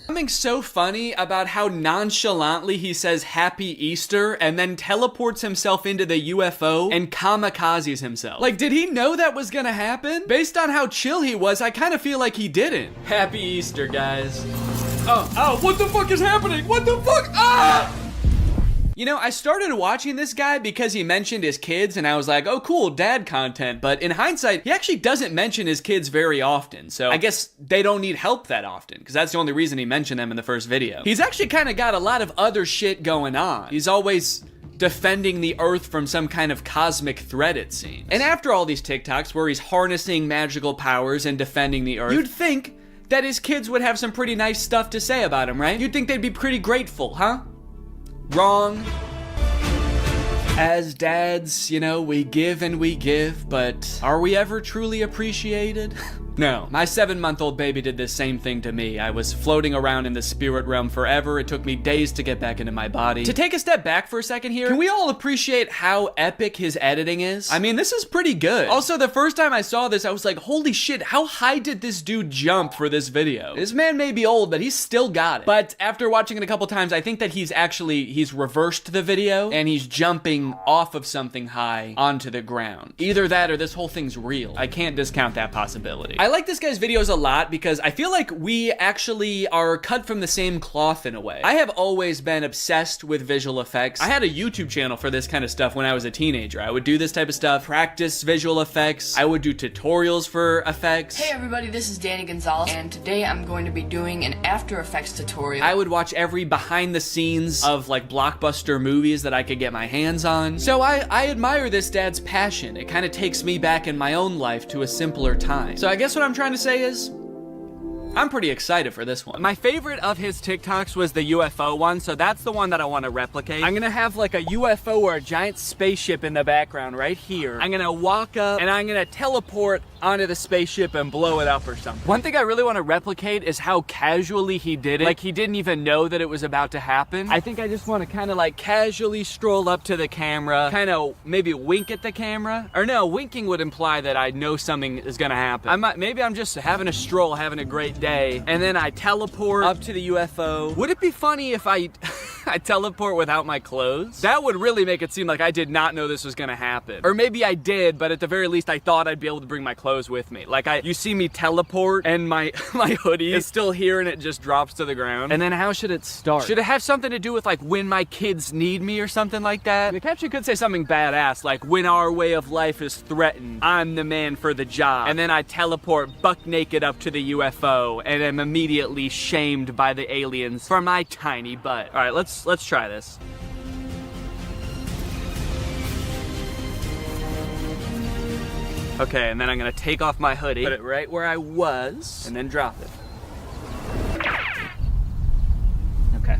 Something so funny about how nonchalantly he says Happy Easter and then teleports himself into the UFO and kamikazes himself. Like, did he know that was gonna happen? Based on how chill he was, I kind of feel like he didn't. Happy Easter, guys. Oh, what the fuck is happening? What the fuck? Ah! You know, I started watching this guy because he mentioned his kids and I was like, oh cool, dad content. But in hindsight, he actually doesn't mention his kids very often. So I guess they don't need help that often because that's the only reason he mentioned them in the first video. He's actually kind of got a lot of other shit going on. He's always defending the earth from some kind of cosmic threat, it seems. And after all these TikToks where he's harnessing magical powers and defending the earth, you'd think that his kids would have some pretty nice stuff to say about him, right? You'd think they'd be pretty grateful, huh? Wrong. As dads, you know, we give and we give, but are we ever truly appreciated? No. My 7-month-old baby did this same thing to me. I was floating around in the spirit realm forever. It took me days to get back into my body. To take a step back for a second here, can we all appreciate how epic his editing is? I mean, this is pretty good. Also, the first time I saw this, I was like, holy shit, how high did this dude jump for this video? This man may be old, but he's still got it. But after watching it a couple times, I think that he's reversed the video and he's jumping off of something high onto the ground. Either that or this whole thing's real. I can't discount that possibility. I like this guy's videos a lot because I feel like we actually are cut from the same cloth in a way. I have always been obsessed with visual effects. I had a YouTube channel for this kind of stuff when I was a teenager. I would do this type of stuff, practice visual effects. I would do tutorials for effects.
Hey everybody, this is Danny Gonzalez, and today I'm going to be doing an After Effects tutorial.
I would watch every behind the scenes of like blockbuster movies that I could get my hands on. So I admire this dad's passion. It kind of takes me back in my own life to a simpler time. So I guess what I'm trying to say is, I'm pretty excited for this one. My favorite of his TikToks was the UFO one, so that's the one that I want to replicate. I'm gonna have like a UFO or a giant spaceship in the background right here. I'm gonna walk up and I'm gonna teleport onto the spaceship and blow it up or something. One thing I really want to replicate is how casually he did it. Like he didn't even know that it was about to happen. I think I just want to kind of like casually stroll up to the camera, kind of maybe wink at the camera. Or no, winking would imply that I know something is gonna happen. Maybe I'm just having a stroll, having a great day, and then I teleport up to the UFO. Would it be funny if I
I teleport without my clothes? That would really make it seem like I did not know this was gonna happen. Or maybe I did, but at the very least I thought I'd be able to bring my clothes with me. Like you see me teleport and my hoodie is still here and it just drops to the ground. And then how should it start? Should it have something to do with like when my kids need me or something like that? The caption could say something badass like when our way of life is threatened, I'm the man for the job. And then I teleport buck naked up to the UFO and am immediately shamed by the aliens for my tiny butt. All right, let's try this. Okay, and then I'm gonna take off my hoodie, put it right where I was, and then drop it. Okay.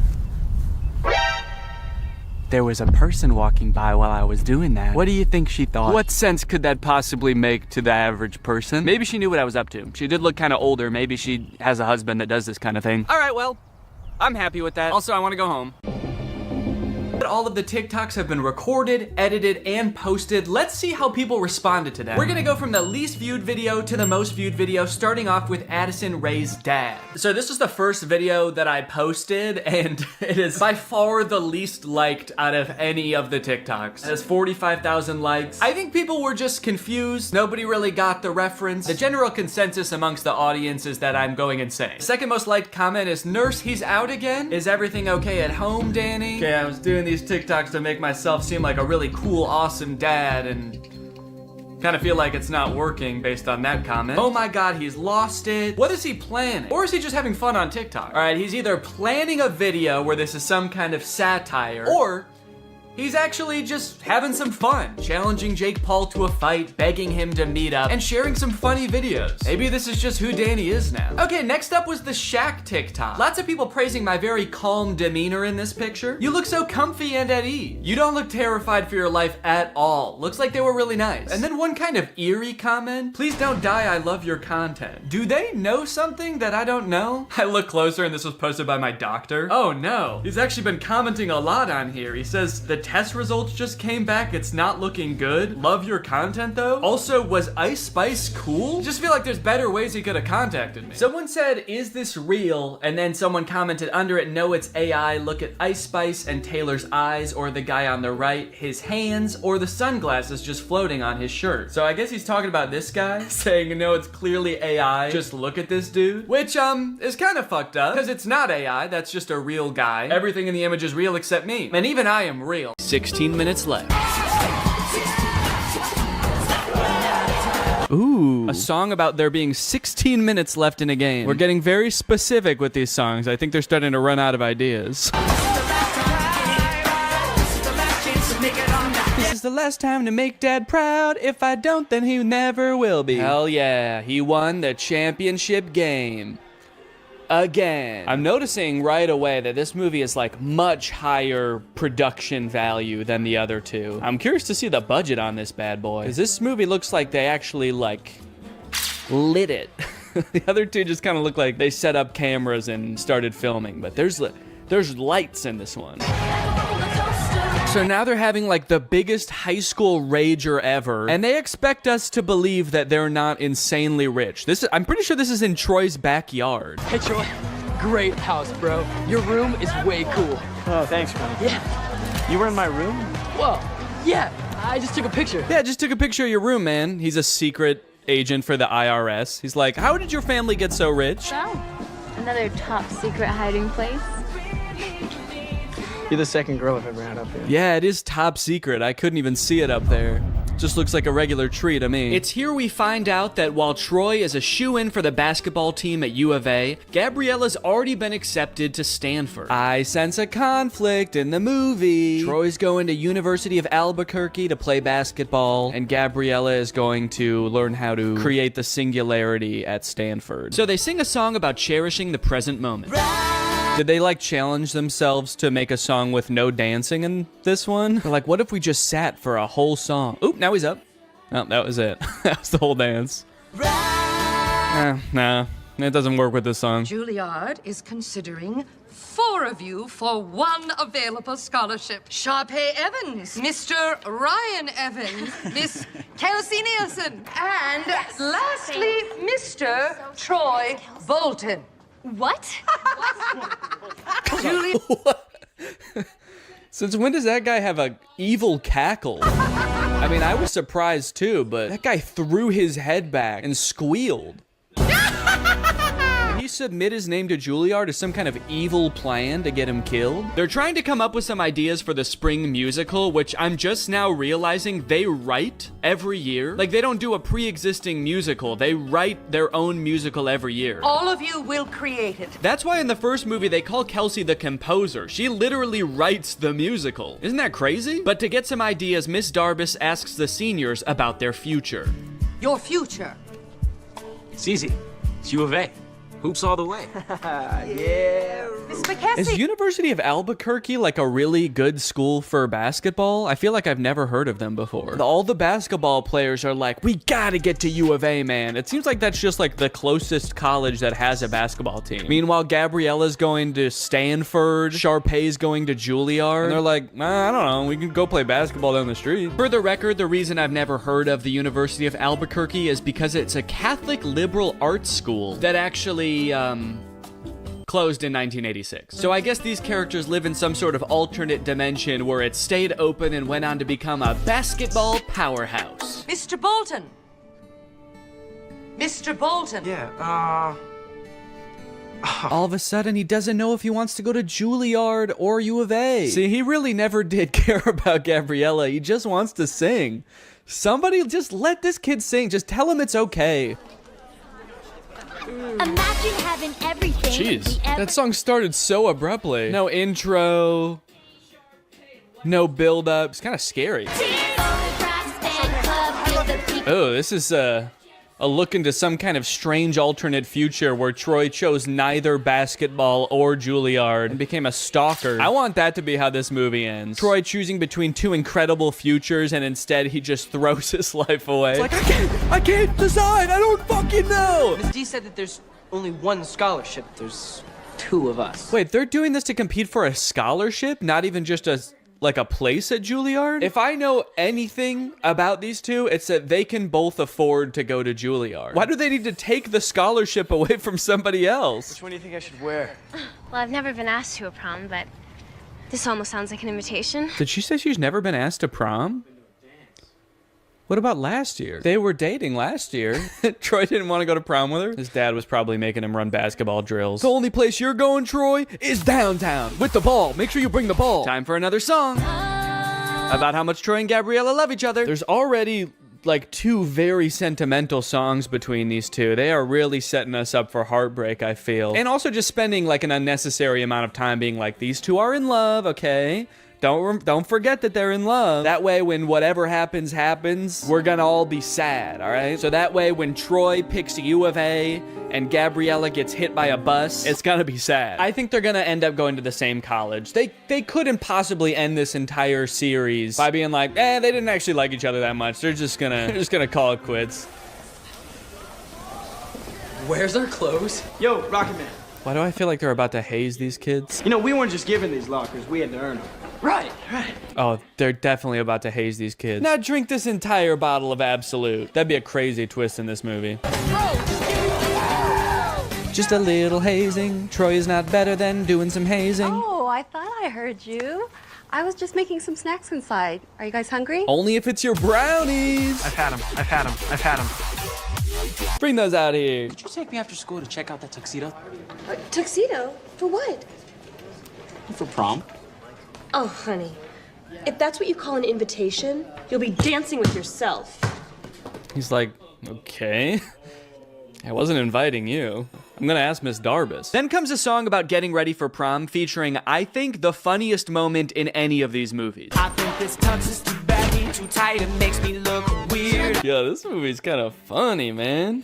There was a person walking by while I was doing that. What do you think she thought? What sense could that possibly make to the average person? Maybe she knew what I was up to. She did look kind of older. Maybe she has a husband that does this kind of thing. All right, well, I'm happy with that. Also, I want to go home. All of the TikToks have been recorded, edited, and posted. Let's see how people responded to that. We're gonna go from the least viewed video to the most viewed video, starting off with Addison Rae's dad. So this was the first video that I posted, and it is by far the least liked out of any of the TikToks. It has 45,000 likes. I think people were just confused. Nobody really got the reference. The general consensus amongst the audience is that I'm going insane. Second most liked comment is, "Nurse, he's out again? Is everything okay at home, Danny?" Okay, I was doing these TikToks to make myself seem like a really cool, awesome dad, and kind of feel like it's not working based on that comment. Oh my god, he's lost it. What is he planning? Or is he just having fun on TikTok? All right, he's either planning a video where this is some kind of satire, or he's actually just having some fun, challenging Jake Paul to a fight, begging him to meet up, and sharing some funny videos. Maybe this is just who Danny is now. Okay, next up was the Shaq TikTok. Lots of people praising my very calm demeanor in this picture. You look so comfy and at ease. You don't look terrified for your life at all. Looks like they were really nice. And then one kind of eerie comment, "Please don't die, I love your content." Do they know something that I don't know? I look closer and this was posted by my doctor. Oh no, he's actually been commenting a lot on here. He says, "The test results just came back, it's not looking good. Love your content though. Also, was Ice Spice cool?" Just feel like there's better ways he could have contacted me. Someone said, "Is this real?" And then someone commented under it, "No, it's AI. Look at Ice Spice and Taylor's eyes, or the guy on the right, his hands, or the sunglasses just floating on his shirt." So I guess he's talking about this guy, saying, "No, it's clearly AI. Just look at this dude." Which, is kind of fucked up, because it's not AI, that's just a real guy. Everything in the image is real except me. And even I am real. 16 minutes left. Ooh, a song about there being 16 minutes left in a game. We're getting very specific with these songs. I think they're starting to run out of ideas. This is the last time to make Dad proud. If I don't, then he never will be. Hell yeah, he won the championship game. Again. I'm noticing right away that this movie is like much higher production value than the other two. I'm curious to see the budget on this bad boy, because this movie looks like they actually like lit it. The other two just kind of look like they set up cameras and started filming, but there's lights in this one. So now they're having like the biggest high school rager ever, and they expect us to believe that they're not insanely rich. I'm pretty sure this is in Troy's backyard.
Hey Troy, great house, bro. Your room is way cool.
Oh, thanks, man.
Yeah.
You were in my room?
Well, yeah, I just took a picture.
Yeah, just took a picture of your room, man. He's a secret agent for the IRS. He's like, "How did your family get so rich?"
Oh, another top secret hiding place.
You're the second girl I've ever had up here.
Yeah, it is top secret. I couldn't even see it up there. Just looks like a regular tree to me. It's here we find out that while Troy is a shoo-in for the basketball team at U of A, Gabriella's already been accepted to Stanford. I sense a conflict in the movie. Troy's going to University of Albuquerque to play basketball, and Gabriella is going to learn how to create the singularity at Stanford. So they sing a song about cherishing the present moment. Did they like challenge themselves to make a song with no dancing in this one? They're like, what if we just sat for a whole song? Oop, now he's up. Oh, that was it. That was the whole dance. Nah, it doesn't work with this song.
Juilliard is considering 4 of you for 1 available scholarship. Sharpay Evans, Mr. Ryan Evans, Miss Kelsey Nielsen, and lastly, Mr. Troy Bolton.
What?
Julie.
Since when does that guy have a evil cackle? I mean, I was surprised too, but that guy threw his head back and squealed. Did he submit his name to Juilliard as some kind of evil plan to get him killed? They're trying to come up with some ideas for the spring musical, which I'm just now realizing they write every year. Like, they don't do a pre-existing musical. They write their own musical every year.
All of you will create it.
That's why in the first movie they call Kelsey the composer. She literally writes the musical. Isn't that crazy? But to get some ideas, Miss Darbus asks the seniors about their future.
Your future.
It's easy. It's U of A. Hoops all the way.
Yeah. Miss McKessie.
Is University of Albuquerque like a really good school for basketball? I feel like I've never heard of them before. All the basketball players are like, we gotta get to U of A, man. It seems like that's just like the closest college that has a basketball team. Meanwhile, Gabriella's going to Stanford, Sharpay's going to Juilliard, and they're like, I don't know, we can go play basketball down the street. For the record, the reason I've never heard of the University of Albuquerque is because it's a Catholic liberal arts school that actually closed in 1986. So I guess these characters live in some sort of alternate dimension where it stayed open and went on to become a basketball powerhouse.
Mr. Bolton. Mr. Bolton.
Yeah,
All of a sudden, he doesn't know if he wants to go to Juilliard or U of A. See, he really never did care about Gabriella. He just wants to sing. Somebody just let this kid sing. Just tell him it's okay.
Imagine having everything.
Jeez, that song started so abruptly. No intro, no build up. It's kind of scary. Oh, this is a look into some kind of strange alternate future where Troy chose neither basketball or Juilliard and became a stalker. I want that to be how this movie ends. Troy choosing between two incredible futures, and instead he just throws his life away. It's like, I can't decide. I don't fucking know.
Ms. D said that there's only one scholarship. There's two of us.
Wait, they're doing this to compete for a scholarship? Not even just a place at Juilliard? If I know anything about these two, it's that they can both afford to go to Juilliard. Why do they need to take the scholarship away from somebody else?
Which one do you think I should wear?
Well, I've never been asked to a prom, but this almost sounds like an invitation.
Did she say she's never been asked to prom? What about last year? They were dating last year. Troy didn't want to go to prom with her. His dad was probably making him run basketball drills. The only place you're going, Troy, is downtown. With the ball. Make sure you bring the ball. Time for another song. About how much Troy and Gabriella love each other. There's already like two very sentimental songs between these two. They are really setting us up for heartbreak, I feel. And also just spending like an unnecessary amount of time being like, these two are in love, okay? Don't forget that they're in love. That way, when whatever happens, we're gonna all be sad, all right? So that way, when Troy picks U of A and Gabriella gets hit by a bus, it's gonna be sad. I think they're gonna end up going to the same college. They couldn't possibly end this entire series by being like, they didn't actually like each other that much. They're just gonna call it quits.
Where's our clothes? Yo, Rocket Man.
Why do I feel like they're about to haze these kids?
You know, we weren't just given these lockers. We had to earn them. Right.
Oh, they're definitely about to haze these kids. Now drink this entire bottle of Absolute. That'd be a crazy twist in this movie. Just a little hazing. Troy is not better than doing some hazing.
Oh, I thought I heard you. I was just making some snacks inside. Are you guys hungry?
Only if it's your brownies.
I've had them.
Bring those out here.
Could you take me after school to check out that tuxedo?
Tuxedo? For what?
For prom.
Oh, honey. If that's what you call an invitation, you'll be dancing with yourself.
He's like, okay. I wasn't inviting you. I'm gonna ask Miss Darbus. Then comes a song about getting ready for prom featuring, I think, the funniest moment in any of these movies.
I think this tux is too baggy, too tight, it makes me look weird.
Yeah, this movie's kind of funny, man.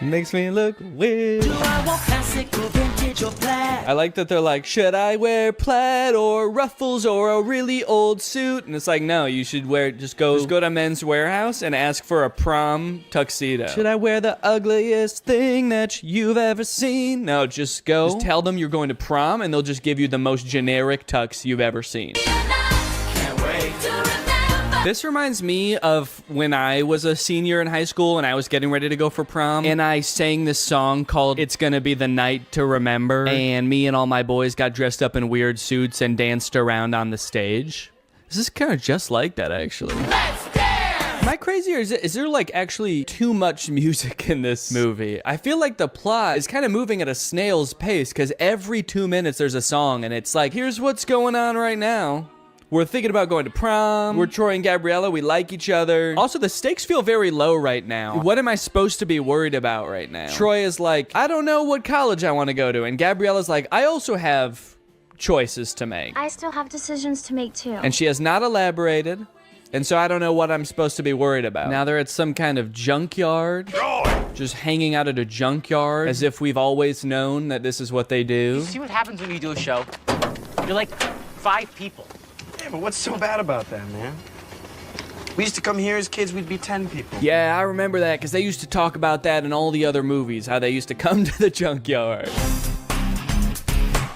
Makes me look weird.
Do I want classic or vintage or plaid?
I like that they're like, should I wear plaid or ruffles or a really old suit? And it's like, no, you should wear, just go to Men's Warehouse and ask for a prom tuxedo. Should I wear the ugliest thing that you've ever seen? No, just go. Just tell them you're going to prom and they'll just give you the most generic tux you've ever seen.
Can't wait to remember.
This reminds me of when I was a senior in high school and I was getting ready to go for prom, and I sang this song called It's Gonna Be the Night to Remember, and me and all my boys got dressed up in weird suits and danced around on the stage. This is kind of just like that, actually. Am I crazy, or is there like actually too much music in this movie? I feel like the plot is kind of moving at a snail's pace, because every 2 minutes there's a song, and it's like, here's what's going on right now. We're thinking about going to prom. We're Troy and Gabriella. We like each other. Also, the stakes feel very low right now. What am I supposed to be worried about right now? Troy is like, I don't know what college I want to go to. And Gabriella's like, I also have choices to make.
I still have decisions to make too.
And she has not elaborated. And so I don't know what I'm supposed to be worried about. Now they're at some kind of junkyard. Just hanging out at a junkyard as if we've always known that this is what they do.
You see what happens when you do a show? You're like 5 people.
Yeah, but what's so bad about that, man? We used to come here as kids, we'd be 10 people.
Yeah, I remember that, because they used to talk about that in all the other movies, how they used to come to the junkyard.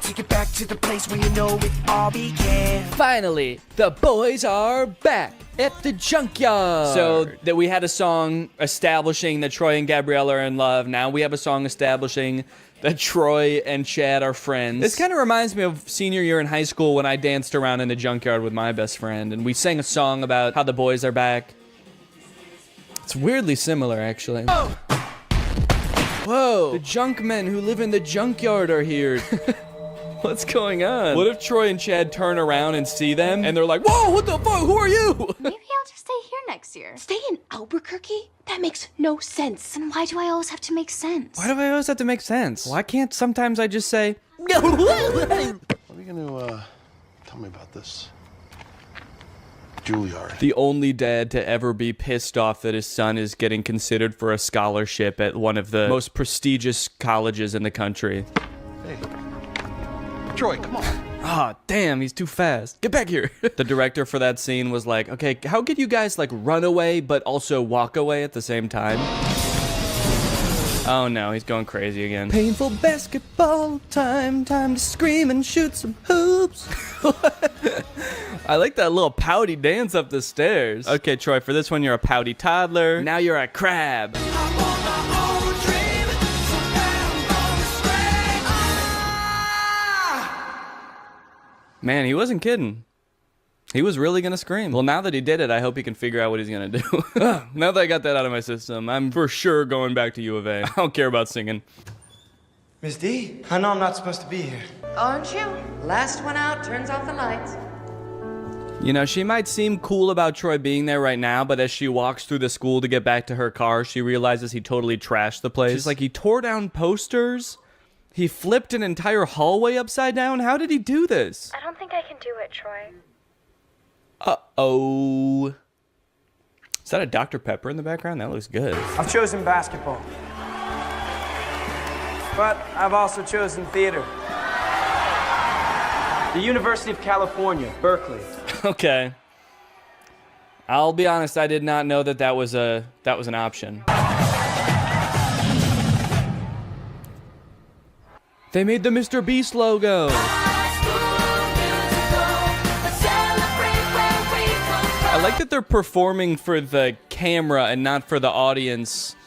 Take it back to the place where you know it all began.
Finally, the boys are back at the junkyard. So that we had a song establishing that Troy and Gabriella are in love. Now we have a song establishing that Troy and Chad are friends. This kind of reminds me of senior year in high school when I danced around in the junkyard with my best friend, and we sang a song about how the boys are back. It's weirdly similar, actually. Oh. Whoa! The junk men who live in the junkyard are here. What's going on? What if Troy and Chad turn around and see them, and they're like, whoa, what the fuck, who are you?
Maybe I'll just stay here next year.
Stay in Albuquerque? That makes no sense.
And why do I always have to make sense?
Why do I always have to make sense? Why can't sometimes I just say,
What are you gonna, tell me about this? Juilliard.
The only dad to ever be pissed off that his son is getting considered for a scholarship at one of the most prestigious colleges in the country.
Hey. Troy, come on.
Ah, damn, he's too fast. Get back here. The director for that scene was like, okay, how could you guys like run away but also walk away at the same time? Oh no, he's going crazy again. Painful basketball time to scream and shoot some hoops. I like that little pouty dance up the stairs. Okay, Troy, for this one, you're a pouty toddler. Now you're a crab. Man, he wasn't kidding. He was really gonna scream. Well, now that he did it, I hope he can figure out what he's gonna do. Now that I got that out of my system, I'm for sure going back to U of A. I don't care about singing.
Miss D, I know I'm not supposed to be here.
Aren't you? Last one out turns off the lights.
You know, she might seem cool about Troy being there right now, but as she walks through the school to get back to her car, she realizes he totally trashed the place. She's like, he tore down posters? He flipped an entire hallway upside down? How did he do this?
I don't think I can do it, Troy.
Uh-oh. Is that a Dr. Pepper in the background? That looks good.
I've chosen basketball. But I've also chosen theater. The University of California, Berkeley.
Okay. I'll be honest, I did not know that was an option. They made the Mr. Beast logo. I like that they're performing for the camera and not for the audience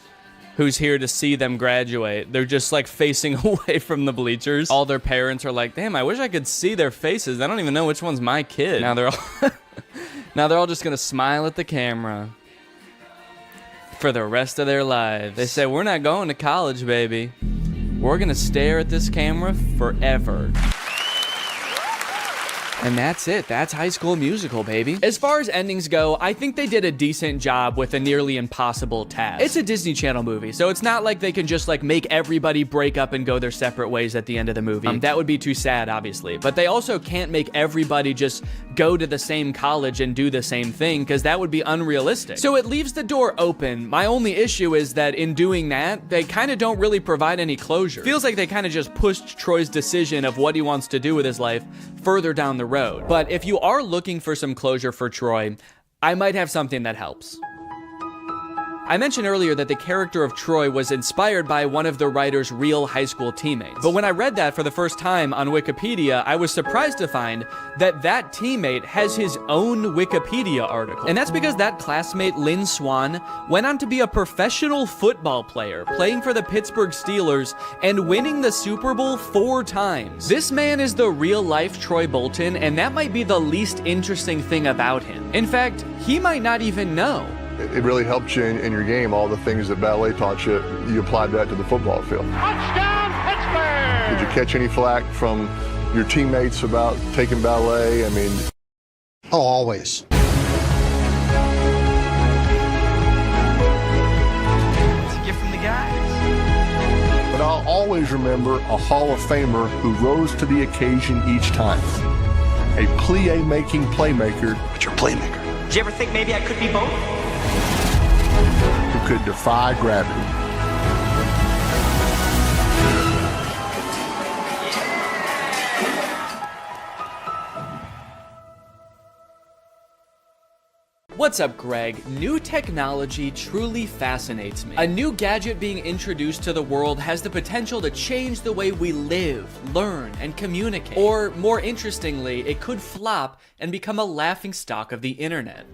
who's here to see them graduate. They're just like facing away from the bleachers. All their parents are like, damn, I wish I could see their faces. I don't even know which one's my kid. Now they're all just gonna smile at the camera for the rest of their lives. They say, we're not going to college, baby. We're gonna stare at this camera forever. And that's it. That's High School Musical, baby. As far as endings go, I think they did a decent job with a nearly impossible task. It's a Disney Channel movie, so it's not like they can just like make everybody break up and go their separate ways at the end of the movie. That would be too sad, obviously. But they also can't make everybody just go to the same college and do the same thing, because that would be unrealistic. So it leaves the door open. My only issue is that in doing that, they kind of don't really provide any closure. Feels like they kind of just pushed Troy's decision of what he wants to do with his life further down the road. But if you are looking for some closure for Troy, I might have something that helps. I mentioned earlier that the character of Troy was inspired by one of the writer's real high school teammates. But when I read that for the first time on Wikipedia, I was surprised to find that that teammate has his own Wikipedia article. And that's because that classmate, Lynn Swan, went on to be a professional football player, playing for the Pittsburgh Steelers and winning the Super Bowl 4 times. This man is the real-life Troy Bolton, and that might be the least interesting thing about him. In fact, he might not even know.
It really helped you in your game. All the things that ballet taught you, you applied that to the football field.
Touchdown, Pittsburgh!
Did you catch any flack from your teammates about taking ballet? I mean...
Oh, always.
It's a gift from the guys.
But I'll always remember a Hall of Famer who rose to the occasion each time. A plie-making playmaker.
But you're a playmaker.
Did you ever think maybe I could be both?
Who could defy gravity.
What's up, Greg? New technology truly fascinates me. A new gadget being introduced to the world has the potential to change the way we live, learn, and communicate. Or, more interestingly, it could flop and become a laughingstock of the internet.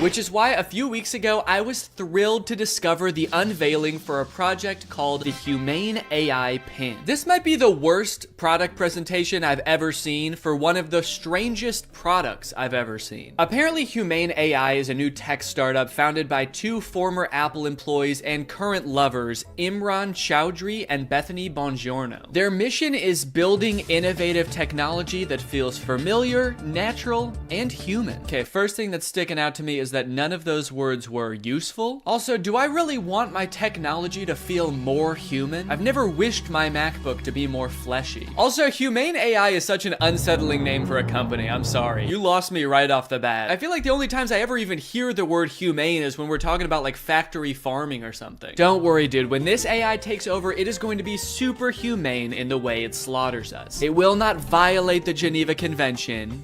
Which is why a few weeks ago, I was thrilled to discover the unveiling for a project called the Humane AI Pin. This might be the worst product presentation I've ever seen for one of the strangest products I've ever seen. Apparently, Humane AI is a new tech startup founded by 2 former Apple employees and current lovers, Imran Chowdhury and Bethany Bongiorno. Their mission is building innovative technology that feels familiar, natural, and human. Okay, first thing that's sticking out to me is that none of those words were useful. Also, do I really want my technology to feel more human? I've never wished my MacBook to be more fleshy. Also, Humane AI is such an unsettling name for a company. I'm sorry. You lost me right off the bat. I feel like the only times I ever even hear the word humane is when we're talking about like factory farming or something. Don't worry, dude. When this AI takes over, it is going to be super humane in the way it slaughters us. It will not violate the Geneva Convention,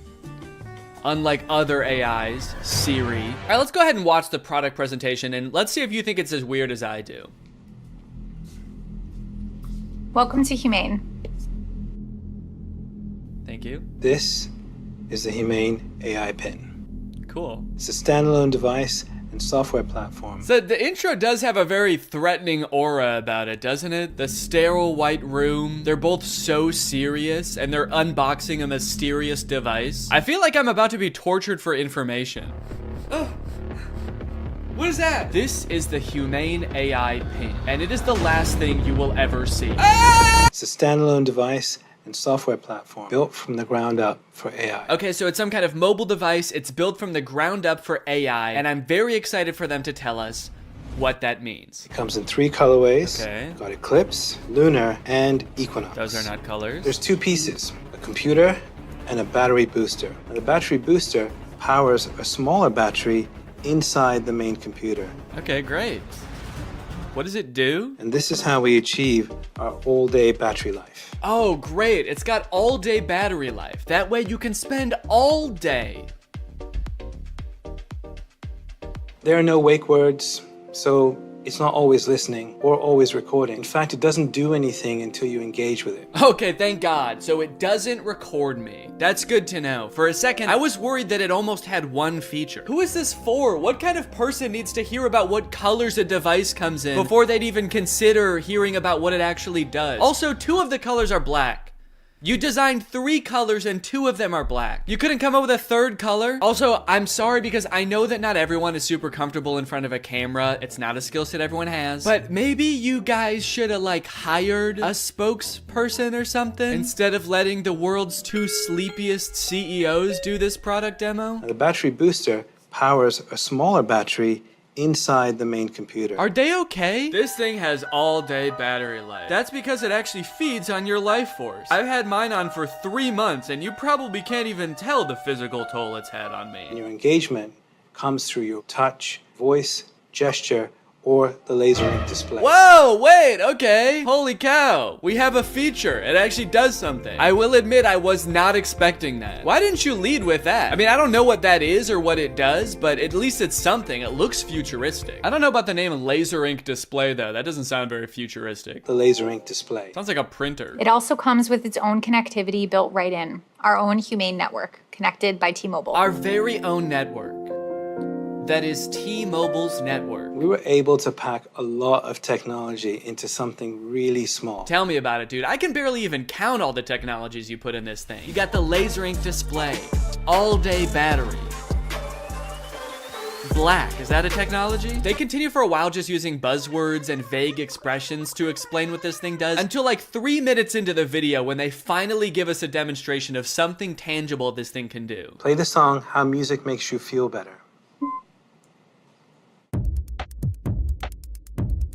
unlike other AIs, Siri. All right, let's go ahead and watch the product presentation and let's see if you think it's as weird as I do.
Welcome to Humane.
Thank you.
This is the Humane AI Pin.
Cool.
It's a standalone device and software platform.
So the intro does have a very threatening aura about it, doesn't it? The sterile white room. They're both so serious and they're unboxing a mysterious device. I feel like I'm about to be tortured for information. Oh. What is that? This is the Humane AI Pin, and it is the last thing you will ever see. Ah!
It's a standalone device and software platform built from the ground up for AI.
Okay, so it's some kind of mobile device. It's built from the ground up for AI, and I'm very excited for them to tell us what that means.
It comes in 3 colorways.
Okay.
Got Eclipse, Lunar, and Equinox.
Those are not colors.
There's 2 pieces, a computer and a battery booster. And the battery booster powers a smaller battery inside the main computer.
Okay, great. What does it do?
And this is how we achieve our all-day battery life.
Oh, great. It's got all-day battery life. That way you can spend all day.
There are no wake words, so it's not always listening or always recording. In fact, it doesn't do anything until you engage with it.
Okay, thank God. So it doesn't record me. That's good to know. For a second, I was worried that it almost had one feature. Who is this for? What kind of person needs to hear about what colors a device comes in before they'd even consider hearing about what it actually does? Also, 2 of the colors are black. You designed 3 colors and 2 of them are black. You couldn't come up with a 3rd color? Also, I'm sorry because I know that not everyone is super comfortable in front of a camera. It's not a skill set everyone has. But maybe you guys should have like hired a spokesperson or something instead of letting the world's 2 sleepiest CEOs do this product demo.
Now, the battery booster powers a smaller battery inside the main computer.
Are they okay? This thing has all-day battery life. That's because it actually feeds on your life force. I've had mine on for 3 months, and you probably can't even tell the physical toll it's had on me.
And your engagement comes through your touch, voice, gesture, or the laser ink display.
Whoa, wait, okay. Holy cow. We have a feature. It actually does something. I will admit I was not expecting that. Why didn't you lead with that? I mean, I don't know what that is or what it does, but at least it's something. It looks futuristic. I don't know about the name laser ink display though. That doesn't sound very futuristic.
The laser ink display.
Sounds like a printer.
It also comes with its own connectivity built right in. Our own Humane network, connected by T-Mobile.
Our very own network. That is T-Mobile's network.
We were able to pack a lot of technology into something really small.
Tell me about it, dude. I can barely even count all the technologies you put in this thing. You got the laser ink display, all-day battery. Black, is that a technology? They continue for a while just using buzzwords and vague expressions to explain what this thing does, until like 3 minutes into the video when they finally give us a demonstration of something tangible this thing can do.
Play the song How Music Makes You Feel Better.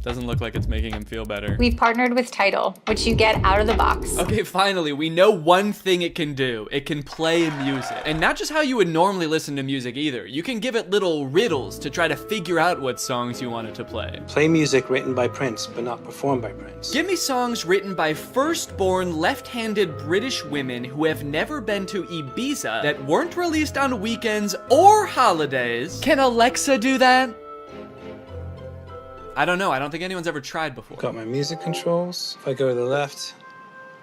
Doesn't look like it's making him feel better.
We've partnered with Tidal, which you get out of the box.
Okay, finally, we know one thing it can do. It can play music. And not just how you would normally listen to music either. You can give it little riddles to try to figure out what songs you want it to play.
Play music written by Prince, but not performed by Prince.
Give me songs written by first-born left-handed British women who have never been to Ibiza that weren't released on weekends or holidays. Can Alexa do that? I don't know. I don't think anyone's ever tried before.
Got my music controls. If I go to the left,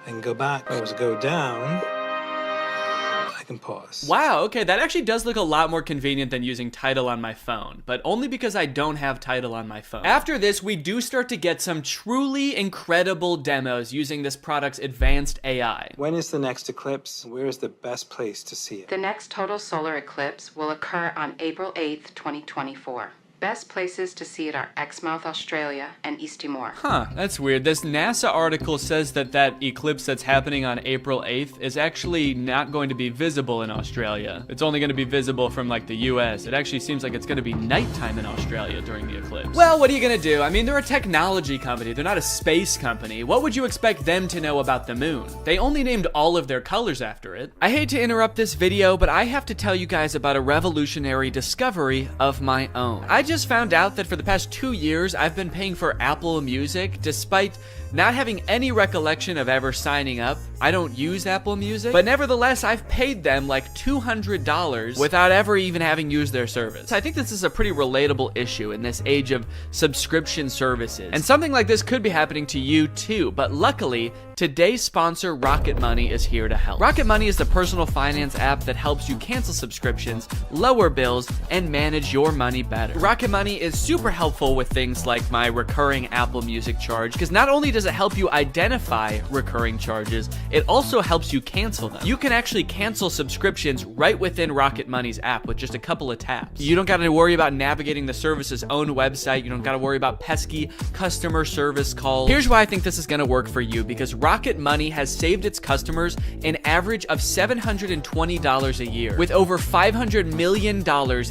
I can go back. If I was to go down, I can pause.
Wow, okay, that actually does look a lot more convenient than using Tidal on my phone, but only because I don't have Tidal on my phone. After this, we do start to get some truly incredible demos using this product's advanced AI.
When is the next eclipse? Where is the best place to see it?
The next total solar eclipse will occur on April 8th, 2024. Best places to see it are Exmouth, Australia, and East Timor.
Huh, that's weird. This NASA article says that eclipse that's happening on April 8th is actually not going to be visible in Australia. It's only going to be visible from like the US. It actually seems like it's going to be nighttime in Australia during the eclipse. Well, what are you going to do? I mean, they're a technology company. They're not a space company. What would you expect them to know about the moon? They only named all of their colors after it. I hate to interrupt this video, but I have to tell you guys about a revolutionary discovery of my own. I just found out that for the past 2 years, I've been paying for Apple Music despite not having any recollection of ever signing up. I don't use Apple Music, but nevertheless, I've paid them like $200 without ever even having used their service. I think this is a pretty relatable issue in this age of subscription services. And something like this could be happening to you too, but luckily, today's sponsor, Rocket Money, is here to help. Rocket Money is the personal finance app that helps you cancel subscriptions, lower bills, and manage your money better. Rocket Money is super helpful with things like my recurring Apple Music charge, because not only does it help you identify recurring charges, it also helps you cancel them. You can actually cancel subscriptions right within Rocket Money's app with just a couple of taps. You don't got to worry about navigating the service's own website. You don't got to worry about pesky customer service calls. Here's why I think this is going to work for you, because Rocket Money has saved its customers an average of $720 a year, with over $500 million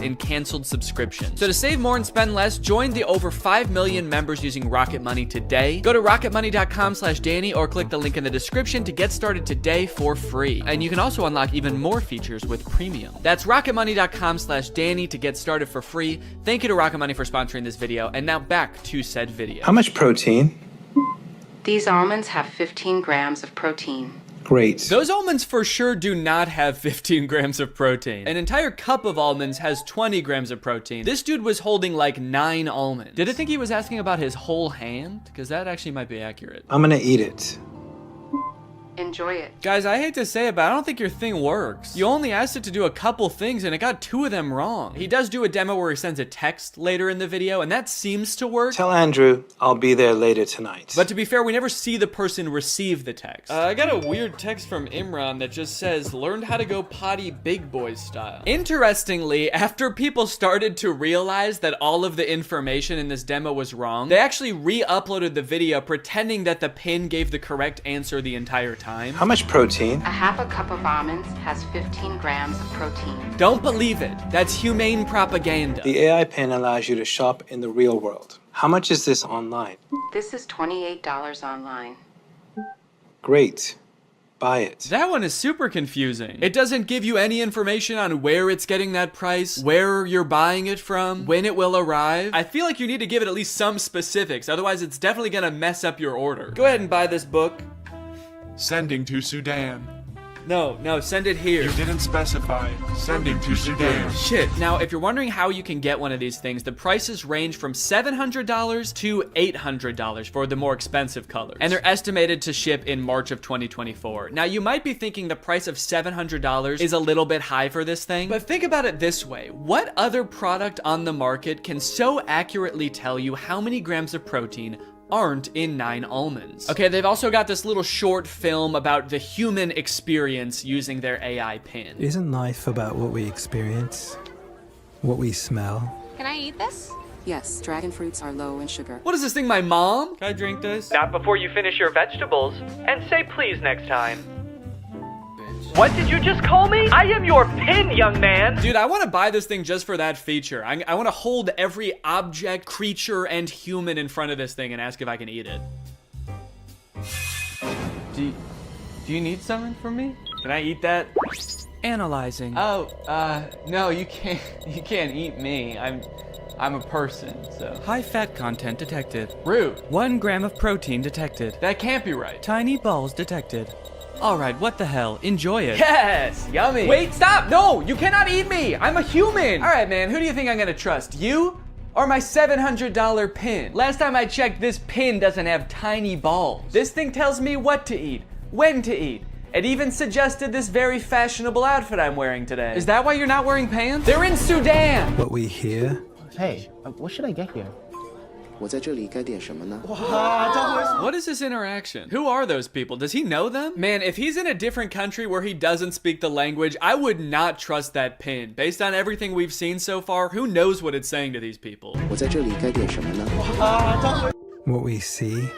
in canceled subscriptions. So to save more and spend less, join the over 5 million members using Rocket Money today. Go to rocketmoney.com/Danny or click the link in the description to get started today for free. And you can also unlock even more features with premium. That's rocketmoney.com/Danny to get started for free. Thank you to Rocket Money for sponsoring this video. And now back to said video.
How much protein?
These almonds have 15 grams of protein.
Great.
Those almonds for sure do not have 15 grams of protein. An entire cup of almonds has 20 grams of protein. This dude was holding like 9 almonds. Did I think he was asking about his whole hand? Because that actually might be accurate.
I'm gonna eat it.
Enjoy it.
Guys, I hate to say it, but I don't think your thing works. You only asked it to do a couple things and it got 2 of them wrong. He does do a demo where he sends a text later in the video, and that seems to work.
Tell Andrew I'll be there later tonight.
But to be fair, we never see the person receive the text. I got a weird text from Imran that just says, learned how to go potty big boy style. Interestingly, after people started to realize that all of the information in this demo was wrong, they actually re-uploaded the video pretending that the pin gave the correct answer the entire time.
How much protein?
A half a cup of almonds has 15 grams of protein.
Don't believe it. That's humane propaganda.
The AI pin allows you to shop in the real world. How much is this online?
This is $28 online.
Great. buy it.
That one is super confusing. It doesn't give you any information on where it's getting that price, where you're buying it from, when it will arrive. I feel like you need to give it at least some specifics, otherwise it's definitely gonna mess up your order. Go ahead and buy this book.
Sending to Sudan.
No, send it here.
You didn't specify. Sending to Sudan.
Shit. Now, if you're wondering how you can get one of these things, the prices range from $700 to $800 for the more expensive colors. And they're estimated to ship in March of 2024. Now, you might be thinking the price of $700 is a little bit high for this thing, but think about it this way. What other product on the market can so accurately tell you how many grams of protein aren't in 9 almonds? Okay, they've also got this little short film about the human experience using their AI pin.
Isn't life about what we experience? What we smell?
Can I eat this?
Yes, dragon fruits are low in sugar.
What is this thing, my mom? Can I drink this?
Not before you finish your vegetables. And say please next time. What did you just call me? I am your pin, young man.
Dude, I want to buy this thing just for that feature. I want to hold every object, creature, and human in front of this thing and ask if I can eat it. Do you need something from me? Can I eat that? Analyzing. Oh, no, you can't eat me. I'm a person, so.
High fat content detected.
Rude.
1 gram of protein detected.
That can't be right.
Tiny balls detected. All right, what the hell? Enjoy it.
Yes, yummy. Wait, stop. No, you cannot eat me. I'm a human. All right, man, who do you think I'm gonna trust? You or my $700 pin? Last time I checked, this pin doesn't have tiny balls. This thing tells me what to eat, when to eat. It even suggested this very fashionable outfit I'm wearing today. Is that why you're not wearing pants? They're in Sudan.
What we hear?
Hey, what should I get here?
What is this interaction? Who are those people? Does he know them? Man, if he's in a different country where he doesn't speak the language, I would not trust that pin. Based on everything we've seen so far, who knows what it's saying to these people?
What we see?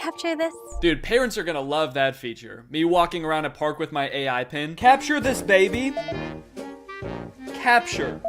Capture this.
Dude, parents are gonna love that feature. Me walking around a park with my AI pin. Capture this baby. Capture.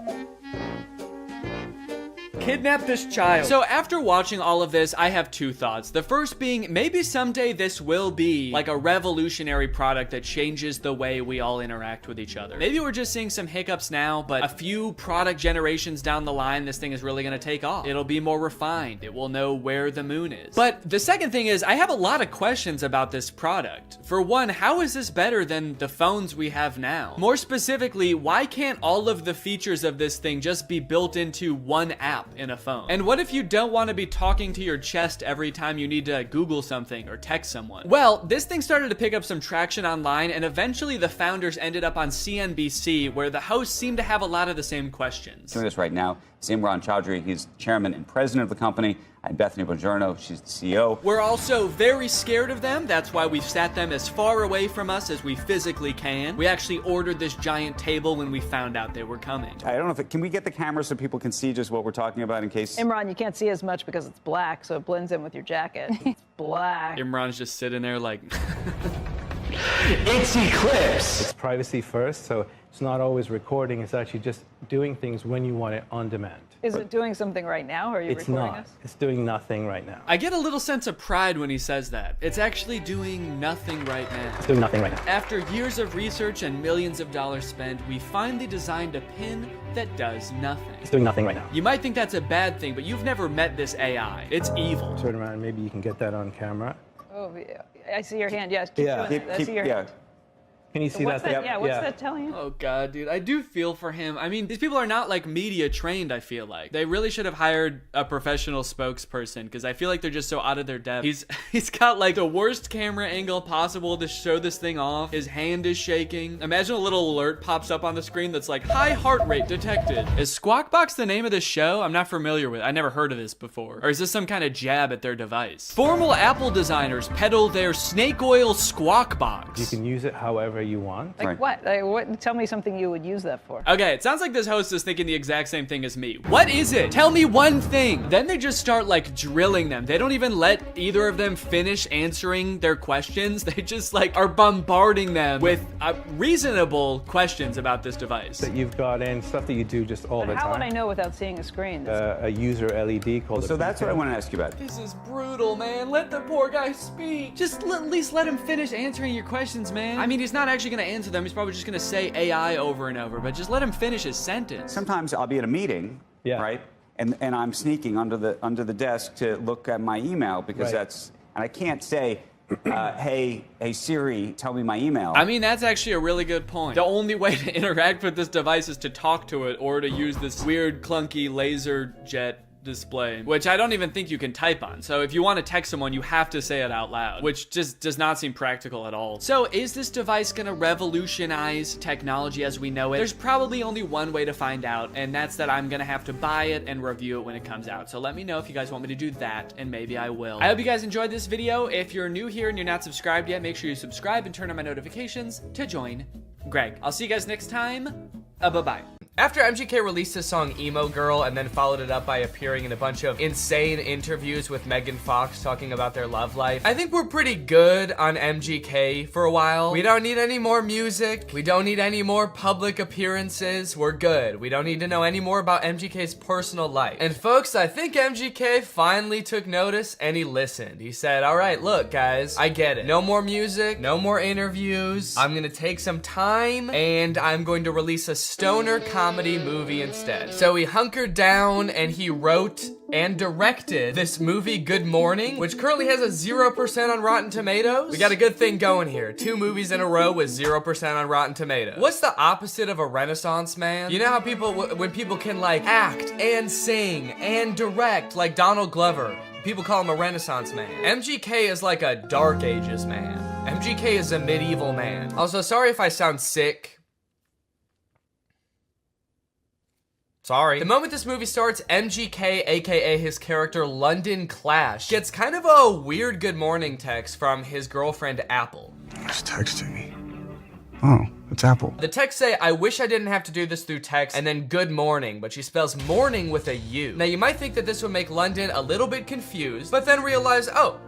Kidnap this child. So after watching all of this, I have 2 thoughts. The first being, maybe someday this will be like a revolutionary product that changes the way we all interact with each other. Maybe we're just seeing some hiccups now, but a few product generations down the line, this thing is really gonna take off. It'll be more refined. It will know where the moon is. But the second thing is, I have a lot of questions about this product. For one, how is this better than the phones we have now? More specifically, why can't all of the features of this thing just be built into one app in a phone? And what if you don't want to be talking to your chest every time you need to Google something or text someone? Well, this thing started to pick up some traction online, and eventually the founders ended up on CNBC, where the hosts seemed to have a lot of the same questions.
Joining us right now is Imran Chaudhry. He's chairman and president of the company. I'm Bethany Bongiorno. She's the CEO.
We're also very scared of them. That's why we've sat them as far away from us as we physically can. We actually ordered this giant table when we found out they were coming.
I don't know if can we get the camera so people can see just what we're talking about in case?
Imran, you can't see as much because it's black, so it blends in with your jacket. It's black.
Imran's just sitting there like...
It's Eclipse. It's privacy first, so it's not always recording. It's actually just doing things when you want it on demand.
Is it doing something right now, or are you recording us?
It's doing nothing right now.
I get a little sense of pride when he says that. It's actually doing nothing right now.
It's doing nothing right now.
After years of research and millions of dollars spent, we finally designed a pin that does nothing.
It's doing nothing right now.
You might think that's a bad thing, but you've never met this AI. It's evil.
Turn around, maybe you can get that on camera.
Oh, yeah. I see your hand. Yes, keep doing it. I see your hand.
Can you see
what's
that?
Yeah, what's that telling you?
Oh God, dude, I do feel for him. I mean, these people are not like media trained, I feel like. They really should have hired a professional spokesperson, because I feel like they're just so out of their depth. He's got like the worst camera angle possible to show this thing off. His hand is shaking. Imagine a little alert pops up on the screen that's like, high heart rate detected. Is Squawk Box the name of this show? I'm not familiar with it. I never heard of this before. Or is this some kind of jab at their device? Formal Apple designers peddle their snake oil Squawk Box.
You can use it however whatever you want.
Like what? Like what? Tell me something you would use that for.
Okay, it sounds like this host is thinking the exact same thing as me. What is it? Tell me one thing. Then they just start like drilling them. They don't even let either of them finish answering their questions. They just like are bombarding them with reasonable questions about this device.
That you've got in stuff that you do just all the time.
How would I know without seeing a screen?
A user LED called.
So that's what I want to ask you about.
This is brutal, man. Let the poor guy speak. Just at least let him finish answering your questions, man. I mean, he's not actually gonna answer them. He's probably just gonna say AI over and over, but just let him finish his sentence.
Sometimes I'll be at a meeting, right? And I'm sneaking under the desk to look at my email because and I can't say, hey Siri, tell me my email.
I mean, that's actually a really good point. The only way to interact with this device is to talk to it or to use this weird clunky laser jet display, which I don't even think you can type on. So if you want to text someone, you have to say it out loud, which just does not seem practical at all. So is this device gonna revolutionize technology as we know it? There's probably only one way to find out, and that's that I'm gonna have to buy it and review it when it comes out. So let me know if you guys want me to do that, and maybe I will. I hope you guys enjoyed this video. If you're new here and you're not subscribed yet, make sure you subscribe and turn on my notifications to join Greg. I'll see you guys next time. Bye-bye. After MGK released his song Emo Girl and then followed it up by appearing in a bunch of insane interviews with Megan Fox talking about their love life, I think we're pretty good on MGK for a while. We don't need any more music. We don't need any more public appearances. We're good. We don't need to know any more about MGK's personal life. And folks, I think MGK finally took notice and he listened. He said, all right, look guys, I get it. No more music, no more interviews. I'm gonna take some time and I'm going to release a stoner comedy movie instead. So he hunkered down and he wrote and directed this movie Good Morning, which currently has a 0% on Rotten Tomatoes. We got a good thing going here. 2 movies in a row with 0% on Rotten Tomatoes. What's the opposite of a Renaissance man? You know how people, when people can like act and sing and direct, like Donald Glover, people call him a Renaissance man. MGK is like a Dark Ages man. MGK is a medieval man. Also, sorry if I sound sick. Sorry. The moment this movie starts, MGK, aka his character London Clash, gets kind of a weird good morning text from his girlfriend Apple.
Who's texting me? Oh, it's Apple.
The text say, I wish I didn't have to do this through text, and then good morning, but she spells morning with a U. Now you might think that this would make London a little bit confused, but then realize, oh,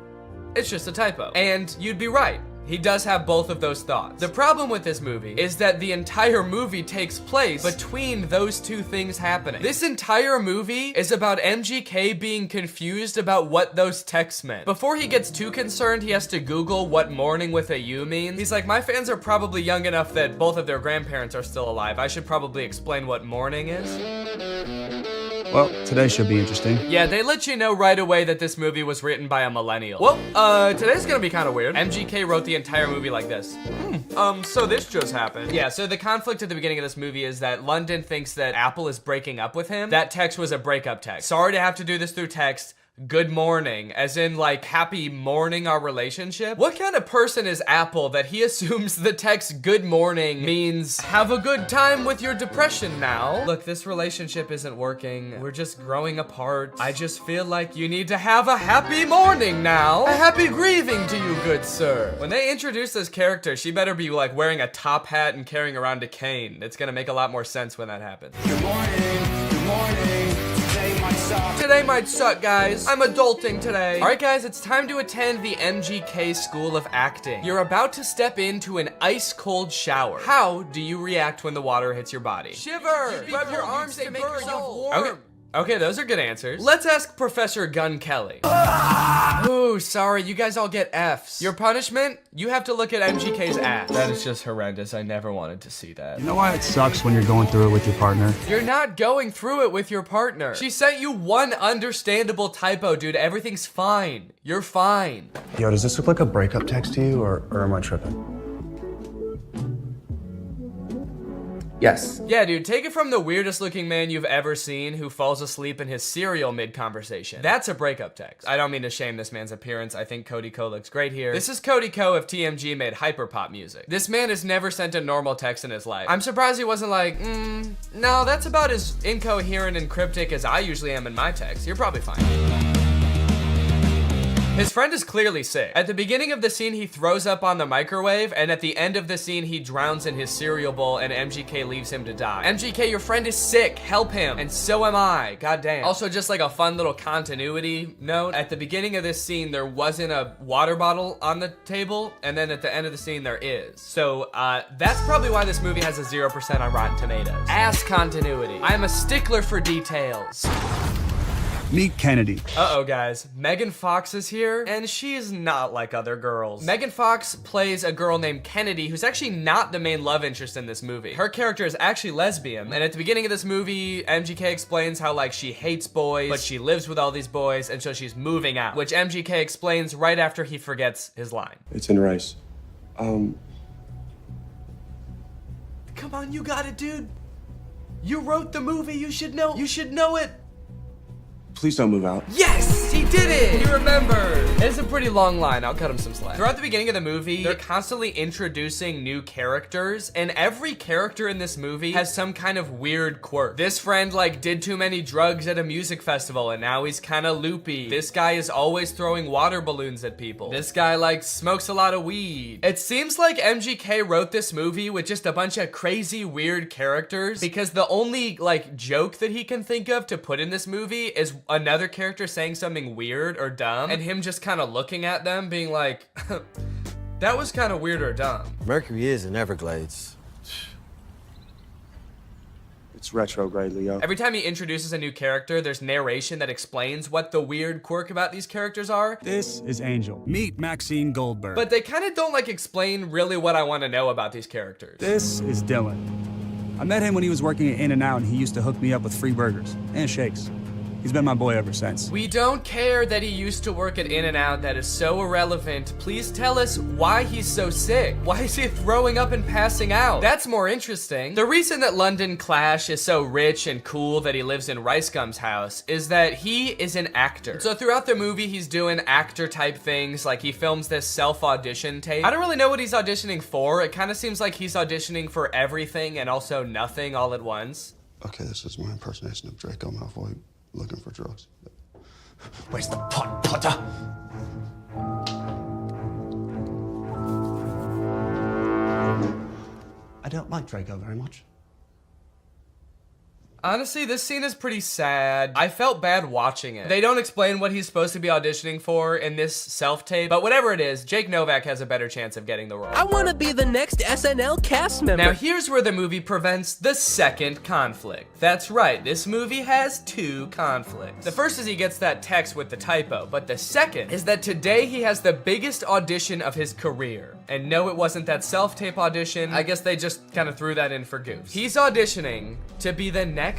it's just a typo. And you'd be right. He does have both of those thoughts. The problem with this movie is that the entire movie takes place between those two things happening. This entire movie is about MGK being confused about what those texts meant. Before he gets too concerned, he has to Google what morning with a U means. He's like, my fans are probably young enough that both of their grandparents are still alive. I should probably explain what morning is.
Well, today should be interesting.
Yeah, they let you know right away that this movie was written by a millennial. Well, today's gonna be kind of weird. MGK wrote the entire movie like this. So this just happened. Yeah, so the conflict at the beginning of this movie is that London thinks that Apple is breaking up with him. That text was a breakup text. Sorry to have to do this through text. Good morning, as in like happy morning our relationship. What kind of person is Apple that he assumes the text good morning means have a good time with your depression now? Look, this relationship isn't working. We're just growing apart. I just feel like you need to have a happy morning now. A happy grieving to you, good sir. When they introduce this character, she better be like wearing a top hat and carrying around a cane. It's gonna make a lot more sense when that happens.
Good morning, good morning.
Today might suck, guys. I'm adulting today. All right, guys, it's time to attend the MGK School of Acting. You're about to step into an ice-cold shower. How do you react when the water hits your body? Shiver! Grab your arms to make yourself warm. Okay, those are good answers. Let's ask Professor Gun Kelly. Ooh, sorry, you guys all get Fs. Your punishment? You have to look at MGK's ass. That is just horrendous. I never wanted to see that.
You know why it sucks when you're going through it with your partner?
You're not going through it with your partner. She sent you one understandable typo, dude. Everything's fine. You're fine.
Yo, does this look like a breakup text to you, or am I tripping? Yes.
Yeah, dude, take it from the weirdest looking man you've ever seen who falls asleep in his cereal mid-conversation. That's a breakup text. I don't mean to shame this man's appearance. I think Cody Ko looks great here. This is Cody Ko if TMG made hyperpop music. This man has never sent a normal text in his life. I'm surprised he wasn't like, no, that's about as incoherent and cryptic as I usually am in my text. You're probably fine. His friend is clearly sick. At the beginning of the scene, he throws up on the microwave, and at the end of the scene, he drowns in his cereal bowl, and MGK leaves him to die. MGK, your friend is sick. Help him. And so am I. Goddamn. Also, just like a fun little continuity note, at the beginning of this scene, there wasn't a water bottle on the table, and then at the end of the scene, there is. So, that's probably why this movie has a 0% on Rotten Tomatoes. Ass continuity. I am a stickler for details.
Meet Kennedy.
Uh-oh, guys. Megan Fox is here, and she is not like other girls. Megan Fox plays a girl named Kennedy, who's actually not the main love interest in this movie. Her character is actually lesbian, and at the beginning of this movie, MGK explains how, like, she hates boys, but she lives with all these boys, and so she's moving out, which MGK explains right after he forgets his line.
It's in rice.
Come on, you got it, dude. You wrote the movie, you should know it.
Please don't move out.
Yes, he did it. He remembered. It's a pretty long line. I'll cut him some slack. Throughout the beginning of the movie, they're constantly introducing new characters, and every character in this movie has some kind of weird quirk. This friend, like, did too many drugs at a music festival, and now he's kind of loopy. This guy is always throwing water balloons at people. This guy, like, smokes a lot of weed. It seems like MGK wrote this movie with just a bunch of crazy, weird characters, because the only, like, joke that he can think of to put in this movie is another character saying something weird or dumb, and him just kind of looking at them being like, that was kind of weird or dumb.
Mercury is in Everglades.
It's retrograde, Leo.
Every time he introduces a new character, there's narration that explains what the weird quirk about these characters are.
This is Angel. Meet Maxine Goldberg.
But they kind of don't, like, explain really what I want to know about these characters.
This is Dylan. I met him when he was working at In-N-Out, and he used to hook me up with free burgers and shakes. He's been my boy ever since.
We don't care that he used to work at In-N-Out. That is so irrelevant. Please tell us why he's so sick. Why is he throwing up and passing out? That's more interesting. The reason that London Clash is so rich and cool that he lives in Rice Gum's house is that he is an actor. So throughout the movie, he's doing actor type things. Like, he films this self-audition tape. I don't really know what he's auditioning for. It kind of seems like he's auditioning for everything and also nothing all at once.
Okay, this is my impersonation of Draco Malfoy. Looking for drugs.
Where's the pot, Potter?
I don't like Draco very much.
Honestly, this scene is pretty sad. I felt bad watching it. They don't explain what he's supposed to be auditioning for in this self-tape, but whatever it is, Jake Novak has a better chance of getting the role.
I want to be the next SNL cast member.
Now here's where the movie prevents the second conflict. That's right, this movie has two conflicts. The first is he gets that text with the typo, but the second is that today he has the biggest audition of his career. And no, it wasn't that self-tape audition. I guess they just kind of threw that in for goofs. He's auditioning to be the next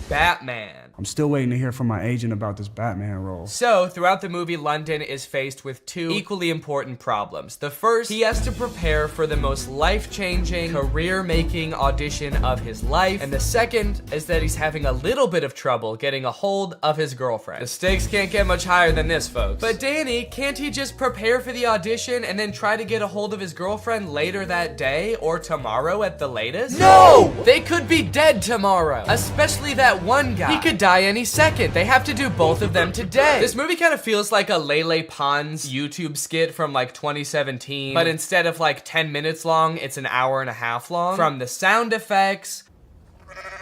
Batman.
I'm still waiting to hear from my agent about this Batman role.
So, throughout the movie, London is faced with two equally important problems. The first, he has to prepare for the most life-changing, career-making audition of his life. And the second is that he's having a little bit of trouble getting a hold of his girlfriend. The stakes can't get much higher than this, folks. But Danny, can't he just prepare for the audition and then try to get a hold of his girlfriend later that day or tomorrow at the latest? No! They could be dead tomorrow, especially that one guy. He could die any second. They have to do both of them today. This movie kind of feels like a Lele Pons YouTube skit from like 2017, but instead of like 10 minutes long, it's an hour and a half long. From the sound effects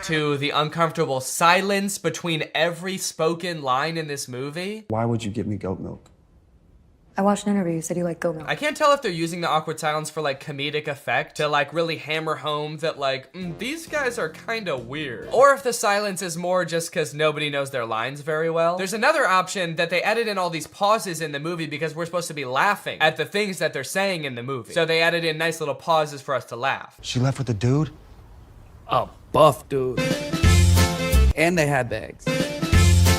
to the uncomfortable silence between every spoken line in this movie.
Why would you give me goat milk?
I watched an interview. You said you like goat milk.
I can't tell if they're using the awkward silence for like comedic effect to like really hammer home that like, these guys are kind of weird. Or if the silence is more just because nobody knows their lines very well. There's another option that they added in all these pauses in the movie because we're supposed to be laughing at the things that they're saying in the movie. So they added in nice little pauses for us to laugh.
She left with the dude?
A buff dude. And they had bags.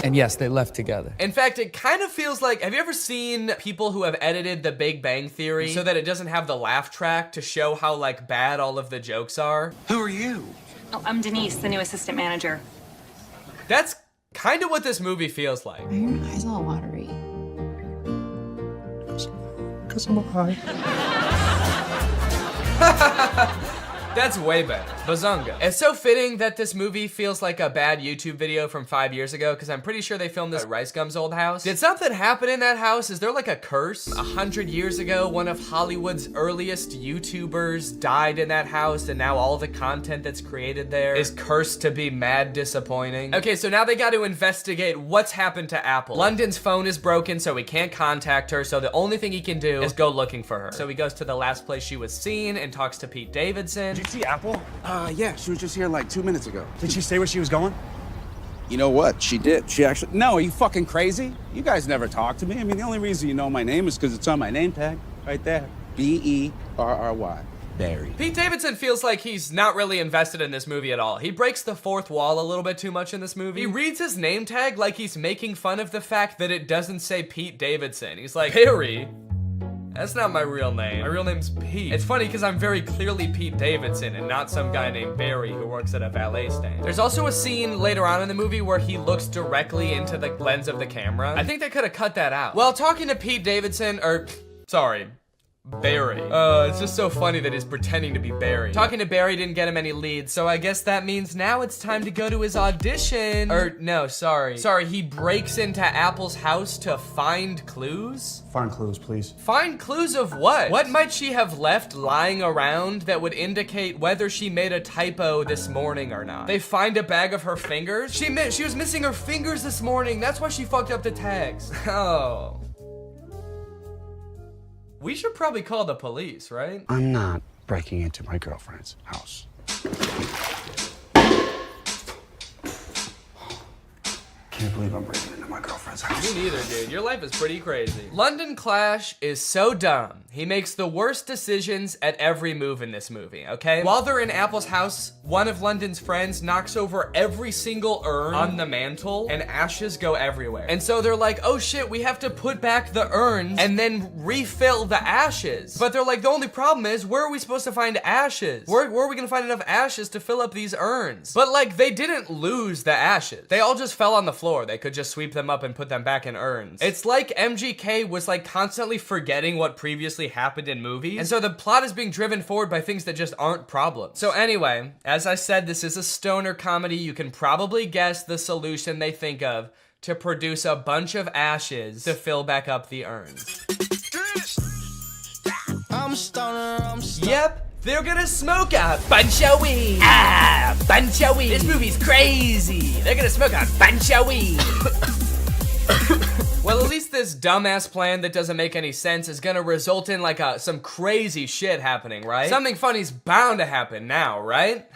And yes, they left together.
In fact, it kind of feels like, have you ever seen people who have edited The Big Bang Theory so that it doesn't have the laugh track to show how like bad all of the jokes are?
Who are you?
Oh, I'm Denise, the new assistant manager.
That's kind of what this movie feels like.
Are your eyes all watery?
Because I'm high.
That's way better. Bazunga. It's so fitting that this movie feels like a bad YouTube video from 5 years ago, because I'm pretty sure they filmed this at Rice Gum's old house. Did something happen in that house? Is there like a curse? 100 years ago, one of Hollywood's earliest YouTubers died in that house, and now all the content that's created there is cursed to be mad disappointing. Okay, so now they got to investigate what's happened to Apple. London's phone is broken, so he can't contact her, so the only thing he can do is go looking for her. So he goes to the last place she was seen and talks to Pete Davidson.
Did you see Apple?
Yeah, she was just here like 2 minutes ago.
Did she say where she was going?
You know what? She did. She actually.
No, are you fucking crazy? You guys never talk to me. I mean, the only reason you know my name is because it's on my name tag right there. B-E-R-R-Y. Barry.
Pete Davidson feels like he's not really invested in this movie at all. He breaks the fourth wall a little bit too much in this movie. He reads his name tag like he's making fun of the fact that it doesn't say Pete Davidson. He's like, Barry? That's not my real name. My real name's Pete. It's funny because I'm very clearly Pete Davidson and not some guy named Barry who works at a valet stand. There's also a scene later on in the movie where he looks directly into the lens of the camera. I think they could have cut that out. Well, talking to Pete Davidson, Barry. It's just so funny that he's pretending to be Barry. Talking to Barry didn't get him any leads, so I guess that means now it's time to go to his audition. Sorry, he breaks into Apple's house to find clues?
Find clues, please.
Find clues of what? What might she have left lying around that would indicate whether she made a typo this morning or not? They find a bag of her fingers? She was missing her fingers this morning. That's why she fucked up the tags. Oh. We should probably call the police, right?
I'm not breaking into my girlfriend's house. Can't believe I'm breaking into my girlfriend's house.
Me neither, dude. Your life is pretty crazy. London Clash is so dumb. He makes the worst decisions at every move in this movie, okay? While they're in Apple's house, one of London's friends knocks over every single urn on the mantle, and ashes go everywhere. And so they're like, oh shit, we have to put back the urns and then refill the ashes. But they're like, the only problem is, where are we supposed to find ashes? Where are we gonna find enough ashes to fill up these urns? But like, they didn't lose the ashes. They all just fell on the floor. They could just sweep them up and put them back in urns. It's like MGK was like constantly forgetting what previously happened in movies, and so the plot is being driven forward by things that just aren't problems. So anyway, as I said, this is a stoner comedy. You can probably guess the solution they think of to produce a bunch of ashes to fill back up the urns. Yep, they're gonna smoke a bunch of weed. Bunch of weed. This movie's crazy. They're gonna smoke a bunch of weed. Well, at least this dumbass plan that doesn't make any sense is gonna result in like some crazy shit happening, right? Something funny's bound to happen now, right?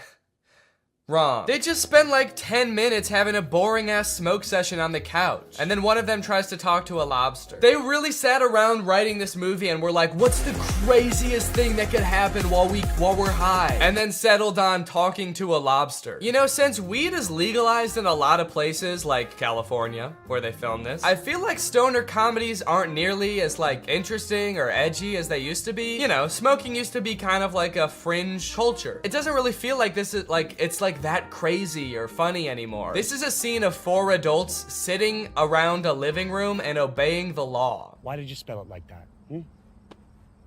Wrong. They just spend like 10 minutes having a boring ass smoke session on the couch. And then one of them tries to talk to a lobster. They really sat around writing this movie and were like, what's the craziest thing that could happen while we're high? And then settled on talking to a lobster. You know, since weed is legalized in a lot of places like California, where they filmed this, I feel like stoner comedies aren't nearly as like interesting or edgy as they used to be. You know, smoking used to be kind of like a fringe culture. It doesn't really feel like this is like, it's like that crazy or funny anymore. This is a scene of 4 adults sitting around a living room and obeying the law.
Why did you spell it like that?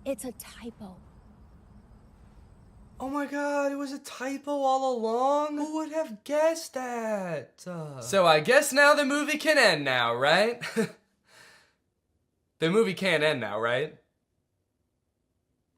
It's a typo.
Oh my god, it was a typo all along? Who would have guessed that? So I guess now the movie can end now, right? The movie can't end now, right?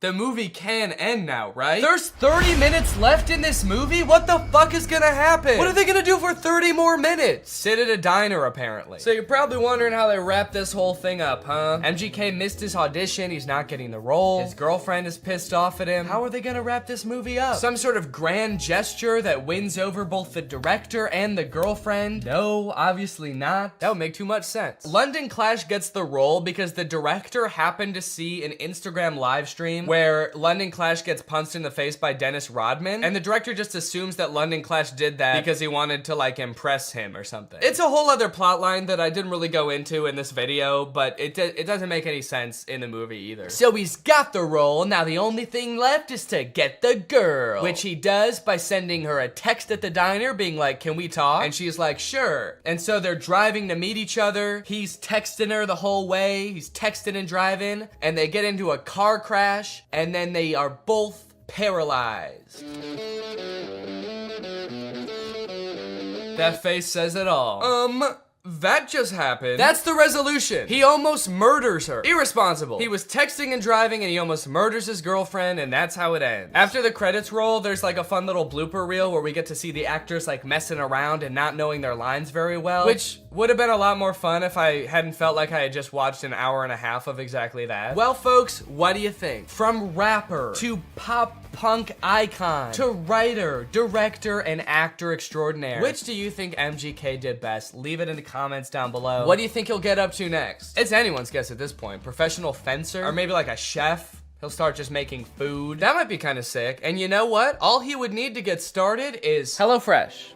The movie can end now, right? There's 30 minutes left in this movie? What the fuck is gonna happen? What are they gonna do for 30 more minutes? Sit at a diner, apparently. So you're probably wondering how they wrap this whole thing up, huh? MGK missed his audition, he's not getting the role. His girlfriend is pissed off at him. How are they gonna wrap this movie up? Some sort of grand gesture that wins over both the director and the girlfriend? No, obviously not. That would make too much sense. London Clash gets the role because the director happened to see an Instagram live stream where London Clash gets punched in the face by Dennis Rodman, and the director just assumes that London Clash did that because he wanted to like impress him or something. It's a whole other plot line that I didn't really go into in this video, but it doesn't make any sense in the movie either. So he's got the role, now the only thing left is to get the girl, which he does by sending her a text at the diner being like, can we talk? And she's like, sure. And so they're driving to meet each other. He's texting her the whole way. He's texting and driving, and they get into a car crash, and then they are both paralyzed. That face says it all. That just happened. That's the resolution. He almost murders her. Irresponsible. He was texting and driving and he almost murders his girlfriend, and that's how it ends. After the credits roll, there's like a fun little blooper reel where we get to see the actors like messing around and not knowing their lines very well, which would have been a lot more fun if I hadn't felt like I had just watched an hour and a half of exactly that. Well, folks, what do you think? From rapper to pop punk icon to writer, director, and actor extraordinaire, which do you think MGK did best? Leave it in the comments down below. What do you think he'll get up to next? It's anyone's guess at this point. Professional fencer? Or maybe like a chef? He'll start just making food. That might be kind of sick. And you know what? All he would need to get started is HelloFresh,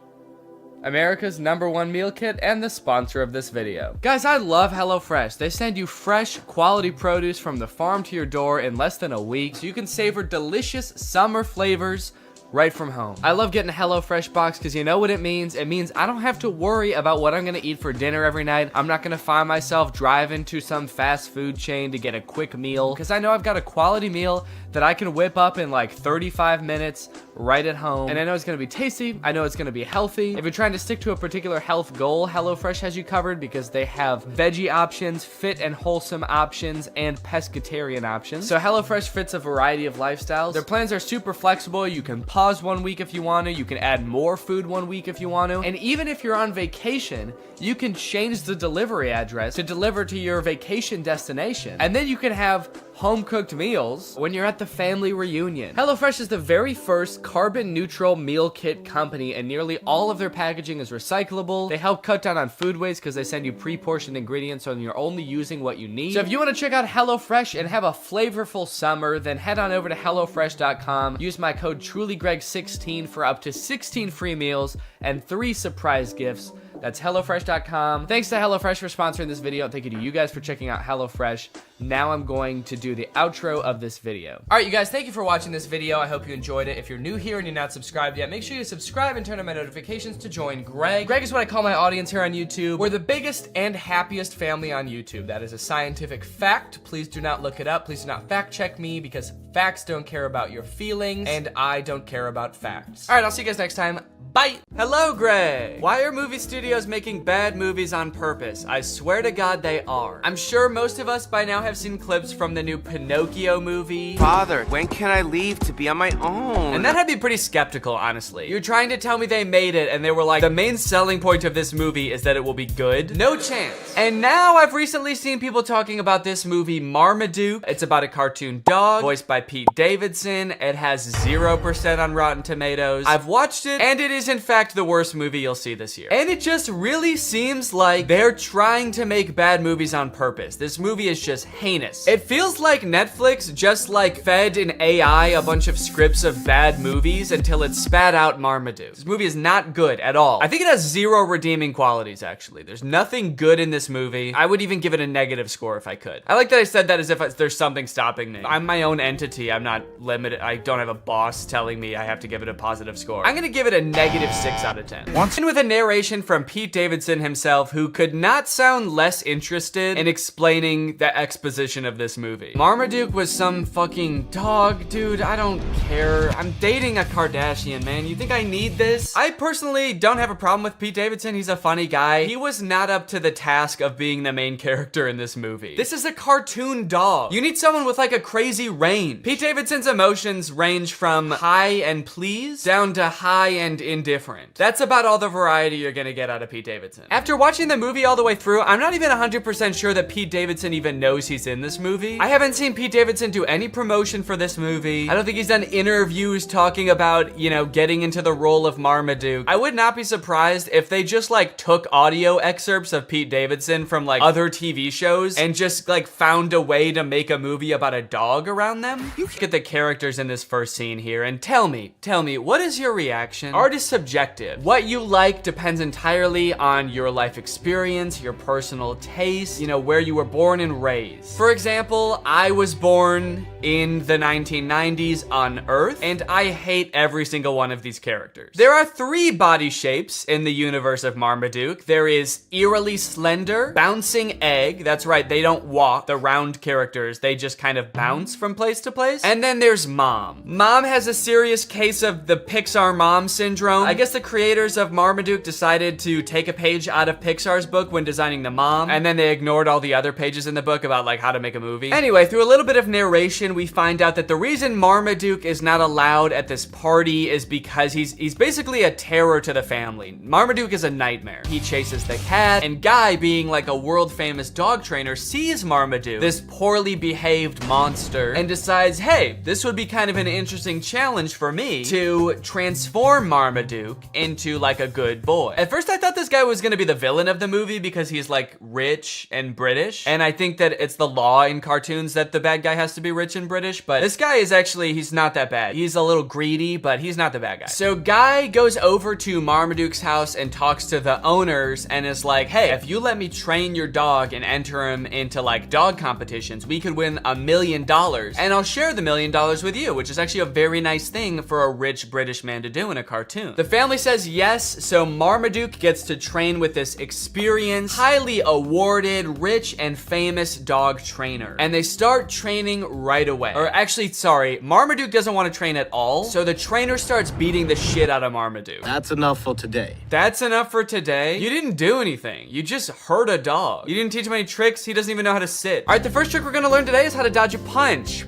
America's #1 meal kit and the sponsor of this video. Guys, I love HelloFresh. They send you fresh, quality produce from the farm to your door in less than a week, so you can savor delicious summer flavors right from home. I love getting a HelloFresh box because you know what it means? It means I don't have to worry about what I'm gonna eat for dinner every night. I'm not gonna find myself driving to some fast food chain to get a quick meal, because I know I've got a quality meal that I can whip up in like 35 minutes right at home. And I know it's gonna be tasty. I know it's gonna be healthy. If you're trying to stick to a particular health goal, HelloFresh has you covered because they have veggie options, fit and wholesome options, and pescatarian options. So HelloFresh fits a variety of lifestyles. Their plans are super flexible. You can pause 1 week if you want to. You can add more food 1 week if you want to. And even if you're on vacation, you can change the delivery address to deliver to your vacation destination. And then you can have home-cooked meals when you're at the family reunion. HelloFresh is the very first carbon-neutral meal kit company, and nearly all of their packaging is recyclable. They help cut down on food waste because they send you pre-portioned ingredients so you're only using what you need. So if you want to check out HelloFresh and have a flavorful summer, then head on over to HelloFresh.com. Use my code TrulyGreg16 for up to 16 free meals and 3 surprise gifts. That's HelloFresh.com. Thanks to HelloFresh for sponsoring this video. And thank you to you guys for checking out HelloFresh. Now I'm going to do the outro of this video. All right, you guys, thank you for watching this video. I hope you enjoyed it. If you're new here and you're not subscribed yet, make sure you subscribe and turn on my notifications to join Greg. Greg is what I call my audience here on YouTube. We're the biggest and happiest family on YouTube. That is a scientific fact. Please do not look it up. Please do not fact check me, because facts don't care about your feelings and I don't care about facts. All right, I'll see you guys next time. Bye. Hello, Greg. Why are movie studios making bad movies on purpose? I swear to God they are. I'm sure most of us by now have seen clips from the new Pinocchio movie.
Father, when can I leave to be on my own?
And that had me pretty skeptical, honestly. You're trying to tell me they made it and they were like, the main selling point of this movie is that it will be good? No chance. And now I've recently seen people talking about this movie Marmaduke. It's about a cartoon dog voiced by Pete Davidson. It has 0% on Rotten Tomatoes. I've watched it and it is in fact the worst movie you'll see this year. And it just really seems like they're trying to make bad movies on purpose. This movie is just heinous. It feels like Netflix just like fed an AI a bunch of scripts of bad movies until it spat out Marmaduke. This movie is not good at all. I think it has 0 redeeming qualities, actually. There's nothing good in this movie. I would even give it a negative score if I could. I like that I said that as if there's something stopping me. I'm my own entity. I'm not limited. I don't have a boss telling me I have to give it a positive score. I'm gonna give it a -6 out of 10. And with a narration from Pete Davidson himself, who could not sound less interested in explaining the exposition of this movie. Marmaduke was some fucking dog, dude. I don't care. I'm dating a Kardashian, man. You think I need this? I personally don't have a problem with Pete Davidson. He's a funny guy. He was not up to the task of being the main character in this movie. This is a cartoon dog. You need someone with like a crazy range. Pete Davidson's emotions range from high and pleased down to high and indifferent. That's about all the variety you're gonna get out of Pete Davidson. After watching the movie all the way through, I'm not even 100% sure that Pete Davidson even knows he's in this movie. I haven't seen Pete Davidson do any promotion for this movie. I don't think he's done interviews talking about, you know, getting into the role of Marmaduke. I would not be surprised if they just like took audio excerpts of Pete Davidson from like other TV shows and just like found a way to make a movie about a dog around them. You look at the characters in this first scene here and tell me, what is your reaction? Artists subjective. What you like depends entirely on your life experience, your personal taste, you know, where you were born and raised. For example, I was born in the 1990s on Earth, and I hate every single one of these characters. There are 3 body shapes in the universe of Marmaduke. There is eerily slender, bouncing egg. That's right, they don't walk, the round characters. They just kind of bounce from place to place. And then there's Mom. Mom has a serious case of the Pixar mom syndrome. I guess the creators of Marmaduke decided to take a page out of Pixar's book when designing the mom, and then they ignored all the other pages in the book about like how to make a movie. Anyway, through a little bit of narration, we find out that the reason Marmaduke is not allowed at this party is because he's basically a terror to the family. Marmaduke is a nightmare. He chases the cat, and Guy, being like a world famous dog trainer, sees Marmaduke, this poorly behaved monster, and decides, hey, this would be kind of an interesting challenge for me to transform Marmaduke into like a good boy. At first I thought this guy was gonna be the villain of the movie because he's like rich and British, and I think that it's the law in cartoons that the bad guy has to be rich and British, but this guy is actually, he's not that bad. He's a little greedy, but he's not the bad guy. So Guy goes over to Marmaduke's house and talks to the owners and is like, hey, if you let me train your dog and enter him into like dog competitions, we could win $1 million, and I'll share the $1 million with you, which is actually a very nice thing for a rich British man to do in a cartoon. The family says yes, so Marmaduke gets to train with this experienced, highly awarded, rich and famous dog trainer. And they start training right away. Or actually, sorry, Marmaduke doesn't want to train at all, so the trainer starts beating the shit out of Marmaduke.
That's enough for today.
That's enough for today? You didn't do anything. You just hurt a dog. You didn't teach him any tricks. He doesn't even know how to sit. All right, the first trick we're gonna learn today is how to dodge a punch.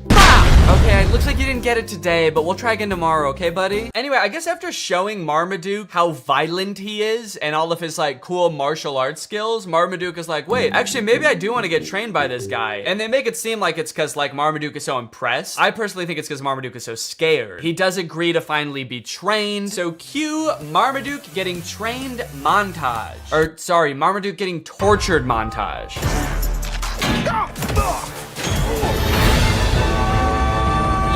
Okay, it looks like you didn't get it today, but we'll try again tomorrow, okay, buddy? Anyway, I guess after showing Marmaduke how violent he is and all of his like cool martial arts skills, Marmaduke is like, wait, actually maybe I do want to get trained by this guy. And they make it seem like it's because like Marmaduke is so impressed. I personally think it's because Marmaduke is so scared. He does agree to finally be trained. So cue Marmaduke getting trained montage. Or sorry, Marmaduke getting tortured montage.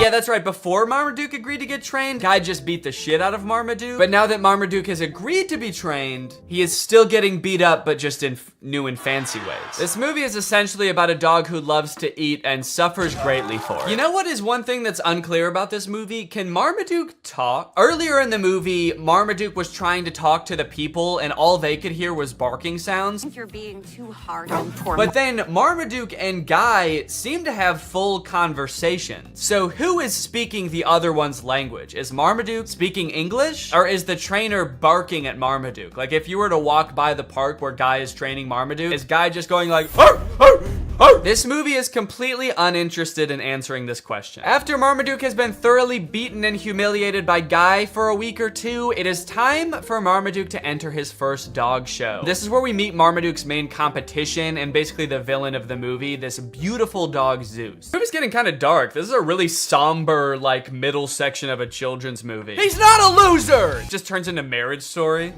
Yeah, that's right. Before Marmaduke agreed to get trained, Guy just beat the shit out of Marmaduke. But now that Marmaduke has agreed to be trained, he is still getting beat up, but just in new and fancy ways. This movie is essentially about a dog who loves to eat and suffers greatly for it. You know what is one thing that's unclear about this movie? Can Marmaduke talk? Earlier in the movie, Marmaduke was trying to talk to the people and all they could hear was barking sounds.
I think you're being too hard on poor
But then Marmaduke and Guy seem to have full conversations. So who is speaking the other one's language? Is Marmaduke speaking English? Or is the trainer barking at Marmaduke? Like if you were to walk by the park where Guy is training Marmaduke, is Guy just going like, arr, arr, arr? This movie is completely uninterested in answering this question. After Marmaduke has been thoroughly beaten and humiliated by Guy for a week or two, it is time for Marmaduke to enter his first dog show. This is where we meet Marmaduke's main competition and basically the villain of the movie, this beautiful dog Zeus. The movie's getting kind of dark. This is a really somber, like, middle section of a children's movie. He's not a loser! It just turns into Marriage Story.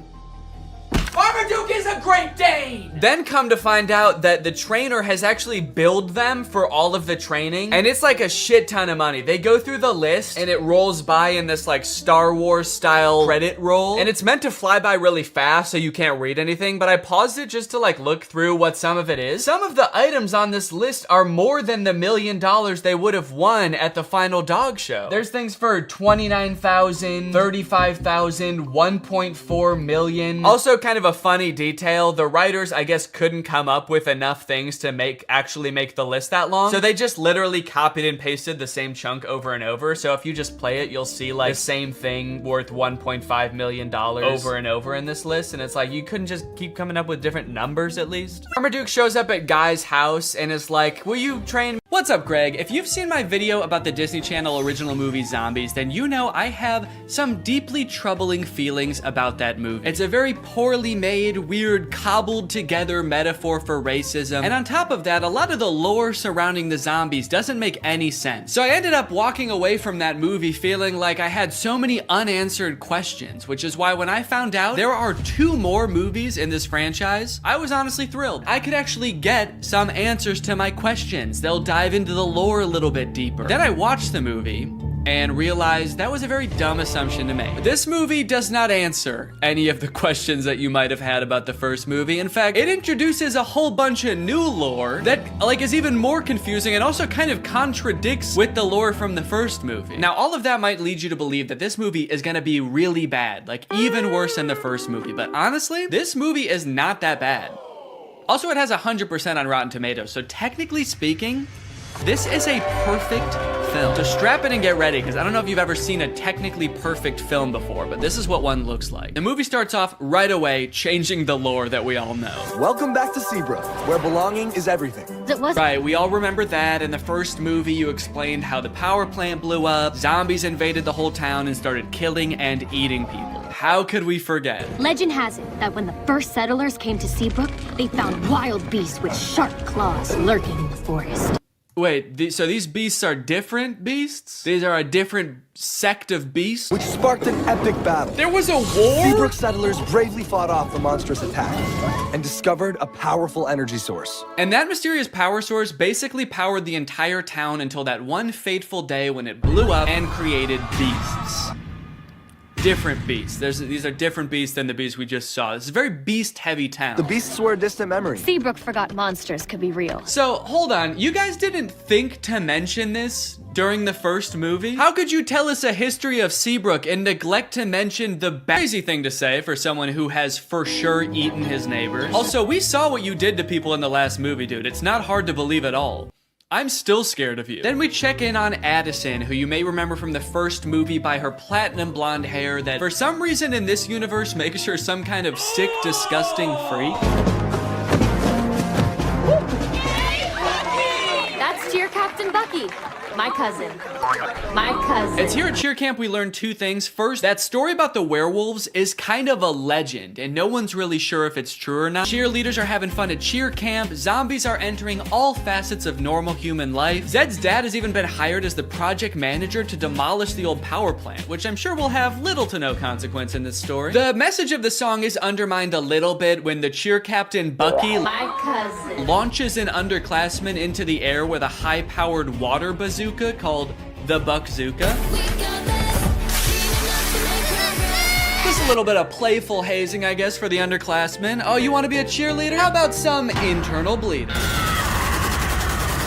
Marmaduke is a Great Dane! Then come to find out that the trainer has actually billed them for all of the training, and it's like a shit ton of money. They go through the list, and it rolls by in this like Star Wars style credit roll, and it's meant to fly by really fast so you can't read anything, but I paused it just to like look through what some of it is. Some of the items on this list are more than the $1 million they would have won at the final dog show. There's things for $29,000, $35,000, $1.4 million. Also kind of a funny detail, the writers I guess couldn't come up with enough things to actually make the list that long, so they just literally copied and pasted the same chunk over and over. So if you just play it, you'll see like the same thing worth $1.5 million over and over in this list, and it's like you couldn't just keep coming up with different numbers at least. Marmaduke shows up at Guy's house and is like, will you train? What's up, Greg? If you've seen my video about the Disney Channel original movie Zombies, then you know I have some deeply troubling feelings about that movie. It's a very poorly made, weird, cobbled together metaphor for racism, and on top of that, a lot of the lore surrounding the zombies doesn't make any sense. So I ended up walking away from that movie feeling like I had so many unanswered questions, which is why when I found out there are 2 more movies in this franchise, I was honestly thrilled. I could actually get some answers to my questions. They'll dive into the lore a little bit deeper. Then I watched the movie, and realized that was a very dumb assumption to make. This movie does not answer any of the questions that you might have had about the first movie. In fact, it introduces a whole bunch of new lore that like is even more confusing and also kind of contradicts with the lore from the first movie. Now, all of that might lead you to believe that this movie is gonna be really bad, like even worse than the first movie, but honestly, this movie is not that bad. Also, it has 100% on Rotten Tomatoes, so technically speaking, this is a perfect film. So strap in and get ready, because I don't know if you've ever seen a technically perfect film before, but this is what one looks like. The movie starts off right away, changing the lore that we all know.
Welcome back to Seabrook, where belonging is everything.
Right, we all remember that. In the first movie, you explained how the power plant blew up, zombies invaded the whole town and started killing and eating people. How could we forget?
Legend has it that when the first settlers came to Seabrook, they found wild beasts with sharp claws lurking in the forest.
Wait, so these beasts are different beasts? These are a different sect of beasts?
Which sparked an epic battle.
There was a war?
Seabrook settlers bravely fought off the monstrous attack and discovered a powerful energy source.
And that mysterious power source basically powered the entire town until that one fateful day when it blew up and created beasts. Different beasts. These are different beasts than the beasts we just saw. This is a very beast-heavy town.
The beasts were a distant memory.
Seabrook forgot monsters could be real.
So, hold on. You guys didn't think to mention this during the first movie? How could you tell us a history of Seabrook and neglect to mention the crazy thing to say for someone who has for sure eaten his neighbors? Also, we saw what you did to people in the last movie, dude. It's not hard to believe at all. I'm still scared of you. Then we check in on Addison, who you may remember from the first movie by her platinum blonde hair that for some reason in this universe makes her some kind of sick, disgusting freak.
That's Cheer Captain Bucky, my cousin. My cousin.
It's here at Cheer Camp we learn two things. First, that story about the werewolves is kind of a legend, and no one's really sure if it's true or not. Cheerleaders are having fun at Cheer Camp, zombies are entering all facets of normal human life. Zed's dad has even been hired as the project manager to demolish the old power plant, which I'm sure will have little to no consequence in this story. The message of the song is undermined a little bit when the Cheer Captain Bucky
my cousin
launches an underclassman into the air with a high-powered water bazooka called the Buckzooka. Just a little bit of playful hazing, I guess, for the underclassmen. Oh, you want to be a cheerleader? How about some internal bleeding?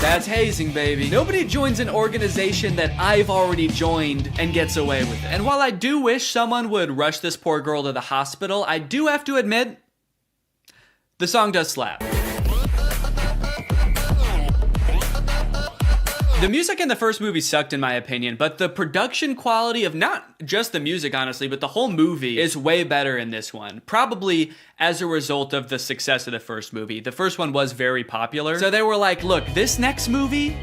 That's hazing, baby. Nobody joins an organization that I've already joined and gets away with it. And while I do wish someone would rush this poor girl to the hospital, I do have to admit, the song does slap. The music in the first movie sucked in my opinion, but the production quality of not just the music, honestly, but the whole movie is way better in this one. Probably as a result of the success of the first movie. The first one was very popular. So they were like, look, this next movie,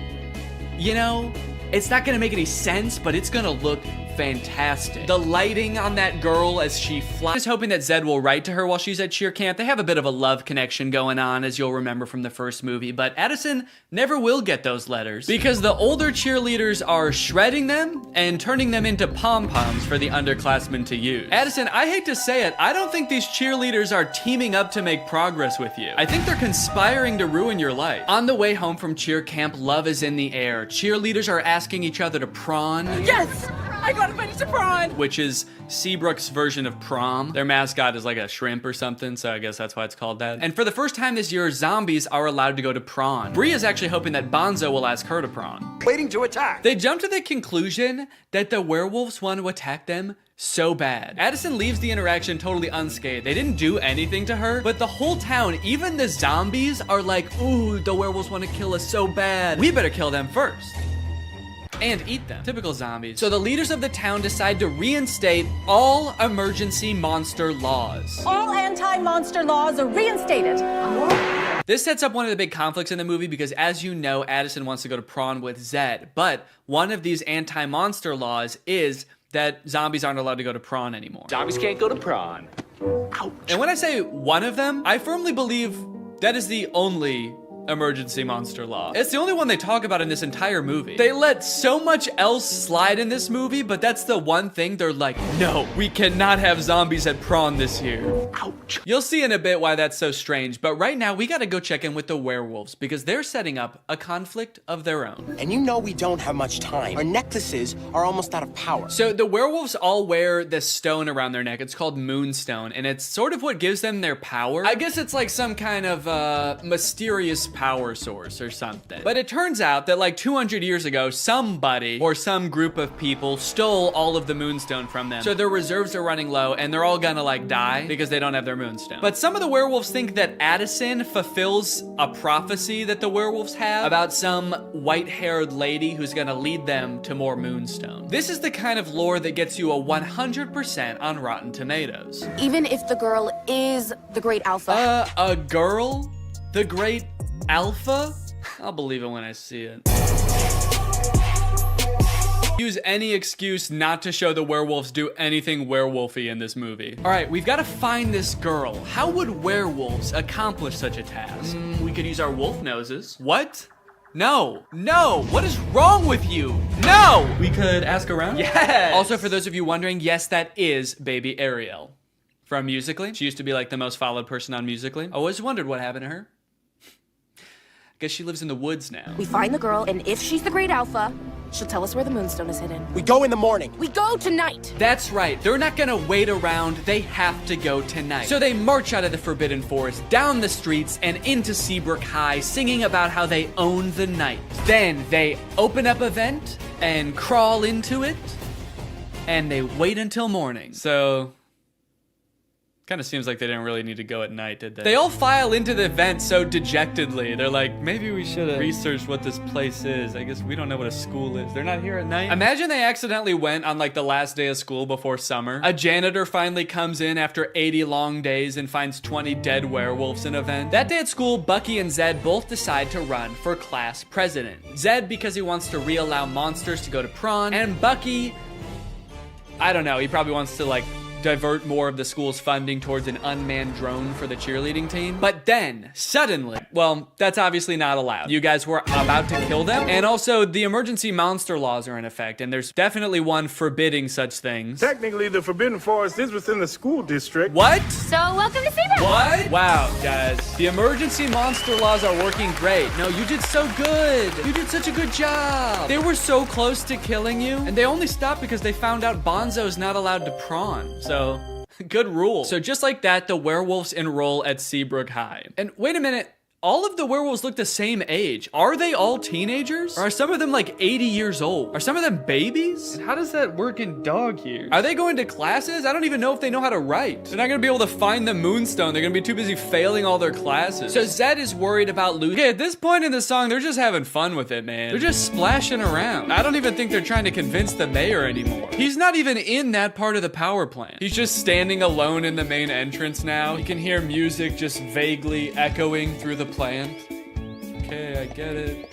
you know, it's not gonna make any sense, but it's gonna look fantastic. The lighting on that girl as she flies. Just hoping that Zed will write to her while she's at cheer camp. They have a bit of a love connection going on, as you'll remember from the first movie, but Addison never will get those letters because the older cheerleaders are shredding them and turning them into pom-poms for the underclassmen to use. Addison, I hate to say it, I don't think these cheerleaders are teaming up to make progress with you. I think they're conspiring to ruin your life. On the way home from cheer camp, love is in the air. Cheerleaders are asking each other to prawn.
Yes! I got invited to prawn!
Which is Seabrook's version of prom. Their mascot is like a shrimp or something, so I guess that's why it's called that. And for the first time this year, zombies are allowed to go to prawn. Bree is actually hoping that Bonzo will ask her to prawn.
Waiting to attack.
They jump to the conclusion that the werewolves want to attack them so bad. Addison leaves the interaction totally unscathed. They didn't do anything to her, but the whole town, even the zombies, are like, ooh, the werewolves want to kill us so bad. We better kill them first. And eat them. Typical zombies. So the leaders of the town decide to reinstate all emergency monster laws.
All anti-monster laws are reinstated.
This sets up one of the big conflicts in the movie because, as you know, Addison wants to go to prawn with Zed, but one of these anti-monster laws is that zombies aren't allowed to go to prawn anymore.
Zombies can't go to prawn.
Ouch. And when I say one of them, I firmly believe that is the only emergency monster law. It's the only one they talk about in this entire movie. They let so much else slide in this movie, but that's the one thing they're like, no, we cannot have zombies at prom this year. Ouch. You'll see in a bit why that's so strange, but right now we gotta go check in with the werewolves because they're setting up a conflict of their own.
And you know we don't have much time. Our necklaces are almost out of power.
So the werewolves all wear this stone around their neck. It's called Moonstone, and it's sort of what gives them their power. I guess it's like some kind of mysterious power source or something. But it turns out that like 200 years ago, somebody or some group of people stole all of the Moonstone from them. So their reserves are running low and they're all gonna like die because they don't have their Moonstone. But some of the werewolves think that Addison fulfills a prophecy that the werewolves have about some white-haired lady who's gonna lead them to more Moonstone. This is the kind of lore that gets you a 100% on Rotten Tomatoes.
Even if the girl is the great alpha.
A girl? The great alpha? I'll believe it when I see it. Use any excuse not to show the werewolves do anything werewolfy in this movie. All right, we've got to find this girl. How would werewolves accomplish such a task? We could use our wolf noses. What? No, no, what is wrong with you? No! We could ask around? Yes! Also, for those of you wondering, yes, that is baby Ariel from Musical.ly. She used to be like the most followed person on Musical.ly. I always wondered what happened to her. Guess she lives in the woods now.
We find the girl, and if she's the great alpha, she'll tell us where the Moonstone is hidden.
We go in the morning.
We go tonight.
That's right. They're not gonna wait around. They have to go tonight. So they march out of the Forbidden Forest, down the streets, and into Seabrook High, singing about how they own the night. Then they open up a vent and crawl into it, and they wait until morning. So kind of seems like they didn't really need to go at night, did they? They all file into the vent so dejectedly. They're like, maybe we should have researched what this place is. I guess we don't know what a school is. They're not here at night. Imagine they accidentally went on like the last day of school before summer. A janitor finally comes in after 80 long days and finds 20 dead werewolves in a vent. That day at school, Bucky and Zed both decide to run for class president. Zed because he wants to re-allow monsters to go to prom, and Bucky, I don't know, he probably wants to like divert more of the school's funding towards an unmanned drone for the cheerleading team. But then, suddenly, well, that's obviously not allowed. You guys were about to kill them. And also, the emergency monster laws are in effect, and there's definitely one forbidding such things.
Technically, the Forbidden Forest is within the school district.
What?
So, welcome to Seabrook.
What? Wow, guys. The emergency monster laws are working great. No, you did so good. You did such a good job. They were so close to killing you, and they only stopped because they found out Bonzo's not allowed to prawn. So, good rule. So just like that, the werewolves enroll at Seabrook High. And wait a minute, all of the werewolves look the same age. Are they all teenagers? Or are some of them like 80 years old? Are some of them babies? And how does that work in dog years? Are they going to classes? I don't even know if they know how to write. They're not gonna be able to find the Moonstone. They're gonna be too busy failing all their classes. So Zed is worried about losing. Okay, at this point in the song, they're just having fun with it, man. They're just splashing around. I don't even think they're trying to convince the mayor anymore. He's not even in that part of the power plant. He's just standing alone in the main entrance now. You can hear music just vaguely echoing through the plant. Okay, I get it.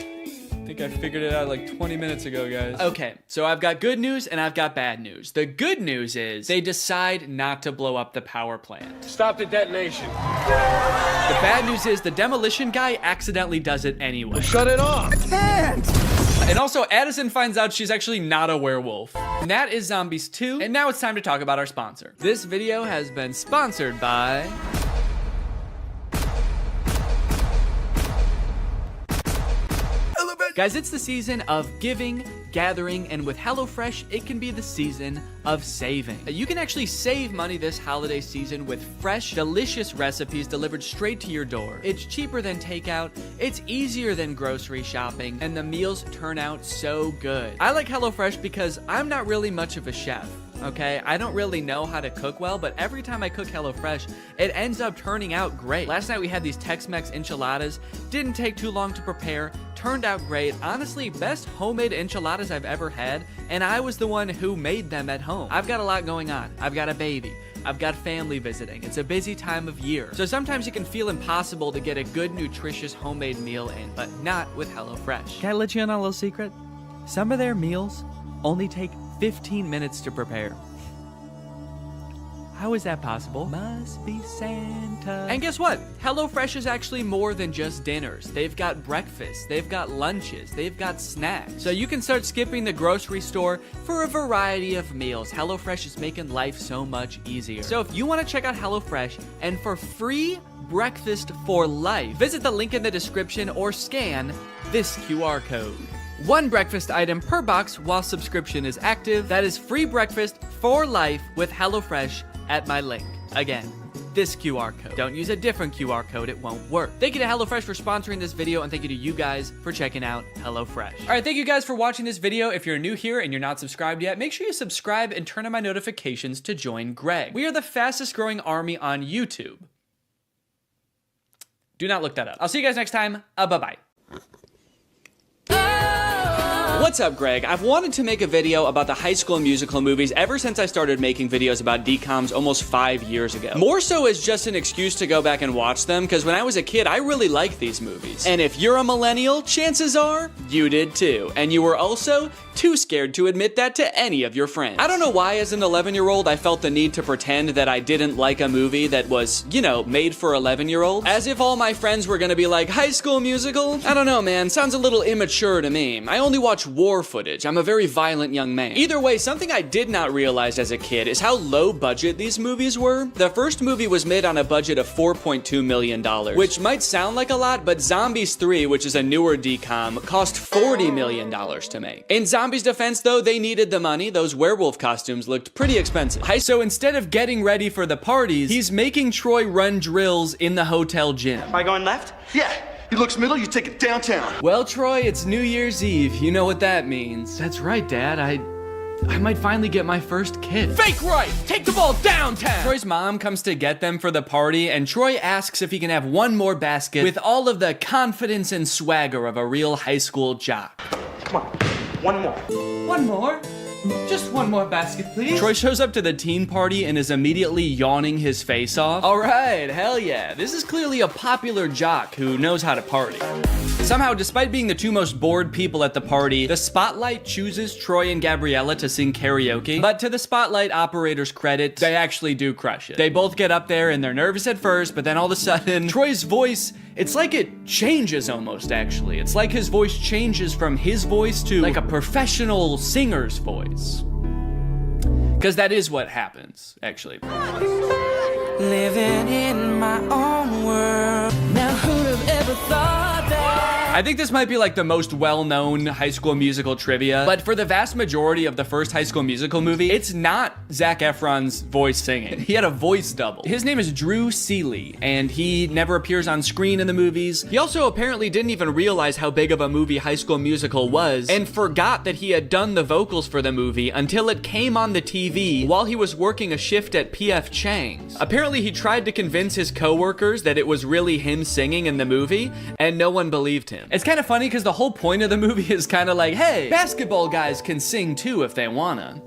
I think I figured it out like 20 minutes ago, guys. Okay, so I've got good news and I've got bad news. The good news is they decide not to blow up the power plant.
Stop the detonation.
The bad news is the demolition guy accidentally does it anyway.
Shut it off.
I can't.
And also, Addison finds out she's actually not a werewolf. And that is Zombies 2. And now it's time to talk about our sponsor. This video has been sponsored by... Guys, it's the season of giving, gathering, and with HelloFresh, it can be the season of saving. You can actually save money this holiday season with fresh, delicious recipes delivered straight to your door. It's cheaper than takeout, it's easier than grocery shopping, and the meals turn out so good. I like HelloFresh because I'm not really much of a chef. Okay, I don't really know how to cook well, but every time I cook HelloFresh, it ends up turning out great. Last night we had these Tex-Mex enchiladas, didn't take too long to prepare, turned out great. Honestly, best homemade enchiladas I've ever had, and I was the one who made them at home. I've got a lot going on. I've got a baby. I've got family visiting. It's a busy time of year. So sometimes it can feel impossible to get a good, nutritious homemade meal in, but not with HelloFresh.
Can I let you in on a little secret? Some of their meals only take 15 minutes to prepare. How is that possible? Must be Santa.
And guess what? HelloFresh is actually more than just dinners. They've got breakfast, they've got lunches, they've got snacks. So you can start skipping the grocery store for a variety of meals. HelloFresh is making life so much easier. So if you want to check out HelloFresh and for free breakfast for life, visit the link in the description or scan this QR code. 1 breakfast item per box while subscription is active. That is free breakfast for life with HelloFresh at my link. Again, this QR code. Don't use a different QR code, it won't work. Thank you to HelloFresh for sponsoring this video, and thank you to you guys for checking out HelloFresh. All right, thank you guys for watching this video. If you're new here and you're not subscribed yet, make sure you subscribe and turn on my notifications to join Greg. We are the fastest growing army on YouTube. Do not look that up. I'll see you guys next time. Bye-bye. What's up, Greg? I've wanted to make a video about the High School Musical movies ever since I started making videos about DCOMs almost 5 years ago. More so as just an excuse to go back and watch them, because when I was a kid, I really liked these movies. And if you're a millennial, chances are you did too. And you were also too scared to admit that to any of your friends. I don't know why as an 11-year-old I felt the need to pretend that I didn't like a movie that was, you know, made for 11-year-olds. As if all my friends were gonna be like, High School Musical? I don't know, man. Sounds a little immature to me. I only watch war footage. I'm a very violent young man. Either way, something I did not realize as a kid is how low budget these movies were. The first movie was made on a budget of $4.2 million, which might sound like a lot, but Zombies 3, which is a newer DCOM, cost $40 million to make. In Zombies' defense, though, they needed the money. Those werewolf costumes looked pretty expensive. So instead of getting ready for the parties, he's making Troy run drills in the hotel gym.
Am I going left?
Yeah. He looks middle, you take it downtown.
Well, Troy, it's New Year's Eve. You know what that means. That's right, Dad. I might finally get my first kid. Fake right! Take the ball downtown! Troy's mom comes to get them for the party, and Troy asks if he can have one more basket with all of the confidence and swagger of a real high school jock.
Come on, one more.
One more? Just one more basket, please. Troy shows up to the teen party and is immediately yawning his face off. All right, hell yeah. This is clearly a popular jock who knows how to party. Somehow, despite being the two most bored people at the party, the spotlight chooses Troy and Gabriella to sing karaoke. But to the spotlight operator's credit, they actually do crush it. They both get up there and they're nervous at first, but then all of a sudden, Troy's voice, it's like it changes almost, actually. It's like his voice changes from his voice to like a professional singer's voice. Because that is what happens, actually.
Living in my own world. Now who'd have ever thought that?
I think this might be like the most well-known High School Musical trivia, but for the vast majority of the first High School Musical movie, it's not Zac Efron's voice singing. He had a voice double. His name is Drew Seeley, and he never appears on screen in the movies. He also apparently didn't even realize how big of a movie High School Musical was, and forgot that he had done the vocals for the movie until it came on the TV while he was working a shift at P.F. Chang's. Apparently, he tried to convince his coworkers that it was really him singing in the movie, and no one believed him. It's kind of funny because the whole point of the movie is kind of like, hey, basketball guys can sing too if they wanna.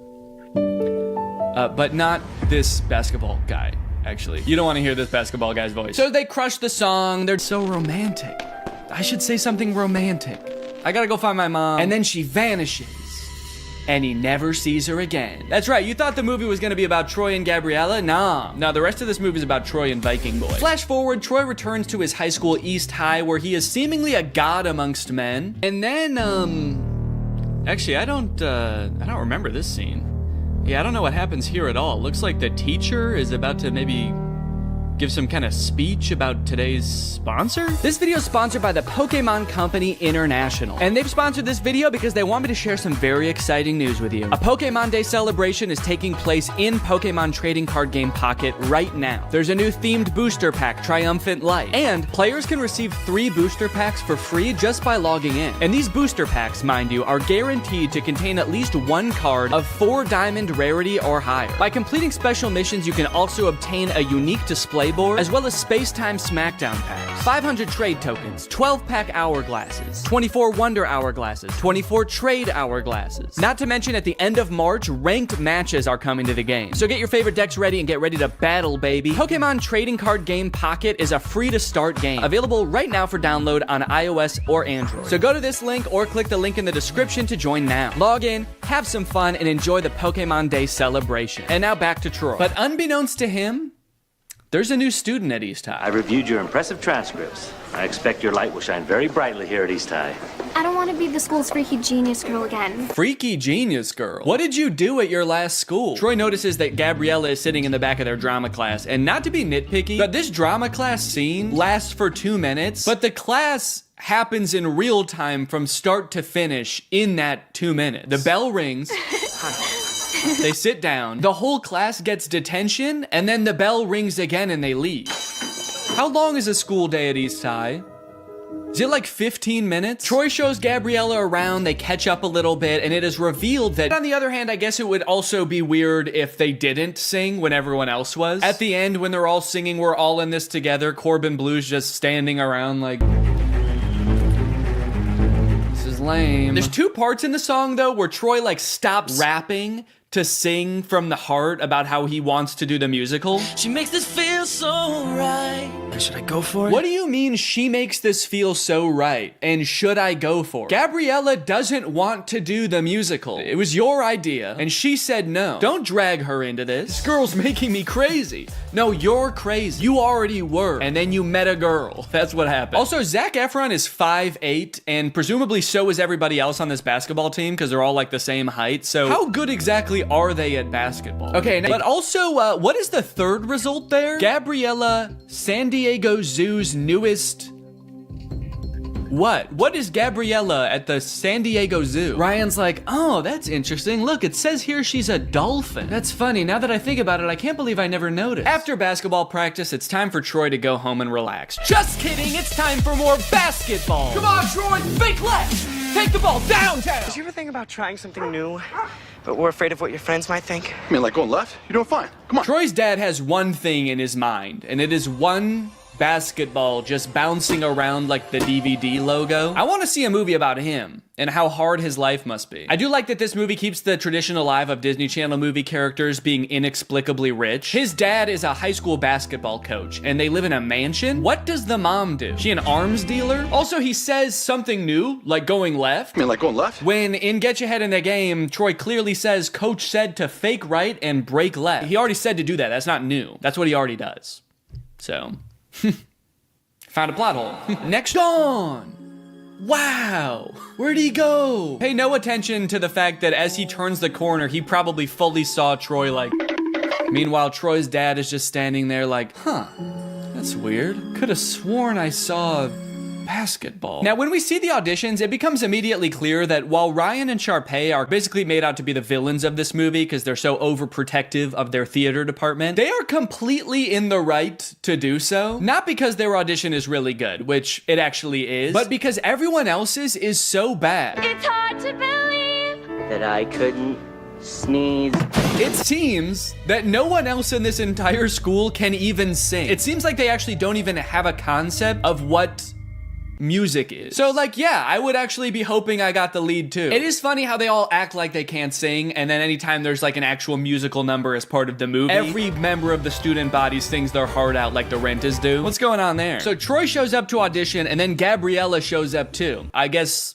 But not this basketball guy, actually. You don't want to hear this basketball guy's voice. So they crush the song. They're so romantic. I should say something romantic. I gotta go find my mom. And then she vanishes. And he never sees her again. That's right, you thought the movie was gonna be about Troy and Gabriella? Nah. No, the rest of this movie is about Troy and Viking Boy. Flash forward, Troy returns to his high school, East High, where he is seemingly a god amongst men. And then, actually, I don't remember this scene. Yeah, I don't know what happens here at all. Looks like the teacher is about to maybe give some kind of speech about today's sponsor? This video is sponsored by the Pokemon Company International. And they've sponsored this video because they want me to share some very exciting news with you. A Pokemon Day celebration is taking place in Pokemon Trading Card Game Pocket right now. There's a new themed booster pack, Triumphant Light. And players can receive 3 booster packs for free just by logging in. And these booster packs, mind you, are guaranteed to contain at least 1 card of 4 diamond rarity or higher. By completing special missions, you can also obtain a unique display
playboard, as well as space-time smackdown packs, 500 trade tokens, 12-pack hourglasses, 24 wonder hourglasses, 24 trade hourglasses. Not to mention, at the end of March, ranked matches are coming to the game. So get your favorite decks ready and get ready to battle, baby. Pokemon Trading Card Game Pocket is a free-to-start game, available right now for download on iOS or Android. So go to this link or click the link in the description to join now. Log in, have some fun, and enjoy the Pokemon Day celebration. And now back to Troy. But unbeknownst to him, there's a new student at East High.
I reviewed your impressive transcripts. I expect your light will shine very brightly here at East High.
I don't want to be the school's freaky genius girl again.
Freaky genius girl? What did you do at your last school? Troy notices that Gabriella is sitting in the back of their drama class, and not to be nitpicky, but this drama class scene lasts for 2 minutes, but the class happens in real time from start to finish in that 2 minutes. The bell rings. They sit down, the whole class gets detention, and then the bell rings again and they leave. How long is a school day at East High? Is it like 15 minutes? Troy shows Gabriella around, they catch up a little bit, and it is revealed that, on the other hand, I guess it would also be weird if they didn't sing when everyone else was. At the end, when they're all singing, we're all in this together, Corbin Blue's just standing around like... This is lame. There's 2 parts in the song, though, where Troy, like, stops rapping to sing from the heart about how he wants to do the musical.
She makes this feel so right. Should I go for it?
What do you mean she makes this feel so right? And should I go for it? Gabriella doesn't want to do the musical. It was your idea, and she said no. Don't drag her into this. This girl's making me crazy. No, you're crazy. You already were, and then you met a girl. That's what happened. Also, Zac Efron is 5'8", and presumably so is everybody else on this basketball team, because they're all like the same height, so how good exactly are they at basketball? Okay, but also, what is the third result there? Gabriella, San Diego Zoo's newest... What is Gabriella at the San Diego Zoo? Ryan's like, oh, that's interesting. Look, it says here she's a dolphin. That's funny. Now that I think about it, I can't believe I never noticed. After basketball practice, it's time for Troy to go home and relax. Just kidding, it's time for more basketball. Come on, Troy, fake left. Take the ball downtown.
Did you ever think about trying something new, but we're afraid of what your friends might think?
I mean, like going left? You're doing fine. Come on.
Troy's dad has one thing in his mind, and it is one basketball just bouncing around like the DVD logo. I want to see a movie about him and how hard his life must be. I do like that this movie keeps the tradition alive of Disney Channel movie characters being inexplicably rich. His dad is a high school basketball coach, and they live in a mansion. What does the mom do? She an arms dealer? Also, he says something new, like going left.
I mean, like going left?
When in Get You Ahead in the Game, Troy clearly says coach said to fake right and break left. He already said to do that. That's not new. That's what he already does. So... Found a plot hole. Next, gone. Wow, where'd he go? Pay no attention to the fact that as he turns the corner, he probably fully saw Troy like... Meanwhile, Troy's dad is just standing there like, huh, that's weird. Could have sworn I saw basketball. Now, when we see the auditions, it becomes immediately clear that while Ryan and Sharpay are basically made out to be the villains of this movie because they're so overprotective of their theater department, they are completely in the right to do so. Not because their audition is really good, which it actually is, but because everyone else's is so bad.
It's hard to believe
That I couldn't sneeze.
It seems that no one else in this entire school can even sing. It seems like they actually don't even have a concept of what music is. So like, yeah, I would actually be hoping I got the lead too. It is funny how they all act like they can't sing, and then anytime there's like an actual musical number as part of the movie, every member of the student body sings their heart out like the Rentas do. What's going on there? So Troy shows up to audition, and then Gabriella shows up too. I guess,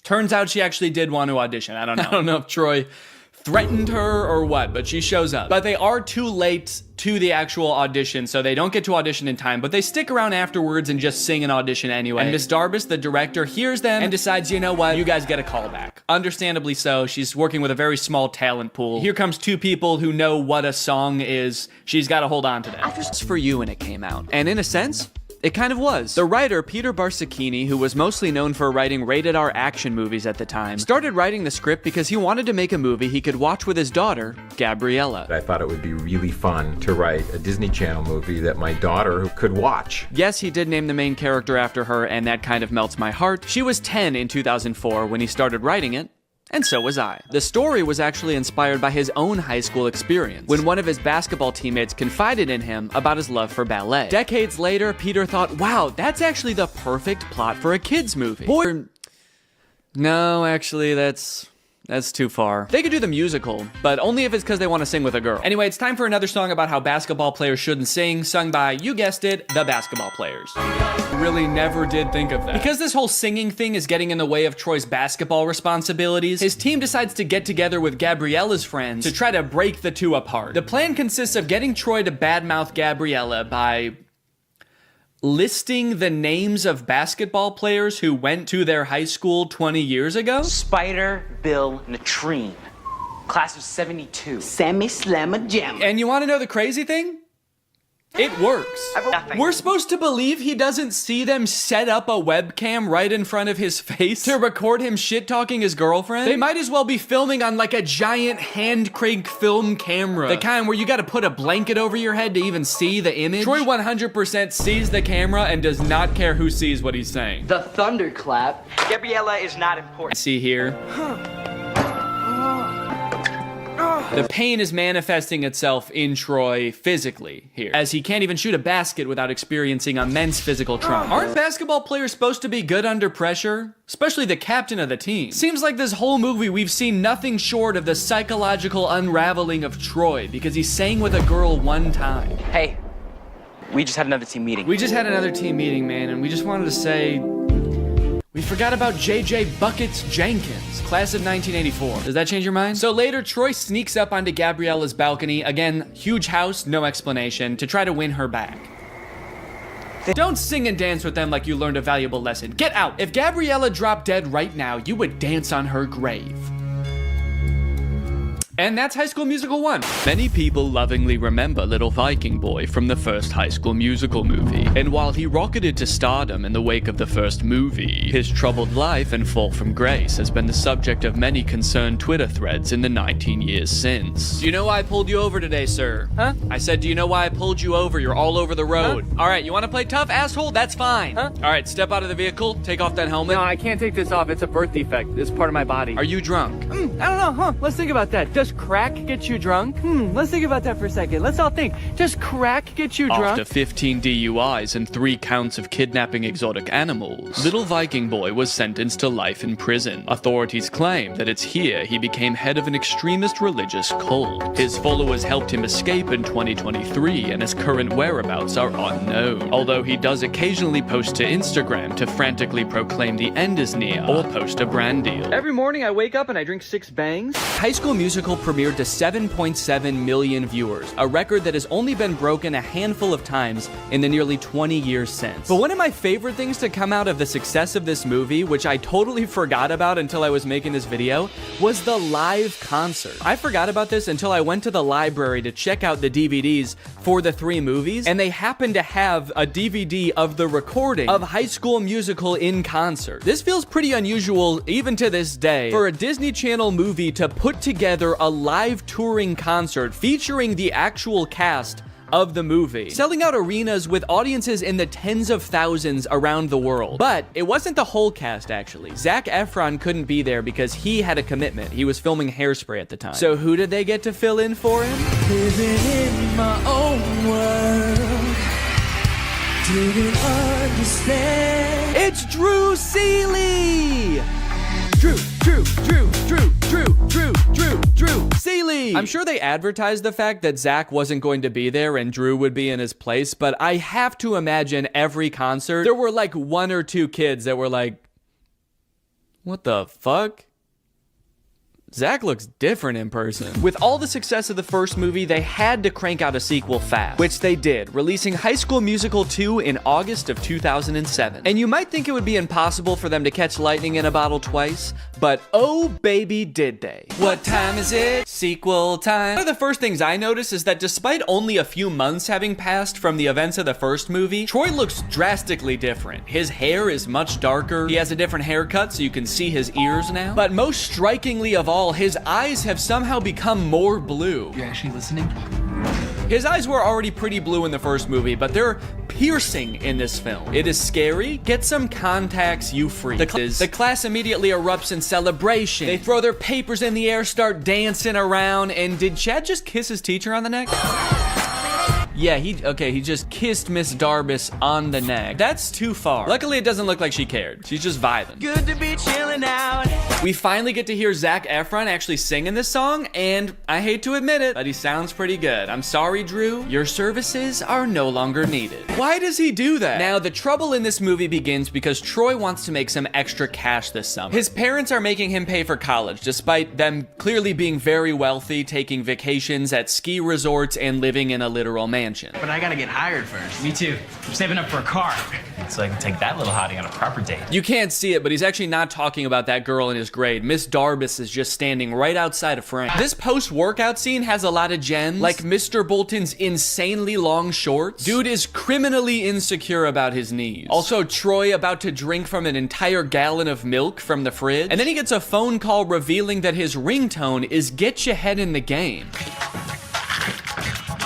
turns out she actually did want to audition. I don't know. I don't know if Troy threatened her or what, but she shows up. But they are too late to the actual audition, so they don't get to audition in time, but they stick around afterwards and just sing an audition anyway. And Miss Darbus, the director, hears them and decides, you know what, you guys get a call back. Understandably so, she's working with a very small talent pool. Here comes 2 people who know what a song is. She's got to hold on to that. It's for you when it came out. And in a sense, it kind of was. The writer, Peter Barsacchini, who was mostly known for writing rated-R action movies at the time, started writing the script because he wanted to make a movie he could watch with his daughter, Gabriella.
I thought it would be really fun to write a Disney Channel movie that my daughter could watch.
Yes, he did name the main character after her, and that kind of melts my heart. She was 10 in 2004 when he started writing it,
And so was I. The story was actually inspired by his own high school experience, when one of his basketball teammates confided in him about his love for ballet. Decades later, Peter thought, wow, that's actually the perfect plot for a kid's movie. No, actually, that's too far. They could do the musical, but only if it's because they want to sing with a girl. Anyway, it's time for another song about how basketball players shouldn't sing, sung by, you guessed it, the basketball players. I really never did think of that. Because this whole singing thing is getting in the way of Troy's basketball responsibilities, his team decides to get together with Gabriella's friends to try to break the two apart. The plan consists of getting Troy to badmouth Gabriella by listing the names of basketball players who went to their high school 20 years ago?
Spider Bill Natrine, class of 72. Sammy Slamma Jam.
And you want to know the crazy thing? It works. We're supposed to believe he doesn't see them set up a webcam right in front of his face to record him shit-talking his girlfriend? They might as well be filming on like a giant hand-crank film camera. The kind where you gotta put a blanket over your head to even see the image. Troy 100% sees the camera and does not care who sees what he's saying.
The thunderclap. Gabriella is not important.
See here? The pain is manifesting itself in Troy physically here, as he can't even shoot a basket without experiencing immense physical trauma. Aren't basketball players supposed to be good under pressure? Especially the captain of the team. Seems like this whole movie we've seen nothing short of the psychological unraveling of Troy because he sang with a girl one time.
Hey, we just had another team meeting.
We just had another team meeting, man, and we just wanted to say, we forgot about JJ Buckets Jenkins, class of 1984. Does that change your mind? So later, Troy sneaks up onto Gabriella's balcony. Again, huge house, no explanation, to try to win her back. Don't sing and dance with them like you learned a valuable lesson. Get out. If Gabriella dropped dead right now, you would dance on her grave. And that's High School Musical 1. Many people lovingly remember little Viking boy from the first High School Musical movie. And while he rocketed to stardom in the wake of the first movie, his troubled life and fall from grace has been the subject of many concerned Twitter threads in the 19 years since. Do you know why I pulled you over today, sir? Huh? I said, do you know why I pulled you over? You're all over the road. Huh? All right, you want to play tough, asshole? That's fine. Huh? All right, step out of the vehicle, take off that helmet.
No, I can't take this off. It's a birth defect. It's part of my body.
Are you drunk?
I don't know, huh? Let's think about that. Does crack get you drunk? Let's think about that for a second. Let's all think. Does crack get you drunk?
After 15 DUIs and 3 counts of kidnapping exotic animals, little Viking boy was sentenced to life in prison. Authorities claim that it's here he became head of an extremist religious cult. His followers helped him escape in 2023, and his current whereabouts are unknown. Although he does occasionally post to Instagram to frantically proclaim the end is near or post a brand deal.
Every morning I wake up and I drink 6 bangs.
High School Musical premiered to 7.7 million viewers, a record that has only been broken a handful of times in the nearly 20 years since. But one of my favorite things to come out of the success of this movie, which I totally forgot about until I was making this video, was the live concert. I forgot about this until I went to the library to check out the DVDs for the 3 movies, and they happened to have a DVD of the recording of High School Musical in concert. This feels pretty unusual, even to this day, for a Disney Channel movie to put together a live touring concert featuring the actual cast of the movie, selling out arenas with audiences in the tens of thousands around the world. But it wasn't the whole cast, actually. Zac Efron couldn't be there because he had a commitment. He was filming Hairspray at the time. So who did they get to fill in for him?
Living in my own world, didn't understand.
It's Drew Seeley! Drew Seeley! I'm sure they advertised the fact that Zach wasn't going to be there and Drew would be in his place, but I have to imagine every concert, there were like 1 or 2 kids that were like, what the fuck? Zach looks different in person. With all the success of the first movie, they had to crank out a sequel fast, which they did, releasing High School Musical 2 in August of 2007. And you might think it would be impossible for them to catch lightning in a bottle twice, but oh baby did they. What time is it? Sequel time. One of the first things I noticed is that despite only a few months having passed from the events of the first movie, Troy looks drastically different. His hair is much darker, he has a different haircut so you can see his ears now, but most strikingly of all, his eyes have somehow become more blue.
You actually listening?
His eyes were already pretty blue in the first movie, but they're piercing in this film. It is scary. Get some contacts, you freak. The class immediately erupts in celebration. They throw their papers in the air, start dancing around, and did Chad just kiss his teacher on the neck? Yeah, he just kissed Miss Darbus on the neck. That's too far. Luckily, it doesn't look like she cared. She's just vibing.
Good to be chilling out.
We finally get to hear Zac Efron actually sing in this song, and I hate to admit it, but he sounds pretty good. I'm sorry, Drew. Your services are no longer needed. Why does he do that? Now, the trouble in this movie begins because Troy wants to make some extra cash this summer. His parents are making him pay for college, despite them clearly being very wealthy, taking vacations at ski resorts and living in a literal mansion.
But I gotta get hired first. Me too. I'm saving up for a car. So I can take that little hottie on a proper date.
You can't see it, but he's actually not talking about that girl in his grade. Miss Darbus is just standing right outside of frame. This post-workout scene has a lot of gems, like Mr. Bolton's insanely long shorts. Dude is criminally insecure about his knees. Also, Troy about to drink from an entire gallon of milk from the fridge. And then he gets a phone call revealing that his ringtone is "Get Your Head in the Game."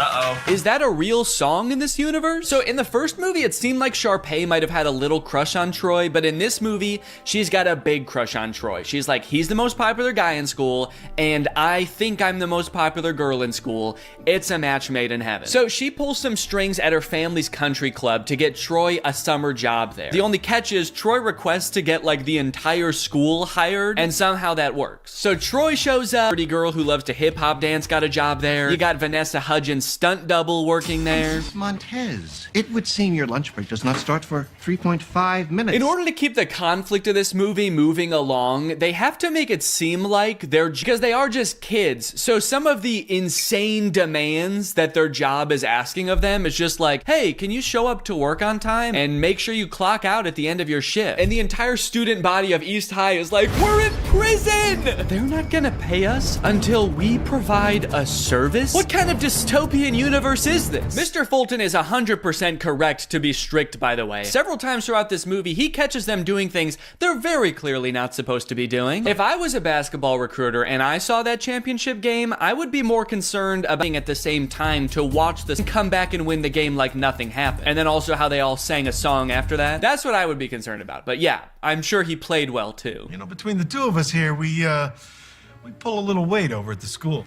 Uh-oh.
Is that a real song in this universe? So in the first movie, it seemed like Sharpay might have had a little crush on Troy, but in this movie, she's got a big crush on Troy. She's like, he's the most popular guy in school, and I think I'm the most popular girl in school. It's a match made in heaven. So she pulls some strings at her family's country club to get Troy a summer job there. The only catch is Troy requests to get like the entire school hired, and somehow that works. So Troy shows up. Pretty girl who loves to hip-hop dance got a job there. You got Vanessa Hudgens' stunt double working there.
Mrs. Montez, it would seem your lunch break does not start for 3.5 minutes.
In order to keep the conflict of this movie moving along, they have to make it seem like because they are just kids. So some of the insane demands that their job is asking of them is just like, hey, can you show up to work on time and make sure you clock out at the end of your shift? And the entire student body of East High is like, we're in prison! They're not gonna pay us until we provide a service? What kind of dystopian universe is this? Mr. Fulton is 100% correct to be strict, by the way. Several times throughout this movie, he catches them doing things they're very clearly not supposed to be doing. If I was a basketball recruiter and I saw that championship game, I would be more concerned about being at the same time to watch this come back and win the game like nothing happened. And then also how they all sang a song after that. That's what I would be concerned about. But yeah, I'm sure he played well too.
You know, between the two of us here, we pull a little weight over at the school.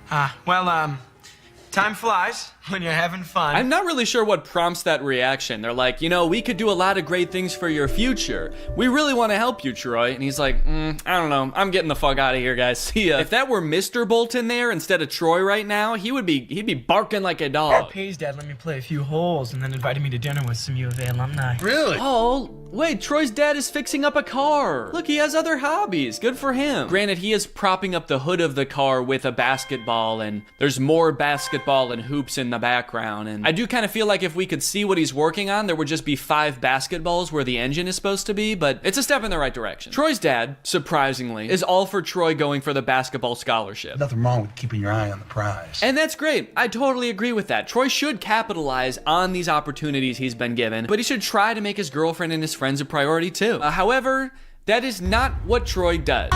Time flies when you're having fun.
I'm not really sure what prompts that reaction. They're like, you know, we could do a lot of great things for your future. We really want to help you, Troy. And he's like, I don't know. I'm getting the fuck out of here, guys. See ya. If that were Mr. Bolton there instead of Troy right now, he'd be barking like a dog.
Pay's dad let me play a few holes and then invited me to dinner with some U of A alumni.
Really?
Oh, wait, Troy's dad is fixing up a car. Look, he has other hobbies. Good for him. Granted, he is propping up the hood of the car with a basketball, and there's more basketball and hoops in the background. And I do kind of feel like if we could see what he's working on, there would just be 5 basketballs where the engine is supposed to be, but it's a step in the right direction. Troy's dad, surprisingly, is all for Troy going for the basketball scholarship.
Nothing wrong with keeping your eye on the prize.
And that's great. I totally agree with that. Troy should capitalize on these opportunities he's been given, but he should try to make his girlfriend and his friends a priority too. However, that is not what Troy does.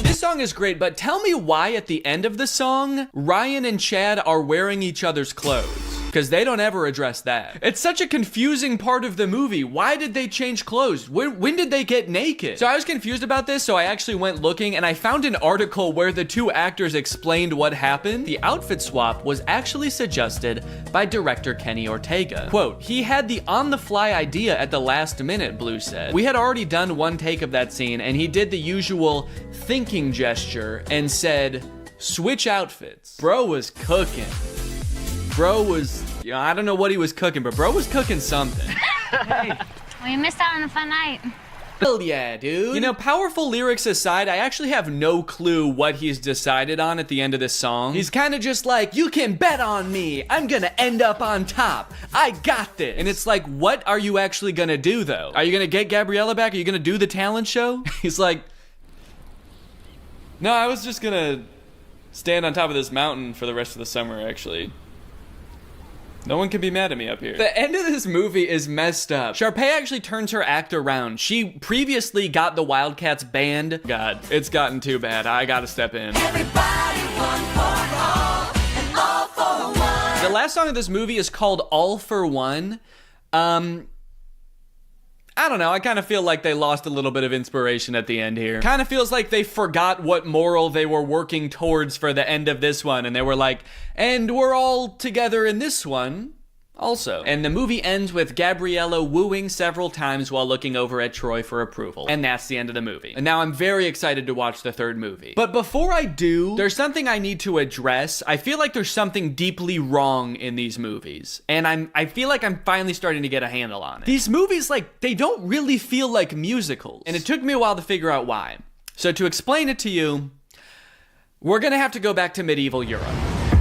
This song is great, but tell me why at the end of the song, Ryan and Chad are wearing each other's clothes. Because they don't ever address that. It's such a confusing part of the movie. Why did they change clothes? When did they get naked? So I was confused about this, so I actually went looking and I found an article where the 2 actors explained what happened. The outfit swap was actually suggested by director Kenny Ortega. Quote, he had the on-the-fly idea at the last minute, Blue said. We had already done one take of that scene and he did the usual thinking gesture and said, switch outfits. Bro was cooking. Bro was, you know, I don't know what he was cooking, but bro was cooking something.
Hey, well, you missed out on a fun night.
Hell yeah, dude. You know, powerful lyrics aside, I actually have no clue what he's decided on at the end of this song. He's kind of just like, you can bet on me. I'm gonna end up on top. I got this. And it's like, what are you actually gonna do though? Are you gonna get Gabriella back? Are you gonna do the talent show? He's like, no, I was just gonna stand on top of this mountain for the rest of the summer, actually. No one can be mad at me up here. The end of this movie is messed up. Sharpay actually turns her act around. She previously got the Wildcats banned. God, it's gotten too bad. I gotta step in.
Everybody, one for all, and all for one.
The last song of this movie is called All for One. I don't know, I kind of feel like they lost a little bit of inspiration at the end here. Kind of feels like they forgot what moral they were working towards for the end of this one, and they were like, and we're all together in this one also. And the movie ends with Gabriella wooing several times while looking over at Troy for approval. And that's the end of the movie. And now I'm very excited to watch the third movie. But before I do, there's something I need to address. I feel like there's something deeply wrong in these movies. And I feel like I'm finally starting to get a handle on it. These movies, like, they don't really feel like musicals. And it took me a while to figure out why. So to explain it to you, we're gonna have to go back to medieval Europe.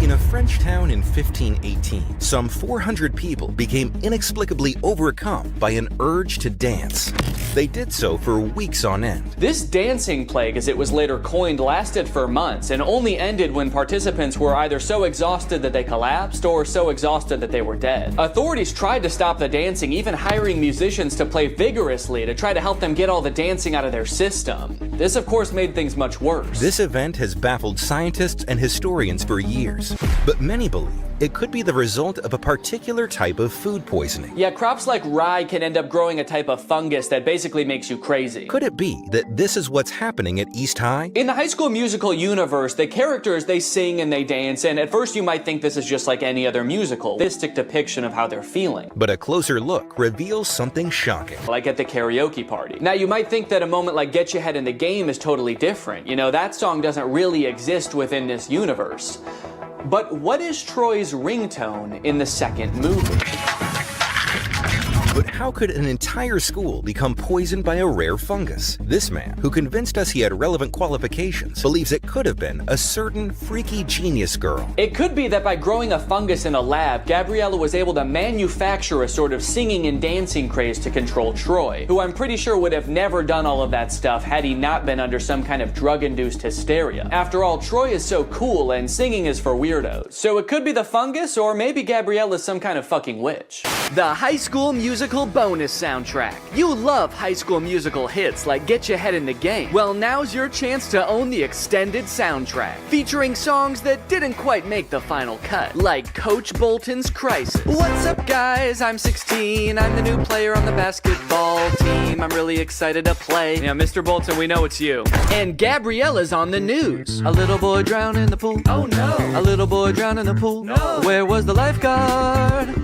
In a French town in 1518, some 400 people became inexplicably overcome by an urge to dance. They did so for weeks on end.
This dancing plague, as it was later coined, lasted for months and only ended when participants were either so exhausted that they collapsed or so exhausted that they were dead. Authorities tried to stop the dancing, even hiring musicians to play vigorously to try to help them get all the dancing out of their system. This, of course, made things much worse.
This event has baffled scientists and historians for years, but many believe it could be the result of a particular type of food poisoning.
Yeah, crops like rye can end up growing a type of fungus that basically makes you crazy.
Could it be that this is what's happening at East High?
In the High School Musical universe, the characters, they sing and they dance, and at first you might think this is just like any other musical. Realistic depiction of how they're feeling.
But a closer look reveals something shocking.
Like at the karaoke party. Now you might think that a moment like Get Your Head in the Game is totally different. You know, that song doesn't really exist within this universe. But what is Troy's ringtone in the second movie?
But how could an entire school become poisoned by a rare fungus? This man, who convinced us he had relevant qualifications, believes it could have been a certain freaky genius girl.
It could be that by growing a fungus in a lab, Gabriella was able to manufacture a sort of singing and dancing craze to control Troy, who I'm pretty sure would have never done all of that stuff had he not been under some kind of drug-induced hysteria. After all, Troy is so cool and singing is for weirdos. So it could be the fungus, or maybe Gabriella's some kind of fucking witch.
The High School Musical bonus soundtrack. You love High School Musical hits like Get Your Head in the Game. Well, now's your chance to own the extended soundtrack, featuring songs that didn't quite make the final cut, like Coach Bolton's Crisis. What's up, guys? I'm 16. I'm the new player on the basketball team. I'm really excited to play. Yeah, Mr. Bolton, we know it's you. And Gabriella's on the news. A little boy drowned in the pool. Oh no. A little boy drowned in the pool. No. Where was the lifeguard?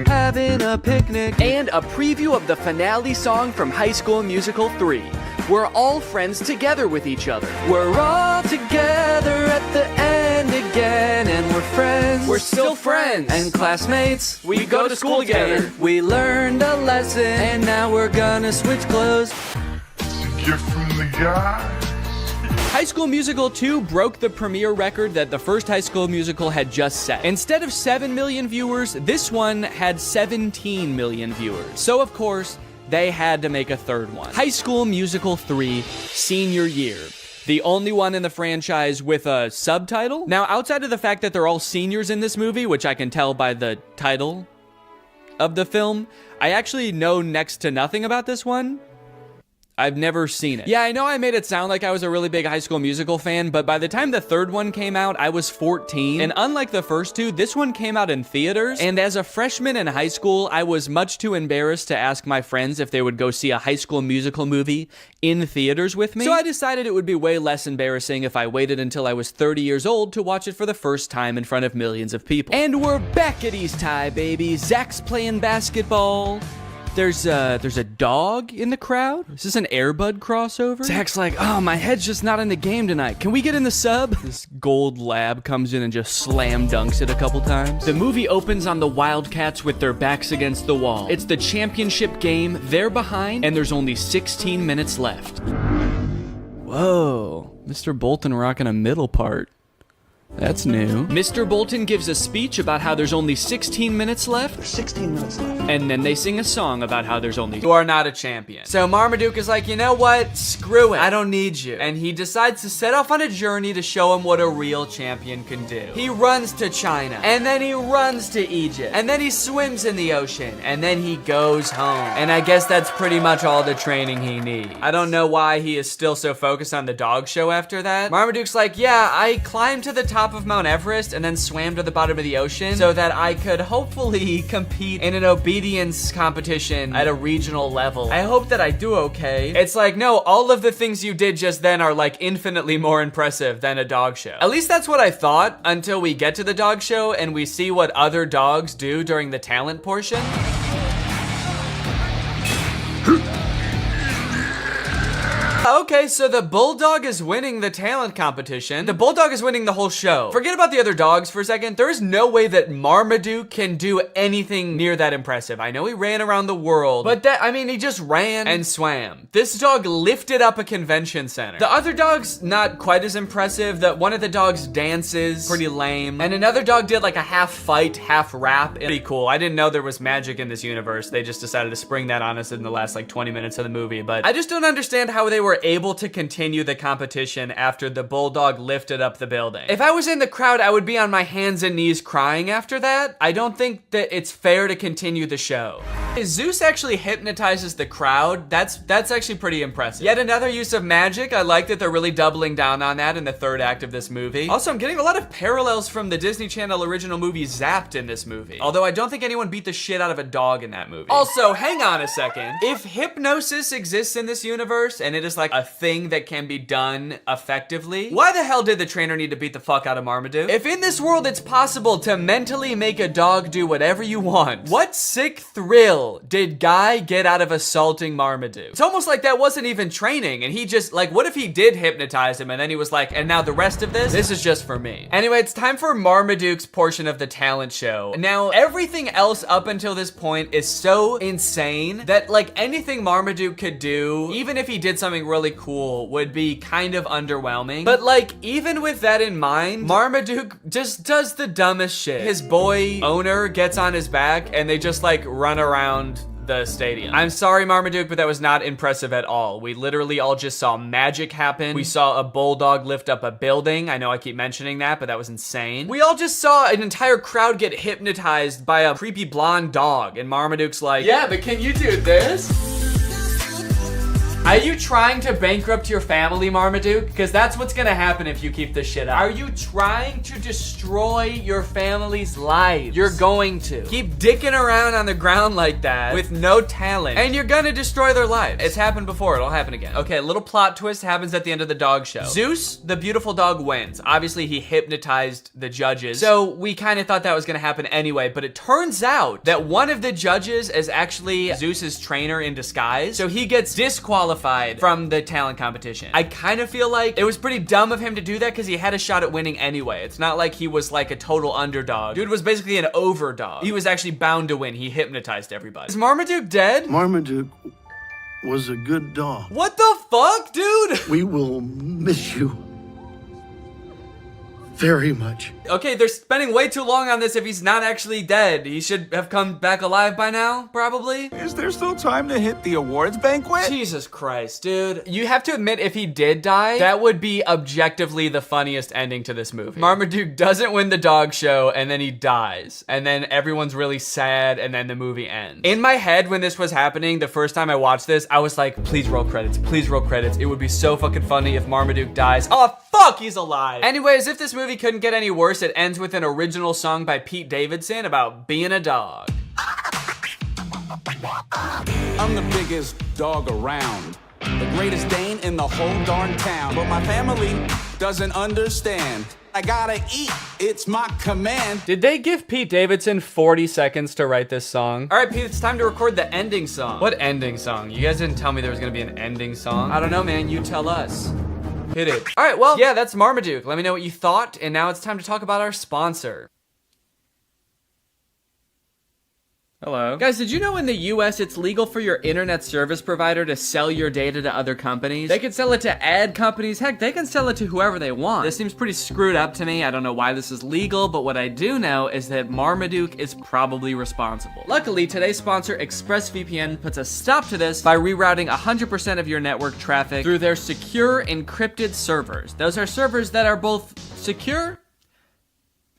Having a picnic. And a preview of the finale song from High School Musical 3. We're all friends together with each other. We're all together at the end again, and we're friends. We're still friends and classmates. We go to school together. We learned a lesson, and now we're gonna switch clothes.
It's a gift from the guy.
High School Musical 2 broke the premiere record that the first High School Musical had just set. Instead of 7 million viewers, this one had 17 million viewers. So of course, they had to make a third one. High School Musical 3, Senior Year. The only one in the franchise with a subtitle. Now, outside of the fact that they're all seniors in this movie, which I can tell by the title of the film, I actually know next to nothing about this one. I've never seen it. Yeah, I know I made it sound like I was a really big High School Musical fan, but by the time the third one came out, I was 14. And unlike the first two, this one came out in theaters. And as a freshman in high school, I was much too embarrassed to ask my friends if they would go see a High School Musical movie in theaters with me. So I decided it would be way less embarrassing if I waited until I was 30 years old to watch it for the first time in front of millions of people. And we're back at East High, baby. Zach's playing basketball. There's a dog in the crowd. Is this an Air Bud crossover? Zach's like, oh, my head's just not in the game tonight. Can we get in the sub? This gold lab comes in and just slam dunks it a couple times. The movie opens on the Wildcats with their backs against the wall. It's the championship game. They're behind, and there's only 16 minutes left. Whoa, Mr. Bolton rocking a middle part. That's new. Mr. Bolton gives a speech about how there's only 16 minutes left.
There's 16 minutes left.
And then they sing a song about how there's only... You are not a champion. So Marmaduke is like, you know what? Screw it. I don't need you. And he decides to set off on a journey to show him what a real champion can do. He runs to China. And then he runs to Egypt. And then he swims in the ocean. And then he goes home. And I guess that's pretty much all the training he needs. I don't know why he is still so focused on the dog show after that. Marmaduke's like, yeah, I climbed to the top
top of Mount Everest and then swam to the bottom of the ocean so that I could hopefully compete in an obedience competition at a regional level. I hope that I do okay. It's like, no, all of the things you did just then are like infinitely more impressive than a dog show. At least that's what I thought until we get to the dog show and we see what other dogs do during the talent portion. Okay, so the bulldog is winning the talent competition. The bulldog is winning the whole show. Forget about the other dogs for a second. There's no way that Marmaduke can do anything near that impressive. I know he ran around the world, but he just ran and swam. This dog lifted up a convention center. The other dog's not quite as impressive. One of the dogs dances, pretty lame. And another dog did like a half fight, half rap. Pretty cool. I didn't know there was magic in this universe. They just decided to spring that on us in the last like 20 minutes of the movie. But I just don't understand how they were able to continue the competition after the bulldog lifted up the building. If I was in the crowd, I would be on my hands and knees crying after that. I don't think that it's fair to continue the show. Zeus actually hypnotizes the crowd. That's actually pretty impressive. Yet another use of magic. I like that they're really doubling down on that in the third act of this movie. Also, I'm getting a lot of parallels from the Disney Channel original movie Zapped in this movie. Although I don't think anyone beat the shit out of a dog in that movie. Also, hang on a second. If hypnosis exists in this universe and it is like a thing that can be done effectively, why the hell did the trainer need to beat the fuck out of Marmaduke? If in this world it's possible to mentally make a dog do whatever you want, what sick thrill did Guy get out of assaulting Marmaduke? It's almost like that wasn't even training and he just like, what if he did hypnotize him and then he was like, and now the rest of this is just for me. Anyway, it's time for Marmaduke's portion of the talent show. Now, everything else up until this point is so insane that like anything Marmaduke could do, even if he did something really cool, would be kind of underwhelming. But like, even with that in mind, Marmaduke just does the dumbest shit. His boy owner gets on his back and they just like run around the stadium. I'm sorry, Marmaduke, but that was not impressive at all. We literally all just saw magic happen. We saw a bulldog lift up a building. I know I keep mentioning that, but that was insane. We all just saw an entire crowd get hypnotized by a creepy blonde dog, and Marmaduke's like, yeah, but can you do this? Are you trying to bankrupt your family, Marmaduke? Because that's what's gonna happen if you keep this shit up. Are you trying to destroy your family's lives? You're going to. Keep dicking around on the ground like that with no talent, and you're gonna destroy their lives. It's happened before, it'll happen again. Okay, a little plot twist happens at the end of the dog show. Zeus, the beautiful dog, wins. Obviously, he hypnotized the judges, so we kind of thought that was gonna happen anyway, but it turns out that one of the judges is actually Zeus's trainer in disguise, so he gets disqualified from the talent competition. I kind of feel like it was pretty dumb of him to do that because he had a shot at winning anyway. It's not like he was like a total underdog. Dude was basically an overdog. He was actually bound to win. He hypnotized everybody. Is Marmaduke dead?
Marmaduke was a good dog.
What the fuck, dude?
We will miss you very much.
Okay, they're spending way too long on this if he's not actually dead. He should have come back alive by now, probably.
Is there still time to hit the awards banquet?
Jesus Christ, dude. You have to admit, if he did die, that would be objectively the funniest ending to this movie. Marmaduke doesn't win the dog show, and then he dies. And then everyone's really sad, and then the movie ends. In my head, when this was happening, the first time I watched this, I was like, please roll credits, please roll credits. It would be so fucking funny if Marmaduke dies. Oh, fuck, he's alive. Anyways, if this movie couldn't get any worse, it ends with an original song by Pete Davidson about being a dog.
I'm the biggest dog around, the greatest Dane in the whole darn town, but my family doesn't understand. I gotta eat, it's my command.
Did they give Pete Davidson 40 seconds to write this song? All right, Pete, it's time to record the ending song. What ending song? You guys didn't tell me there was gonna be an ending song. I don't know, man, you tell us. Hit it. All right, well, yeah, that's Marmaduke. Let me know what you thought, and now it's time to talk about our sponsor. Hello. Guys, did you know in the US it's legal for your internet service provider to sell your data to other companies? They can sell it to ad companies. Heck, they can sell it to whoever they want. This seems pretty screwed up to me. I don't know why this is legal, but what I do know is that Marmaduke is probably responsible. Luckily, today's sponsor, ExpressVPN, puts a stop to this by rerouting 100% of your network traffic through their secure encrypted servers. Those are servers that are both secure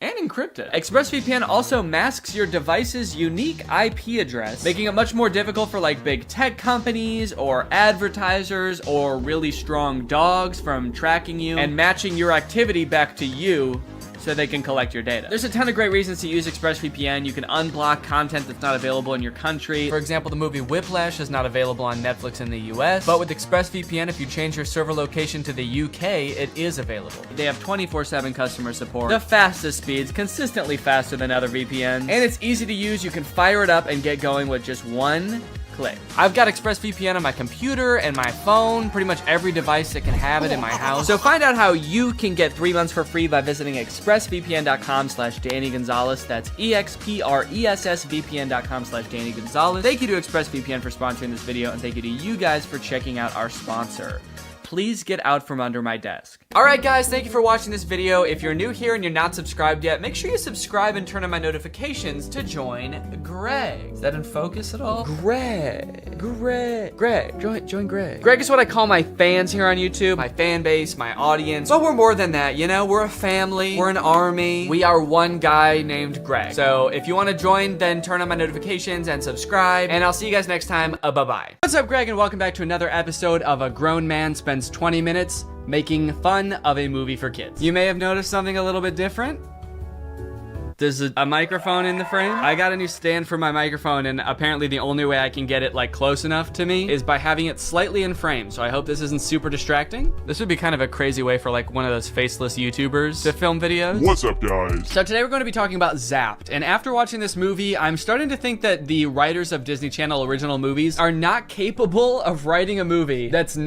and encrypted. ExpressVPN also masks your device's unique IP address, making it much more difficult for like big tech companies or advertisers or really strong dogs from tracking you and matching your activity back to you so they can collect your data. There's a ton of great reasons to use ExpressVPN. You can unblock content that's not available in your country. For example, the movie Whiplash is not available on Netflix in the US, but with ExpressVPN, if you change your server location to the UK, it is available. They have 24/7 customer support, the fastest speeds, consistently faster than other VPNs, and it's easy to use. You can fire it up and get going with just one click. I've got ExpressVPN on my computer and my phone, pretty much every device that can have it in my house. So find out how you can get 3 months for free by visiting expressvpn.com/Danny Gonzalez. That's expressvpn.com/Danny Gonzalez. Thank you to ExpressVPN for sponsoring this video, and thank you to you guys for checking out our sponsor. Please get out from under my desk. All right, guys, thank you for watching this video. If you're new here and you're not subscribed yet, make sure you subscribe and turn on my notifications to join Greg. Is that in focus at all? Greg. Join Greg. Greg is what I call my fans here on YouTube, my fan base, my audience. But we're more than that, you know? We're a family, we're an army. We are one guy named Greg. So if you want to join, then turn on my notifications and subscribe, and I'll see you guys next time. Bye-bye. What's up, Greg, and welcome back to another episode of A Grown Man Spends 20 minutes making fun of a movie for kids. You may have noticed something a little bit different. There's a microphone in the frame. I got a new stand for my microphone, and apparently the only way I can get it like close enough to me is by having it slightly in frame. So I hope this isn't super distracting. This would be kind of a crazy way for like one of those faceless YouTubers to film videos.
What's up, guys?
So today we're going to be talking about Zapped. And after watching this movie, I'm starting to think that the writers of Disney Channel original movies are not capable of writing a movie that's not